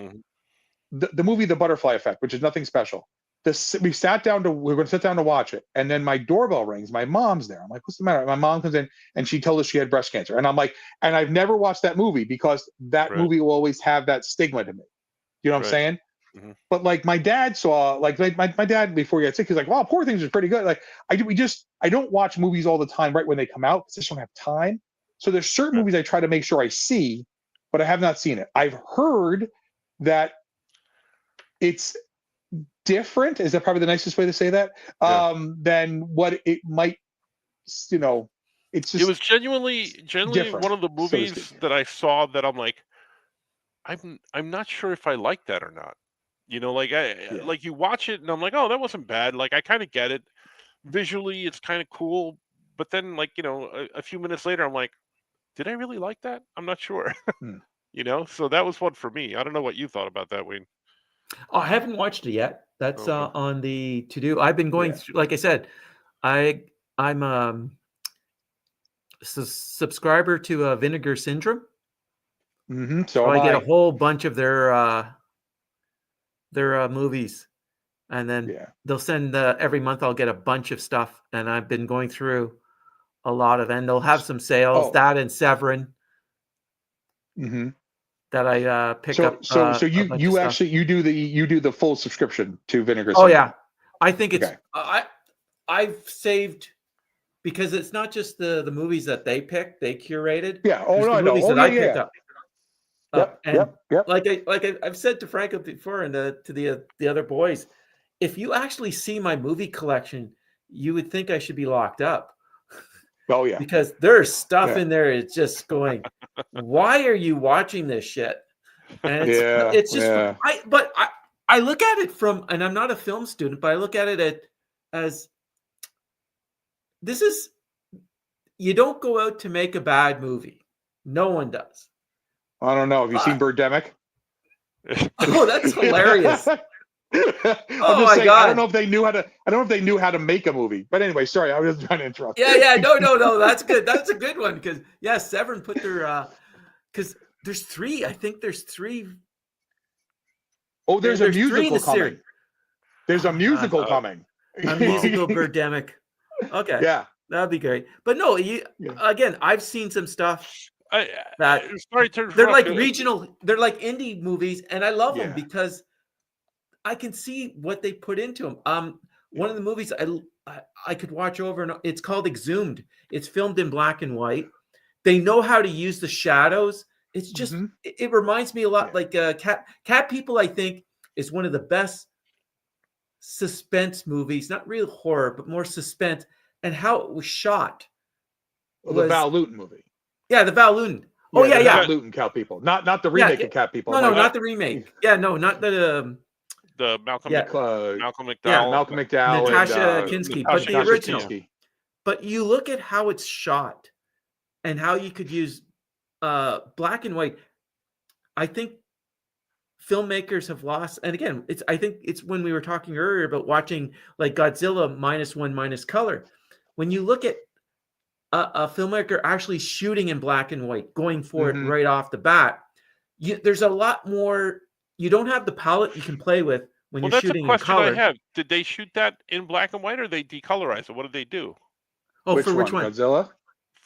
[SPEAKER 4] the movie The Butterfly Effect, which is nothing special. We were going to sit down to watch it, and then my doorbell rings. My mom's there. I'm like, what's the matter? My mom comes in and she told us she had breast cancer. And I'm like, and I've never watched that movie, because that movie will always have that stigma to me. You know what I'm saying? Mm-hmm. But like my dad saw, my dad before he got sick, he's like, wow, Poor Things is pretty good. Like I don't watch movies all the time right when they come out, because I just don't have time. So there's certain movies I try to make sure I see, but I have not seen it. I've heard that it's different, is that probably the nicest way to say that, than what it might, you know, it's just,
[SPEAKER 2] it was genuinely one of the movies that I saw that I'm like, I'm not sure if I like that or not. You know, like like you watch it and I'm like, oh, that wasn't bad. Like I kind of get it. Visually, it's kind of cool. But then, like, you know, a few minutes later, I'm like, did I really like that? I'm not sure. You know, so that was one for me. I don't know what you thought about that, Wayne.
[SPEAKER 3] Oh, I haven't watched it yet. That's on the to-do. I've been going through, like I said, I'm a subscriber to Vinegar Syndrome. So I get a whole bunch of their movies, and then they'll send every month I'll get a bunch of stuff, and I've been going through a lot of, and they'll have some sales, that and Severin. That I pick up.
[SPEAKER 4] So you do the full subscription to Vinegar
[SPEAKER 3] Syndrome. Oh yeah, I think it's I've saved, because it's not just the movies that they picked, they curated.
[SPEAKER 4] Yeah. Oh no,
[SPEAKER 3] movies that I picked up. up. And
[SPEAKER 4] Yep.
[SPEAKER 3] I've said to Franco before and to the other boys, if you actually see my movie collection, you would think I should be locked up.
[SPEAKER 4] Oh yeah.
[SPEAKER 3] Because there's stuff
[SPEAKER 4] Yeah.
[SPEAKER 3] in there. It's just going, why are you watching this shit? And it's just I look at it from, and I'm not a film student, but I look at it as this is, you don't go out to make a bad movie. No one does.
[SPEAKER 4] I don't know. Have you seen Birdemic?
[SPEAKER 3] Oh, that's hilarious.
[SPEAKER 4] I'm just saying,
[SPEAKER 3] God.
[SPEAKER 4] I don't know if they knew how to make a movie. But anyway, sorry, I was trying to interrupt.
[SPEAKER 3] Yeah, no, that's good. That's a good one because Severn put their because there's three. I think there's three.
[SPEAKER 4] Oh, there's a musical coming.
[SPEAKER 3] Series.
[SPEAKER 4] There's a musical coming.
[SPEAKER 3] A musical Birdemic. Okay.
[SPEAKER 4] Yeah.
[SPEAKER 3] That'd be great. But no, again, I've seen some stuff that they're like regional, they're like indie movies, and I love them because I can see what they put into them. One of the movies I could watch over, and it's called Exhumed. It's filmed in black and white. They know how to use the shadows. It's just it reminds me a lot like Cat People. I think is one of the best suspense movies, not real horror, but more suspense, and how it was shot.
[SPEAKER 4] The Val Lewton movie.
[SPEAKER 3] Yeah, the Val Lewton.
[SPEAKER 4] Val Lewton Cat People, not the remake of Cat People.
[SPEAKER 3] No, not the remake. Yeah, no, not the
[SPEAKER 2] Malcolm McDowell.
[SPEAKER 4] Yeah, Malcolm McDowell.
[SPEAKER 3] Natasha Kinski, but the original.
[SPEAKER 4] Kinski.
[SPEAKER 3] But you look at how it's shot and how you could use black and white. I think filmmakers have lost, and again, I think it's when we were talking earlier about watching like Godzilla -1 color. When you look at a filmmaker actually shooting in black and white, going for it right off the bat, there's a lot more. You don't have the palette you can play with when you're shooting in color.
[SPEAKER 2] That's a question I have. Did they shoot that in black and white, or they decolorize it? What did they do?
[SPEAKER 3] Oh, which one?
[SPEAKER 4] Godzilla?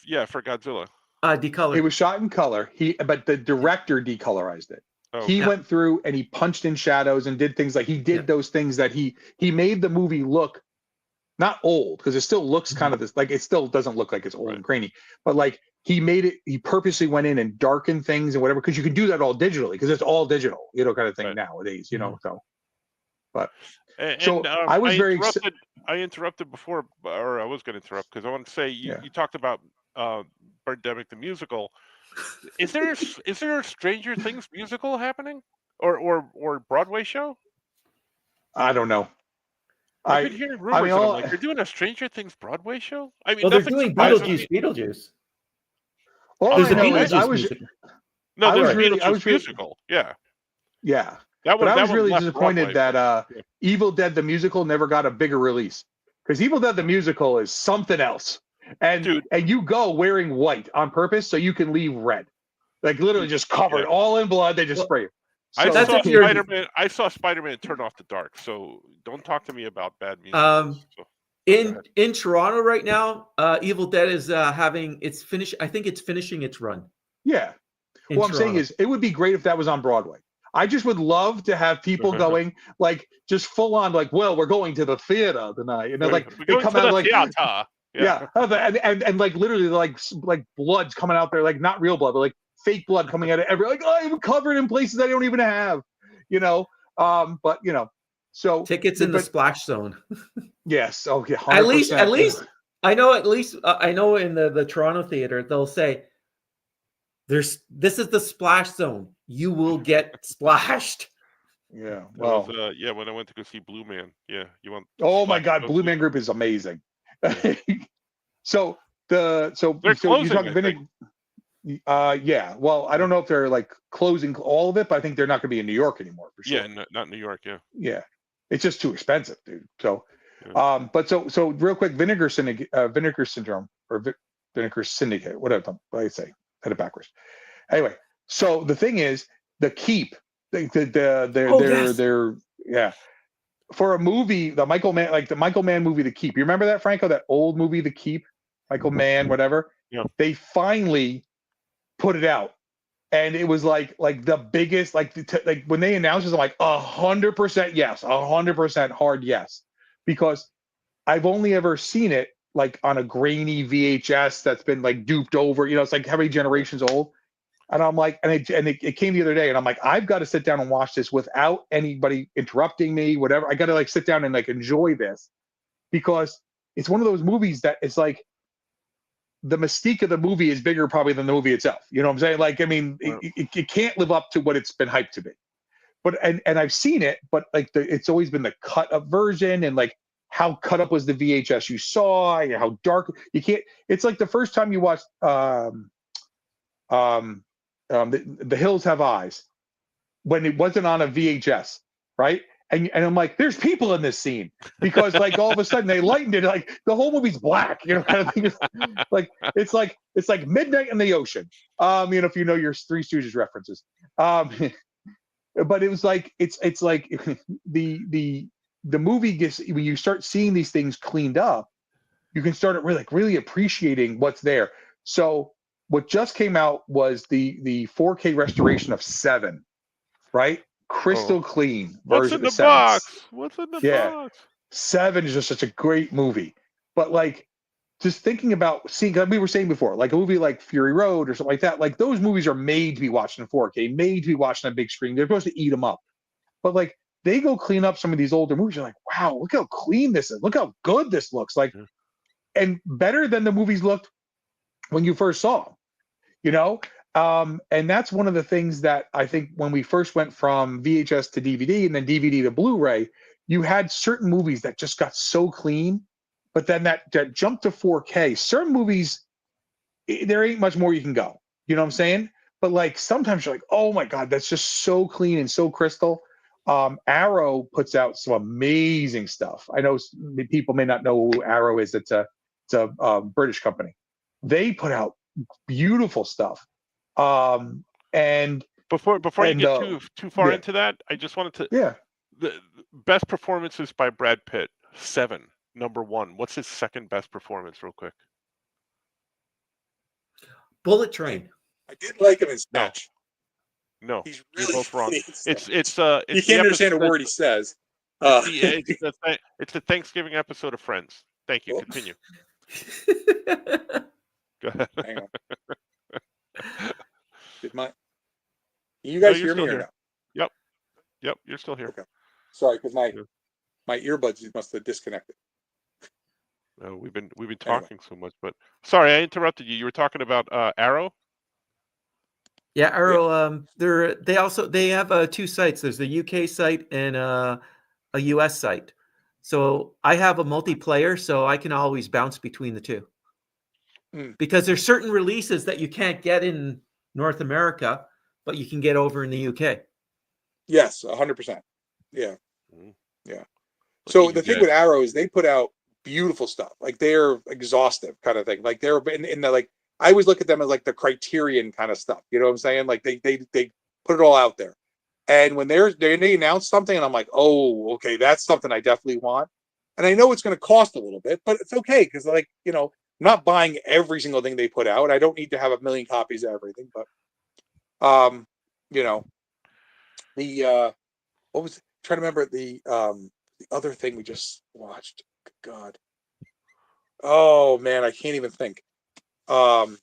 [SPEAKER 2] Yeah, for Godzilla.
[SPEAKER 3] Decolor.
[SPEAKER 4] It was shot in color. But the director decolorized it.
[SPEAKER 2] Oh,
[SPEAKER 4] he went through and he punched in shadows and did things like he did those things that he made the movie look not old, because it still looks kind of this, like it still doesn't look like it's old and grainy, but like he purposely went in and darkened things and whatever, because you can do that all digitally, because it's all digital, kind of thing nowadays, so. But I was
[SPEAKER 2] I interrupted before, or I was going to interrupt because I want to say you talked about Birdemic the musical. Is there a Stranger Things musical happening, or Broadway show?
[SPEAKER 4] I don't know.
[SPEAKER 2] I've been hearing rumors. I'm like, they're doing a Stranger Things Broadway show. I mean,
[SPEAKER 3] they're doing Beetlejuice.
[SPEAKER 2] There's a Beetlejuice musical. No, there's a Beetlejuice musical. Yeah.
[SPEAKER 4] Yeah. I was really disappointed that Evil Dead the musical never got a bigger release, because Evil Dead the musical is something else. And you go wearing white on purpose so you can leave red, like literally just covered all in blood. They just spray it. So,
[SPEAKER 2] I saw Spider-Man turn off the dark. So don't talk to me about bad music.
[SPEAKER 3] In Toronto right now, Evil Dead is it's finished. I think it's finishing its run.
[SPEAKER 4] Yeah. What I'm saying is, it would be great if that was on Broadway. I just would love to have people going like just full on like, well, we're going to the theater tonight, and they're like they come out like and like literally like blood's coming out there, like not real blood, but like fake blood coming out of like I'm covered in places I don't even have, but so
[SPEAKER 3] tickets in the splash zone.
[SPEAKER 4] Yes. Oh yeah. 100%.
[SPEAKER 3] At least I know in the Toronto theater they'll say this is the splash zone. You will get splashed.
[SPEAKER 4] Yeah. Well.
[SPEAKER 2] When I went to go see Blue Man. Yeah. You want?
[SPEAKER 4] Oh my God, Blue Man Group is amazing.
[SPEAKER 2] Yeah.
[SPEAKER 4] so
[SPEAKER 2] they're closing.
[SPEAKER 4] Yeah. Well, I don't know if they're like closing all of it, but I think they're not going to be in New York anymore for sure.
[SPEAKER 2] Yeah, not New York. Yeah.
[SPEAKER 4] Yeah. It's just too expensive, dude. So, but so real quick, Vinegar Syndrome or Vinegar Syndicate, whatever I say, had it backwards. Anyway, so the thing is, the Keep, for a movie, the Michael Mann movie, The Keep. You remember that, Franco? That old movie, The Keep, Michael Mann, whatever.
[SPEAKER 2] Yeah.
[SPEAKER 4] They finally put it out, and it was like the biggest, like when they announced it, I'm like 100% yes, 100% hard yes, because I've only ever seen it like on a grainy VHS that's been like duped over. It's like how many generations old. And I'm like, it came the other day, and I'm like, I've got to sit down and watch this without anybody interrupting me, whatever. I got to like sit down and like enjoy this, because it's one of those movies that it's like the mystique of the movie is bigger probably than the movie itself. You know what I'm saying? Like, I mean, it can't live up to what it's been hyped to be. But and I've seen it, but like it's always been the cut up version, and like how cut up was the VHS you saw, and how dark you can't. It's like the first time you watched the Hills Have Eyes, when it wasn't on a VHS, right? And I'm like, there's people in this scene, because like all of a sudden they lightened it, like the whole movie's black, you know, kind of thing. Like it's like midnight in the ocean. You know, if you know your Three Stooges references. But it was like it's like the movie gets, when you start seeing these things cleaned up, you can start really appreciating what's there. So what just came out was the 4K restoration of Seven, right? Crystal clean
[SPEAKER 2] What's
[SPEAKER 4] version
[SPEAKER 2] in the
[SPEAKER 4] of Seven.
[SPEAKER 2] box? What's in the box?
[SPEAKER 4] Seven is just such a great movie. But like, just thinking about seeing, like we were saying before, like a movie like Fury Road or something like that, like those movies are made to be watched in 4K, made to be watched on a big screen. They're supposed to eat them up. But like, they go clean up some of these older movies. You're like, wow, look how clean this is. Look how good this looks. Like, and better than the movies looked when you first saw them, you know? And that's one of the things that I think when we first went from VHS to DVD and then DVD to Blu-ray, you had certain movies that just got so clean, but then that jump to 4K, certain movies, there ain't much more you can go. You know what I'm saying? But like sometimes you're like, oh my God, that's just so clean and so crystal. Arrow puts out some amazing stuff. I know people may not know who Arrow is. It's a British company. They put out beautiful stuff. And
[SPEAKER 2] Before you get too far into that, I just wanted to the best performances by Brad Pitt. Seven, number one. What's his second best performance, real quick?
[SPEAKER 3] Bullet Train.
[SPEAKER 5] I did like him in Snatch.
[SPEAKER 2] No,
[SPEAKER 5] he's
[SPEAKER 2] you're
[SPEAKER 5] really
[SPEAKER 2] both wrong. It's
[SPEAKER 5] you can't understand a word he says.
[SPEAKER 2] It's the Thanksgiving episode of Friends. Thank you. Continue. Go ahead.
[SPEAKER 5] Hang on. You guys hear me or no?
[SPEAKER 2] Yep, you're still here.
[SPEAKER 5] Okay. Sorry, because my earbuds must have disconnected.
[SPEAKER 2] We've been talking so much, but sorry, I interrupted you. You were talking about Arrow.
[SPEAKER 3] Yeah, Arrow. They have two sites. There's a UK site and a US site. So I have a multiplayer, so I can always bounce between the two. Because there's certain releases that you can't get in North America, but you can get over in the UK.
[SPEAKER 5] Yes, 100%. Yeah. Yeah. So the thing with Arrow is they put out beautiful stuff. Like they're exhaustive kind of thing. Like they're in the, like, I always look at them as like the Criterion kind of stuff. You know what I'm saying? Like they put it all out there. And when they announce something and I'm like, oh, okay, that's something I definitely want. And I know it's going to cost a little bit, but it's okay. Cause like, you know, I'm not buying every single thing they put out. I don't need to have 1 million copies of everything, but, you know, what was it? I'm trying to remember the other thing we just watched. God. Oh man, I can't even think. What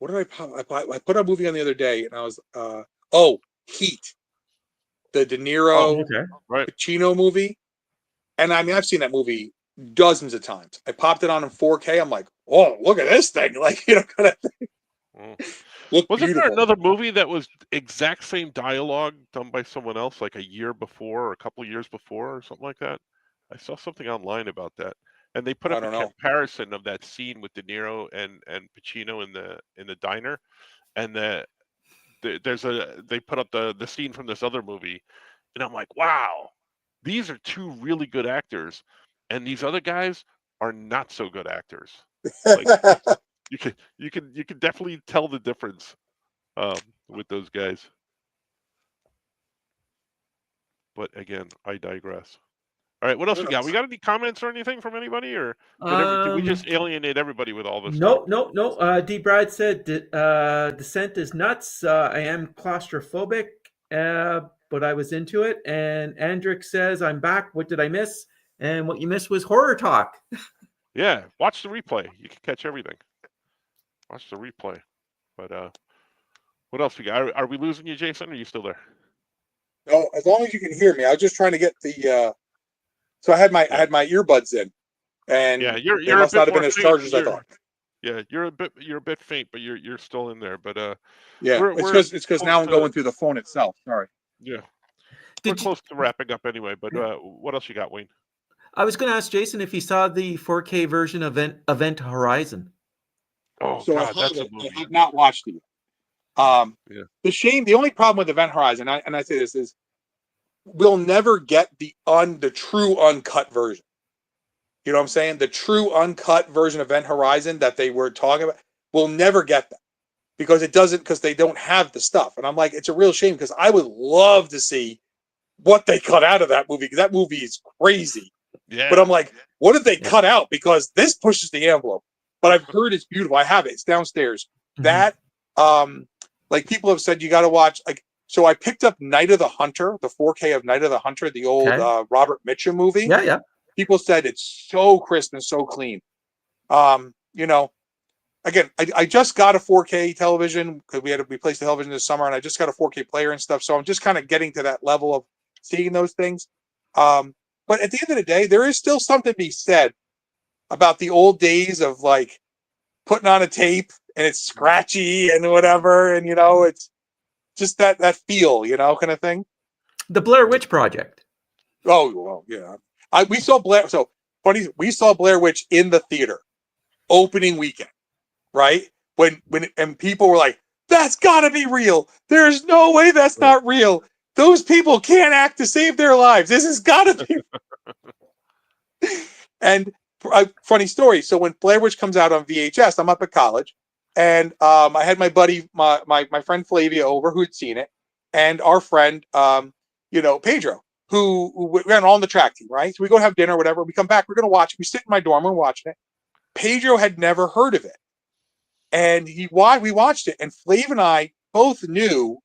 [SPEAKER 5] did I pop? I put a movie on the other day and I was, Heat. The De Niro, Pacino movie. And I mean, I've seen that movie dozens of times. I popped it on in 4K. I'm like, oh, look at this thing. Like, you know, kind of thing.
[SPEAKER 2] Wasn't there another movie that was exact same dialogue done by someone else like a year before or a couple of years before or something like that? I saw something online about that. And they put up a comparison of that scene with De Niro and Pacino in the diner. And they put up the scene from this other movie. And I'm like, wow, these are two really good actors. And these other guys are not so good actors. Like, you can definitely tell the difference with those guys. But again, I digress. All right, what else we got? We got any comments or anything from anybody, or did we just alienate everybody with all this?
[SPEAKER 3] No. D. Brad said Descent is nuts. I am claustrophobic, but I was into it. And Andrick says, I'm back. What did I miss? And what you missed was horror talk.
[SPEAKER 2] Yeah, watch the replay. You can catch everything. Watch the replay. But What else we got? Are we losing you, Jason? Or are you still there?
[SPEAKER 5] No, as long as you can hear me. I was just trying to get the. So I had my earbuds in, and
[SPEAKER 2] Yeah,
[SPEAKER 5] they
[SPEAKER 2] you're a
[SPEAKER 5] must
[SPEAKER 2] bit
[SPEAKER 5] not have
[SPEAKER 2] more
[SPEAKER 5] been as
[SPEAKER 2] faint.
[SPEAKER 5] charged as I thought.
[SPEAKER 2] Yeah, you're a bit faint, but you're still in there. But
[SPEAKER 5] Yeah,
[SPEAKER 2] we're
[SPEAKER 5] it's because now I'm
[SPEAKER 2] close to-
[SPEAKER 5] going through the phone itself. Sorry.
[SPEAKER 2] Yeah, we're
[SPEAKER 3] Did you,
[SPEAKER 2] close to wrapping up anyway. But what else you got, Wayne?
[SPEAKER 3] I was going to ask Jason if he saw the 4K version of Event Horizon.
[SPEAKER 2] Oh
[SPEAKER 5] So
[SPEAKER 2] God,
[SPEAKER 5] I
[SPEAKER 2] that's a
[SPEAKER 5] haven't. I
[SPEAKER 2] movie.
[SPEAKER 5] have not watched it yet.
[SPEAKER 2] Yeah.
[SPEAKER 5] The only problem with Event Horizon, and I say this is, we'll never get the true uncut version. You know what I'm saying? The true uncut version of Event Horizon that they were talking about, we'll never get that because they don't have the stuff. And I'm like, it's a real shame because I would love to see what they cut out of that movie because that movie is crazy.
[SPEAKER 2] Yeah.
[SPEAKER 5] But I'm like, what did they cut out? Because this pushes the envelope. But I've heard it's beautiful. I have it. It's downstairs. That, like people have said, you got to watch. Like, so I picked up Night of the Hunter, the 4K of Night of the Hunter, the old Robert Mitchum movie.
[SPEAKER 3] Yeah.
[SPEAKER 5] People said it's so crisp and so clean. You know, again, I just got a 4K television because we had to replace the television this summer, and I just got a 4K player and stuff. So I'm just kind of getting to that level of seeing those things. But at the end of the day, there is still something to be said about the old days of like putting on a tape and it's scratchy and whatever, and it's just that feel, kind of thing.
[SPEAKER 3] The Blair Witch Project.
[SPEAKER 5] Oh well, yeah. We saw Blair. So funny, we saw Blair Witch in the theater opening weekend, right? When people were like, "That's got to be real. There's no way that's not real. Those people can't act to save their lives. This has got to be." And funny story. So when Blair Witch comes out on VHS, I'm up at college, and I had my buddy, my friend Flavia over who had seen it, and our friend, Pedro, who ran all on the track team, right? So we go have dinner, or whatever. We come back, we're gonna watch it. We sit in my dorm, we're watching it. Pedro had never heard of it, and we watched it, and Flav and I both knew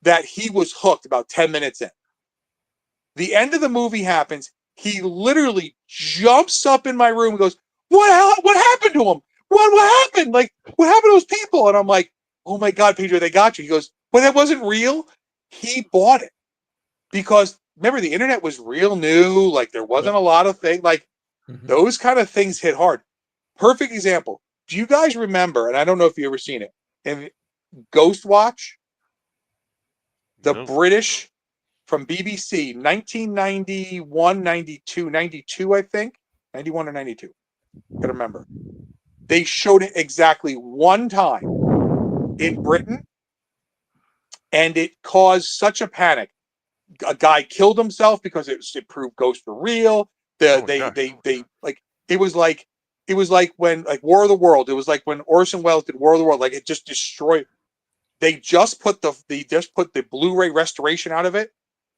[SPEAKER 5] that he was hooked about 10 minutes in. The end of the movie happens. He literally jumps up in my room and goes, What happened to him? What happened? Like, what happened to those people?" And I'm like, "Oh my God, Pedro, they got you." He goes, "Well, that wasn't real." He bought it because remember, the internet was real new. Like, there wasn't a lot of things. Like, those kind of things hit hard. Perfect example. Do you guys remember, and I don't know if you've ever seen it, in Ghost Watch, the British from BBC, 1991, 92, 92, I think. 91 or 92. Gotta remember. They showed it exactly one time in Britain, and it caused such a panic. A guy killed himself because it proved ghosts were real. It was like when War of the World. It was like when Orson Welles did War of the World. Like, it just destroyed. They just put the Blu-ray restoration out of it.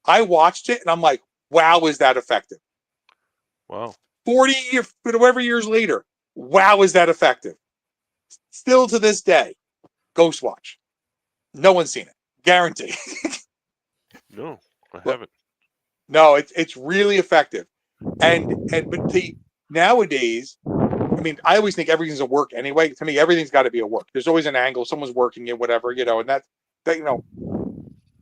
[SPEAKER 5] I watched it and I'm like, wow, is that effective?
[SPEAKER 2] Wow.
[SPEAKER 5] 40 years, whatever years later, wow, is that effective? Still to this day, Ghost Watch. No one's seen it. Guaranteed.
[SPEAKER 2] No, I haven't.
[SPEAKER 5] No, it's really effective. But nowadays, I mean, I always think everything's a work anyway. To me, everything's got to be a work. There's always an angle. Someone's working it, whatever, and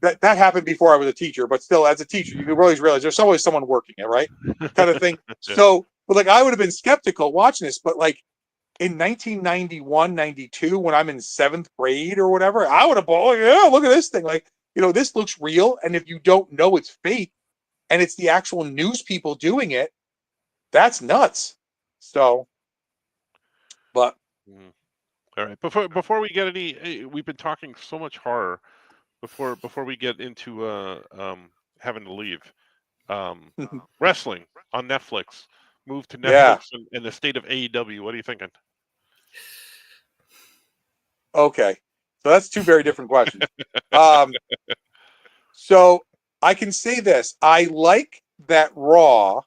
[SPEAKER 5] that happened before I was a teacher, but still, as a teacher, you always realize there's always someone working it, right? Kind of thing.
[SPEAKER 2] Yeah.
[SPEAKER 5] So, but like, I would have been skeptical watching this, but like in 1991, 92, when I'm in 7th grade or whatever, I would have bought, oh, yeah, look at this thing. Like, this looks real. And if you don't know it's fake and it's the actual news people doing it, that's nuts. So, but.
[SPEAKER 2] All right. Before we get we've been talking so much horror. Before we get into having to leave, wrestling on Netflix moved to Netflix in the state of AEW. What are you thinking?
[SPEAKER 5] Okay, so that's two very different questions. So I can say this: I like that Raw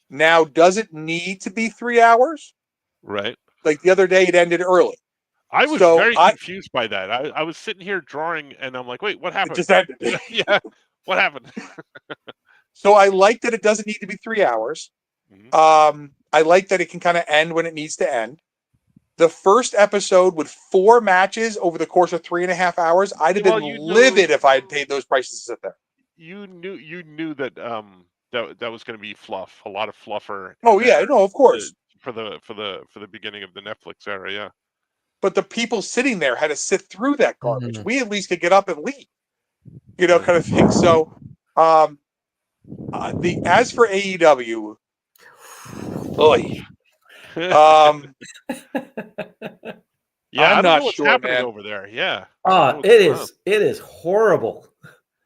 [SPEAKER 5] now doesn't need to be 3 hours.
[SPEAKER 2] Right.
[SPEAKER 5] Like the other day, it ended early.
[SPEAKER 2] I was very confused by that. I was sitting here drawing, and I'm like, "Wait, what happened?"
[SPEAKER 5] It just ended.
[SPEAKER 2] Yeah, what happened?
[SPEAKER 5] So I like that it doesn't need to be 3 hours. I like that it can kind of end when it needs to end. the first episode with 4 matches over the course of 3.5 hours, I'd have been livid if I had paid those prices to sit there.
[SPEAKER 2] You knew that that was going to be fluff, a lot of fluffer.
[SPEAKER 5] Oh yeah, no, of course.
[SPEAKER 2] For the beginning of the Netflix era, yeah.
[SPEAKER 5] But the people sitting there had to sit through that garbage. We at least could get up and leave, kind of thing. So, as for AEW,
[SPEAKER 2] yeah,
[SPEAKER 5] I'm
[SPEAKER 2] I don't
[SPEAKER 5] not
[SPEAKER 2] know what's
[SPEAKER 5] sure,
[SPEAKER 2] happening
[SPEAKER 5] man.
[SPEAKER 2] over there. Yeah,
[SPEAKER 3] it is horrible.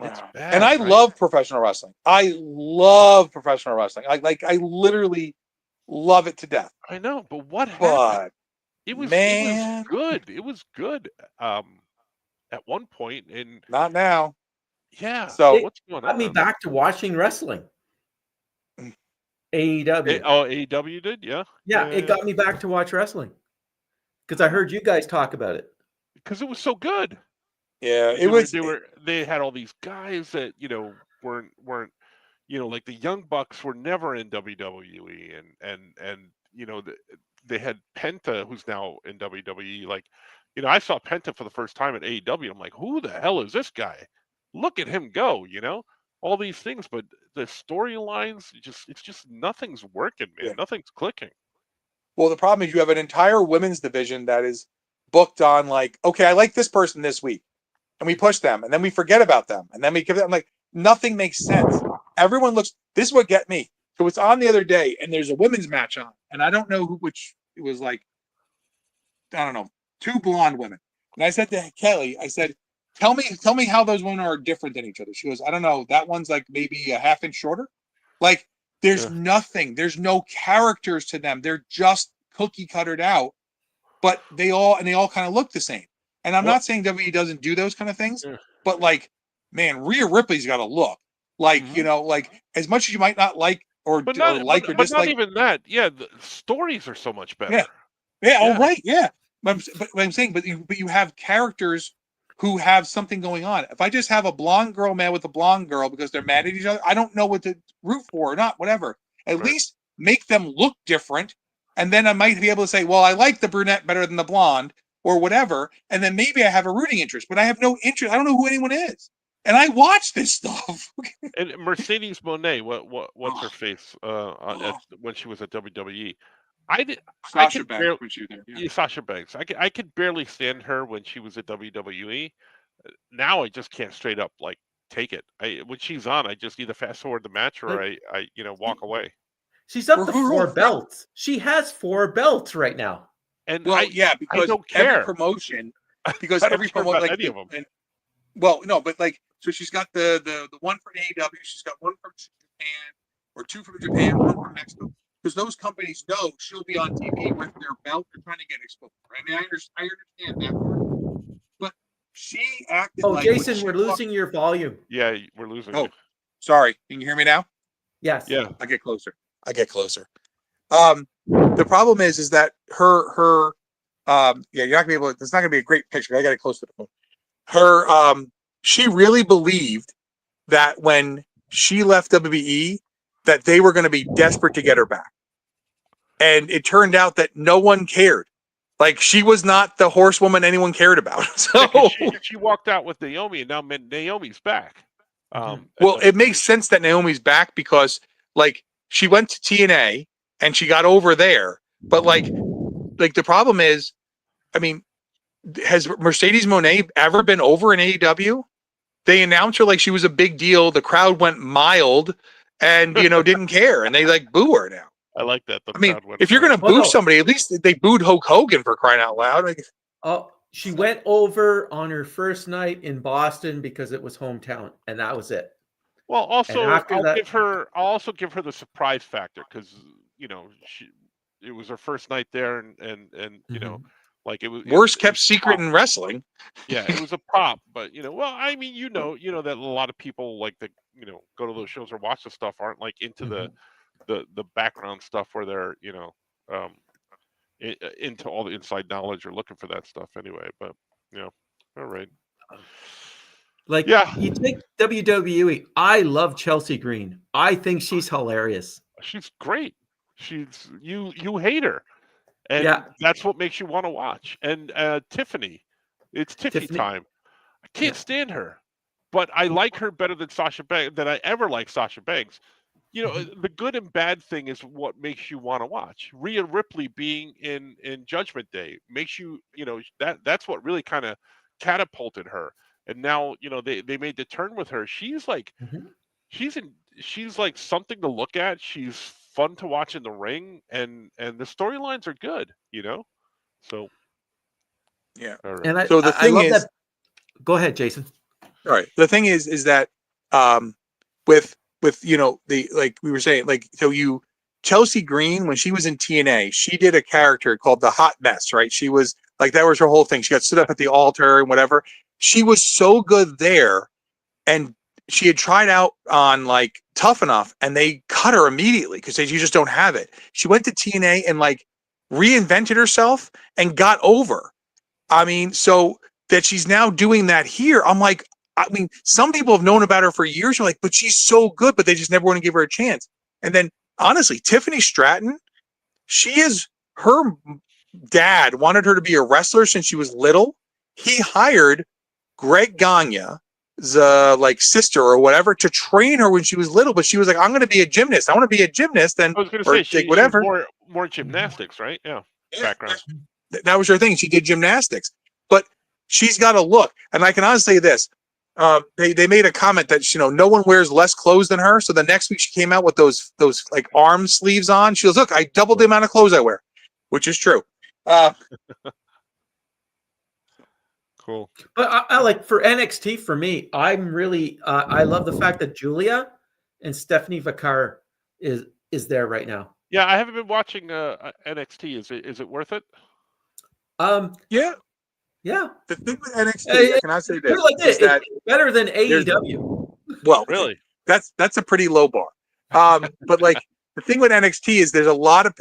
[SPEAKER 2] It's bad,
[SPEAKER 5] and I
[SPEAKER 2] right?
[SPEAKER 5] love professional wrestling. I love professional wrestling. I literally love it to death.
[SPEAKER 2] I know, but what happened? It was good. It was good. At one point, and
[SPEAKER 5] not now.
[SPEAKER 2] Yeah.
[SPEAKER 5] So
[SPEAKER 2] what's going
[SPEAKER 3] got
[SPEAKER 2] on?
[SPEAKER 3] me back to watching wrestling. AEW.
[SPEAKER 2] AEW did, yeah.
[SPEAKER 3] Yeah, it got me back to watch wrestling because I heard you guys talk about it.
[SPEAKER 2] Because it was so good.
[SPEAKER 5] Yeah,
[SPEAKER 2] They had all these guys that weren't like the Young Bucks were never in WWE, and they had Penta, who's now in WWE. Like, I saw Penta for the first time at AEW. I'm like, who the hell is this guy? Look at him go, all these things, but the storylines, it's just nothing's working, man.
[SPEAKER 5] Yeah.
[SPEAKER 2] Nothing's clicking.
[SPEAKER 5] Well, the problem is you have an entire women's division that is booked on like, okay, I like this person this week, and we push them, and then we forget about them, and then we give them like nothing makes sense. Everyone looks. This is what get me. So it's on the other day, and there's a women's match on, and I don't know which it was like. I don't know, 2 blonde women, and I said to Kelly, I said, Tell me how those women are different than each other. She goes, I don't know. That one's like maybe a half inch shorter. Like there's nothing. There's no characters to them. They're just cookie cuttered out. But they all kind of look the same. And I'm not saying WWE doesn't do those kind of things, but like, man, Rhea Ripley's got to look like like as much as you might not like or dislike.
[SPEAKER 2] But not even that. Yeah, the stories are so much better.
[SPEAKER 5] Yeah. Oh, right. Yeah. But I'm saying, but you have characters who have something going on. If I just have a blonde girl mad with a blonde girl because they're mad at each other, I don't know what to root for or not, whatever. At least make them look different. And then I might be able to say, well, I like the brunette better than the blonde or whatever. And then maybe I have a rooting interest, but I have no interest. I don't know who anyone is. And I watch this stuff.
[SPEAKER 2] And Mercedes Moné, what's her face when she was at WWE?
[SPEAKER 5] Sasha Banks.
[SPEAKER 2] Sasha Banks. I could barely stand her when she was at WWE. Now I just can't straight up like take it. When she's on, I just either fast forward the match or I walk away.
[SPEAKER 3] She's up to 4 belts. She has 4 belts right now.
[SPEAKER 2] And
[SPEAKER 5] because
[SPEAKER 2] I don't care.
[SPEAKER 5] Every promotion, because every promotion, like
[SPEAKER 2] any of them.
[SPEAKER 5] But like, so she's got the one from AEW, she's got one from Japan, or 2 from Japan, 1 from Mexico. Because those companies know she'll be on TV with their belt. They're trying to get exposed. I mean, I understand that part. But she acted like...
[SPEAKER 3] Oh, Jason, we're losing your volume.
[SPEAKER 2] Yeah, we're losing
[SPEAKER 5] you. Sorry. Can you hear me now?
[SPEAKER 3] Yes.
[SPEAKER 2] Yeah.
[SPEAKER 5] I get closer. The problem is that her you're not gonna be able to, it's not gonna be a great picture. I got it close to the phone. Her she really believed that when she left WWE that they were going to be desperate to get her back. And it turned out that no one cared. Like, she was not the horsewoman anyone cared about. So
[SPEAKER 2] she walked out with Naomi, and now Naomi's back.
[SPEAKER 5] Well, it makes sense that Naomi's back because, like, she went to TNA and she got over there. But like the problem is, I mean, has Mercedes Moné ever been over in AEW? They announced her like she was a big deal. The crowd went mild and, didn't care. And they like boo her now.
[SPEAKER 2] I like that.
[SPEAKER 5] I mean, if you're going to boo somebody, at least they booed Hulk Hogan for crying out loud.
[SPEAKER 3] She went over on her first night in Boston because it was hometown, and that was it.
[SPEAKER 2] Well, also, I'll also give her the surprise factor because, it was her first night there and like it was
[SPEAKER 5] worst kept secret in wrestling.
[SPEAKER 2] Yeah, it was a pop, but well, I mean, that a lot of people like that, go to those shows or watch the stuff aren't like into the background stuff where they're, into all the inside knowledge or looking for that stuff anyway. But all right.
[SPEAKER 3] Like, you take WWE. I love Chelsea Green. I think she's hilarious.
[SPEAKER 2] She's great. You hate her. And
[SPEAKER 3] Yeah.
[SPEAKER 2] that's what makes you want to watch. And Tiffany, it's Tiffany
[SPEAKER 3] Tiffany.
[SPEAKER 2] time. I can't
[SPEAKER 3] Yeah.
[SPEAKER 2] stand her, but I like her better than Sasha Banks, than I ever liked Sasha Banks. The good and bad thing is what makes you want to watch. Rhea Ripley being in Judgment Day makes you, that's what really kind of catapulted her. And now, they made the turn with her. She's like
[SPEAKER 3] Mhm.
[SPEAKER 2] she's like something to look at. She's fun to watch in the ring, and the storylines are good. So
[SPEAKER 5] Yeah.
[SPEAKER 2] all right.
[SPEAKER 3] And I,
[SPEAKER 5] So the
[SPEAKER 3] I
[SPEAKER 5] thing
[SPEAKER 3] love
[SPEAKER 5] is,
[SPEAKER 3] that. Go ahead, Jason.
[SPEAKER 5] all right. The thing is that um, with the, like we were saying, like, so Chelsea Green, when she was in TNA, she did a character called the Hot Mess, right? She was like, that was her whole thing. She got stood up at the altar and whatever. She was so good there, and she had tried out on like Tough Enough, and they cut her immediately because you just don't have it. She went to TNA and like reinvented herself and got over. I mean, so that she's now doing that here. I'm like, I mean, some people have known about her for years. You're like, but she's so good, but they just never want to give her a chance. And then honestly, Tiffany Stratton, her dad wanted her to be a wrestler since she was little. He hired Greg Gagne, the like sister or whatever, to train her when she was little. But she was like, I'm going to be a gymnast. I want to be a gymnast, and
[SPEAKER 2] I was going to
[SPEAKER 5] or
[SPEAKER 2] say
[SPEAKER 5] like
[SPEAKER 2] she's
[SPEAKER 5] whatever.
[SPEAKER 2] more gymnastics, right? Yeah,
[SPEAKER 5] Yeah,
[SPEAKER 2] background.
[SPEAKER 5] that was her thing. She did gymnastics, but she's got a look. And I can honestly say this: they made a comment that no one wears less clothes than her. So the next week she came out with those like arm sleeves on. She goes, "Look, I doubled the amount of clothes I wear," which is true.
[SPEAKER 2] Cool.
[SPEAKER 3] But I like for NXT for me, I'm really I love the fact that Julia and Stephanie Vacar is there right now.
[SPEAKER 2] Yeah, I haven't been watching NXT. Is it worth it?
[SPEAKER 5] Yeah.
[SPEAKER 3] Yeah.
[SPEAKER 5] The thing with NXT, I cannot say this,
[SPEAKER 3] Like
[SPEAKER 5] is that
[SPEAKER 3] it's better than AEW.
[SPEAKER 5] well,
[SPEAKER 2] Really?
[SPEAKER 5] that's a pretty low bar. But like the thing with NXT is there's a lot of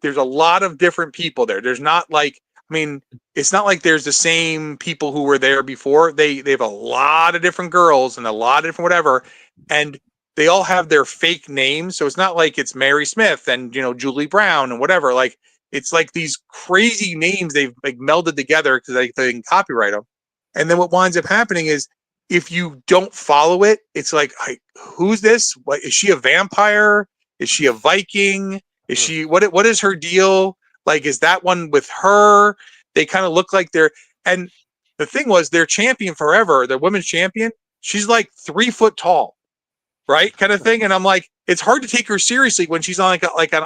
[SPEAKER 5] there's a lot of different people there. There's not like, I mean, it's not like there's the same people who were there before. They have a lot of different girls and a lot of different whatever, and they all have their fake names. So it's not like it's Mary Smith and Julie Brown and whatever. Like it's like these crazy names they've like melded together because they can copyright them. And then what winds up happening is, if you don't follow it, it's like, who's this? What is she, a vampire? Is she a Viking? Is she what is her deal? Like, is that one with her? They kind of look like and the thing was, their champion forever, their women's champion, she's like 3 foot tall, right? Kind of thing. And I'm like, it's hard to take her seriously when she's on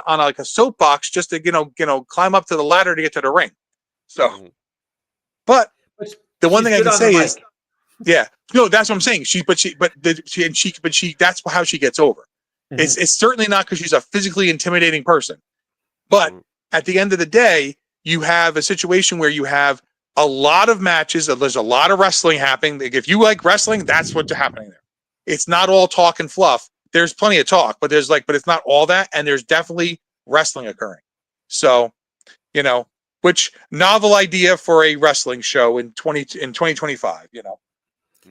[SPEAKER 5] on a soapbox just to climb up to the ladder to get to the ring. So, but the one thing I can say is, yeah, no, that's what I'm saying. That's how she gets over. Mm-hmm. It's certainly not because she's a physically intimidating person, but at the end of the day, you have a situation where you have a lot of matches. There's a lot of wrestling happening. Like, if you like wrestling, that's what's happening there. It's not all talk and fluff. There's plenty of talk, but but it's not all that, and there's definitely wrestling occurring. So, which novel idea for a wrestling show in 2025,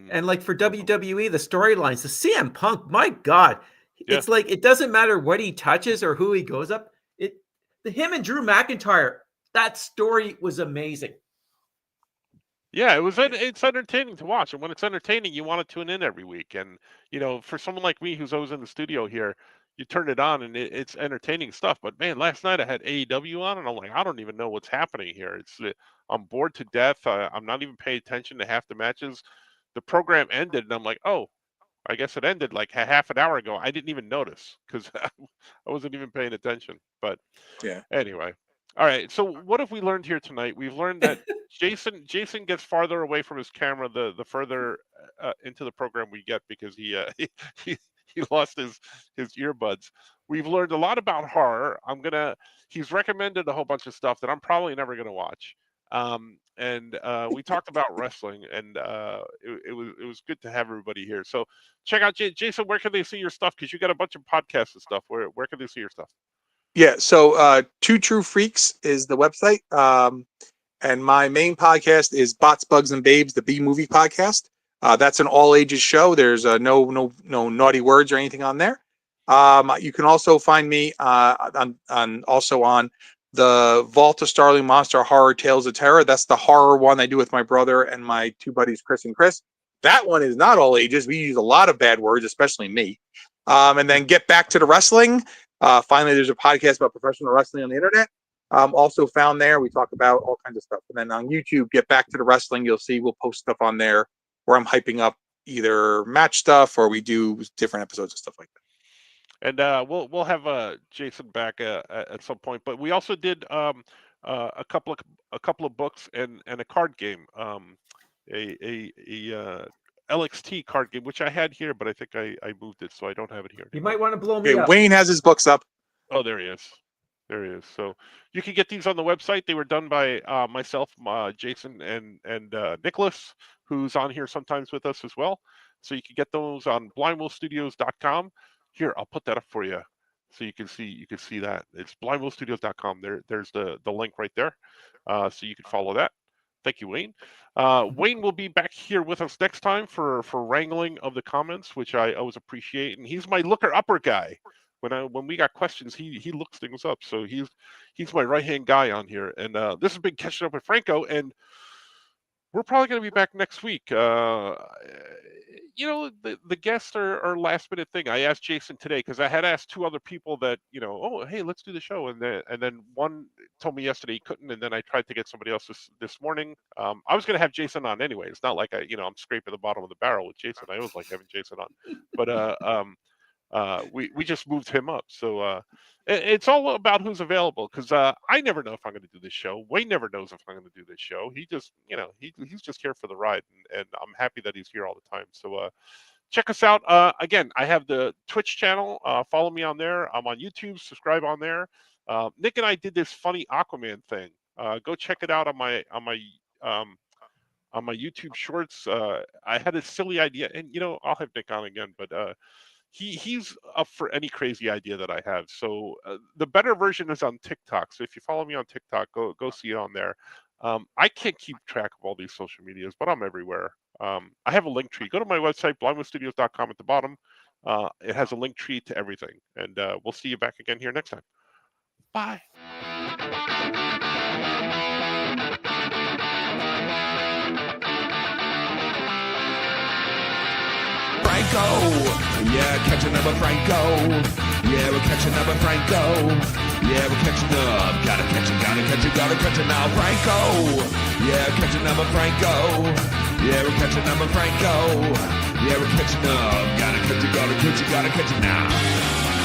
[SPEAKER 3] And like for WWE, the storylines, the CM Punk, my God, it's like it doesn't matter what he touches or who he goes up. Him and Drew McIntyre, that story was amazing.
[SPEAKER 2] Yeah, it's entertaining to watch, and when it's entertaining, you want to tune in every week. And for someone like me who's always in the studio here, you turn it on and it's entertaining stuff. But man, last night I had AEW on, and I'm like, I don't even know what's happening here. I'm bored to death. I'm not even paying attention to half the matches. The program ended, and I'm like, oh, I guess it ended like half an hour ago. I didn't even notice because I wasn't even paying attention. But
[SPEAKER 5] yeah.
[SPEAKER 2] Anyway. All right. So what have we learned here tonight? We've learned that Jason gets farther away from his camera the further into the program we get, because he lost his earbuds. We've learned a lot about horror. He's recommended a whole bunch of stuff that I'm probably never gonna watch. And we talked about wrestling, and it was good to have everybody here. So check out Jason. Where can they see your stuff? Because you got a bunch of podcasts and stuff. Where can they see your stuff?
[SPEAKER 5] Yeah, so Two True Freaks is the website, and my main podcast is Bots, Bugs, and Babes, the B Movie podcast. That's an all ages show. There's no naughty words or anything on there. You can also find me on the Vault of Starling Monster Horror Tales of Terror. That's the horror one I do with my brother and my two buddies, Chris and Chris. That one is not all ages. We use a lot of bad words, especially me. And then Get Back to the Wrestling. Finally, there's a podcast about professional wrestling on the internet. Also found there. We talk about all kinds of stuff. And then on YouTube, Get Back to the Wrestling. You'll see we'll post stuff on there where I'm hyping up either match stuff or we do different episodes and stuff like that.
[SPEAKER 2] And we'll have Jason back at some point. But we also did a couple of books and a card game, a LXT card game, which I had here, but I think I moved it, so I don't have it here.
[SPEAKER 3] You might want to blow me up.
[SPEAKER 5] Wayne has his books up.
[SPEAKER 2] Oh, there he is. There he is. So you can get these on the website. They were done by myself, Jason, and Nicholas, who's on here sometimes with us as well. So you can get those on blindwillstudios.com. Here, I'll put that up for you, so you can see that. It's blindwillstudios.com. There's the link right there, so you can follow that. Thank you, Wayne. Wayne will be back here with us next time for wrangling of the comments, which I always appreciate. And he's my looker upper guy. When we got questions, he looks things up. So he's my right hand guy on here. And this has been Catching Up with Franco, and we're probably going to be back next week. The guests are last minute thing. I asked Jason today because I had asked two other people that, oh, hey, let's do the show. And then one told me yesterday he couldn't. And then I tried to get somebody else this morning. I was going to have Jason on anyway. It's not like I'm scraping the bottom of the barrel with Jason. I always like having Jason on. But we just moved him up. So it's all about who's available, because I never know if I'm going to do this show. Wayne never knows if I'm going to do this show. He just, he's just here for the ride, and I'm happy that he's here all the time. So check us out. Again, I have the Twitch channel. Follow me on there. I'm on YouTube. Subscribe on there. Nick and I did this funny Aquaman thing. Go check it out on my YouTube shorts. I had a silly idea, and I'll have Nick on again, but he's up for any crazy idea that I have. So the better version is on TikTok. So if you follow me on TikTok, go see it on there. I can't keep track of all these social medias, but I'm everywhere. I have a link tree. Go to my website, blindwillstudios.com at the bottom. It has a link tree to everything. And we'll see you back again here next time. Bye.
[SPEAKER 1] Franco, yeah, catching up with Franco. Yeah, we're catching up with Franco. Yeah, we're catching up. Gotta catch it now, Franco. Yeah, catching up with Franco. Yeah, we're catching up with Franco. Yeah, we're catching up. Gotta catch it now.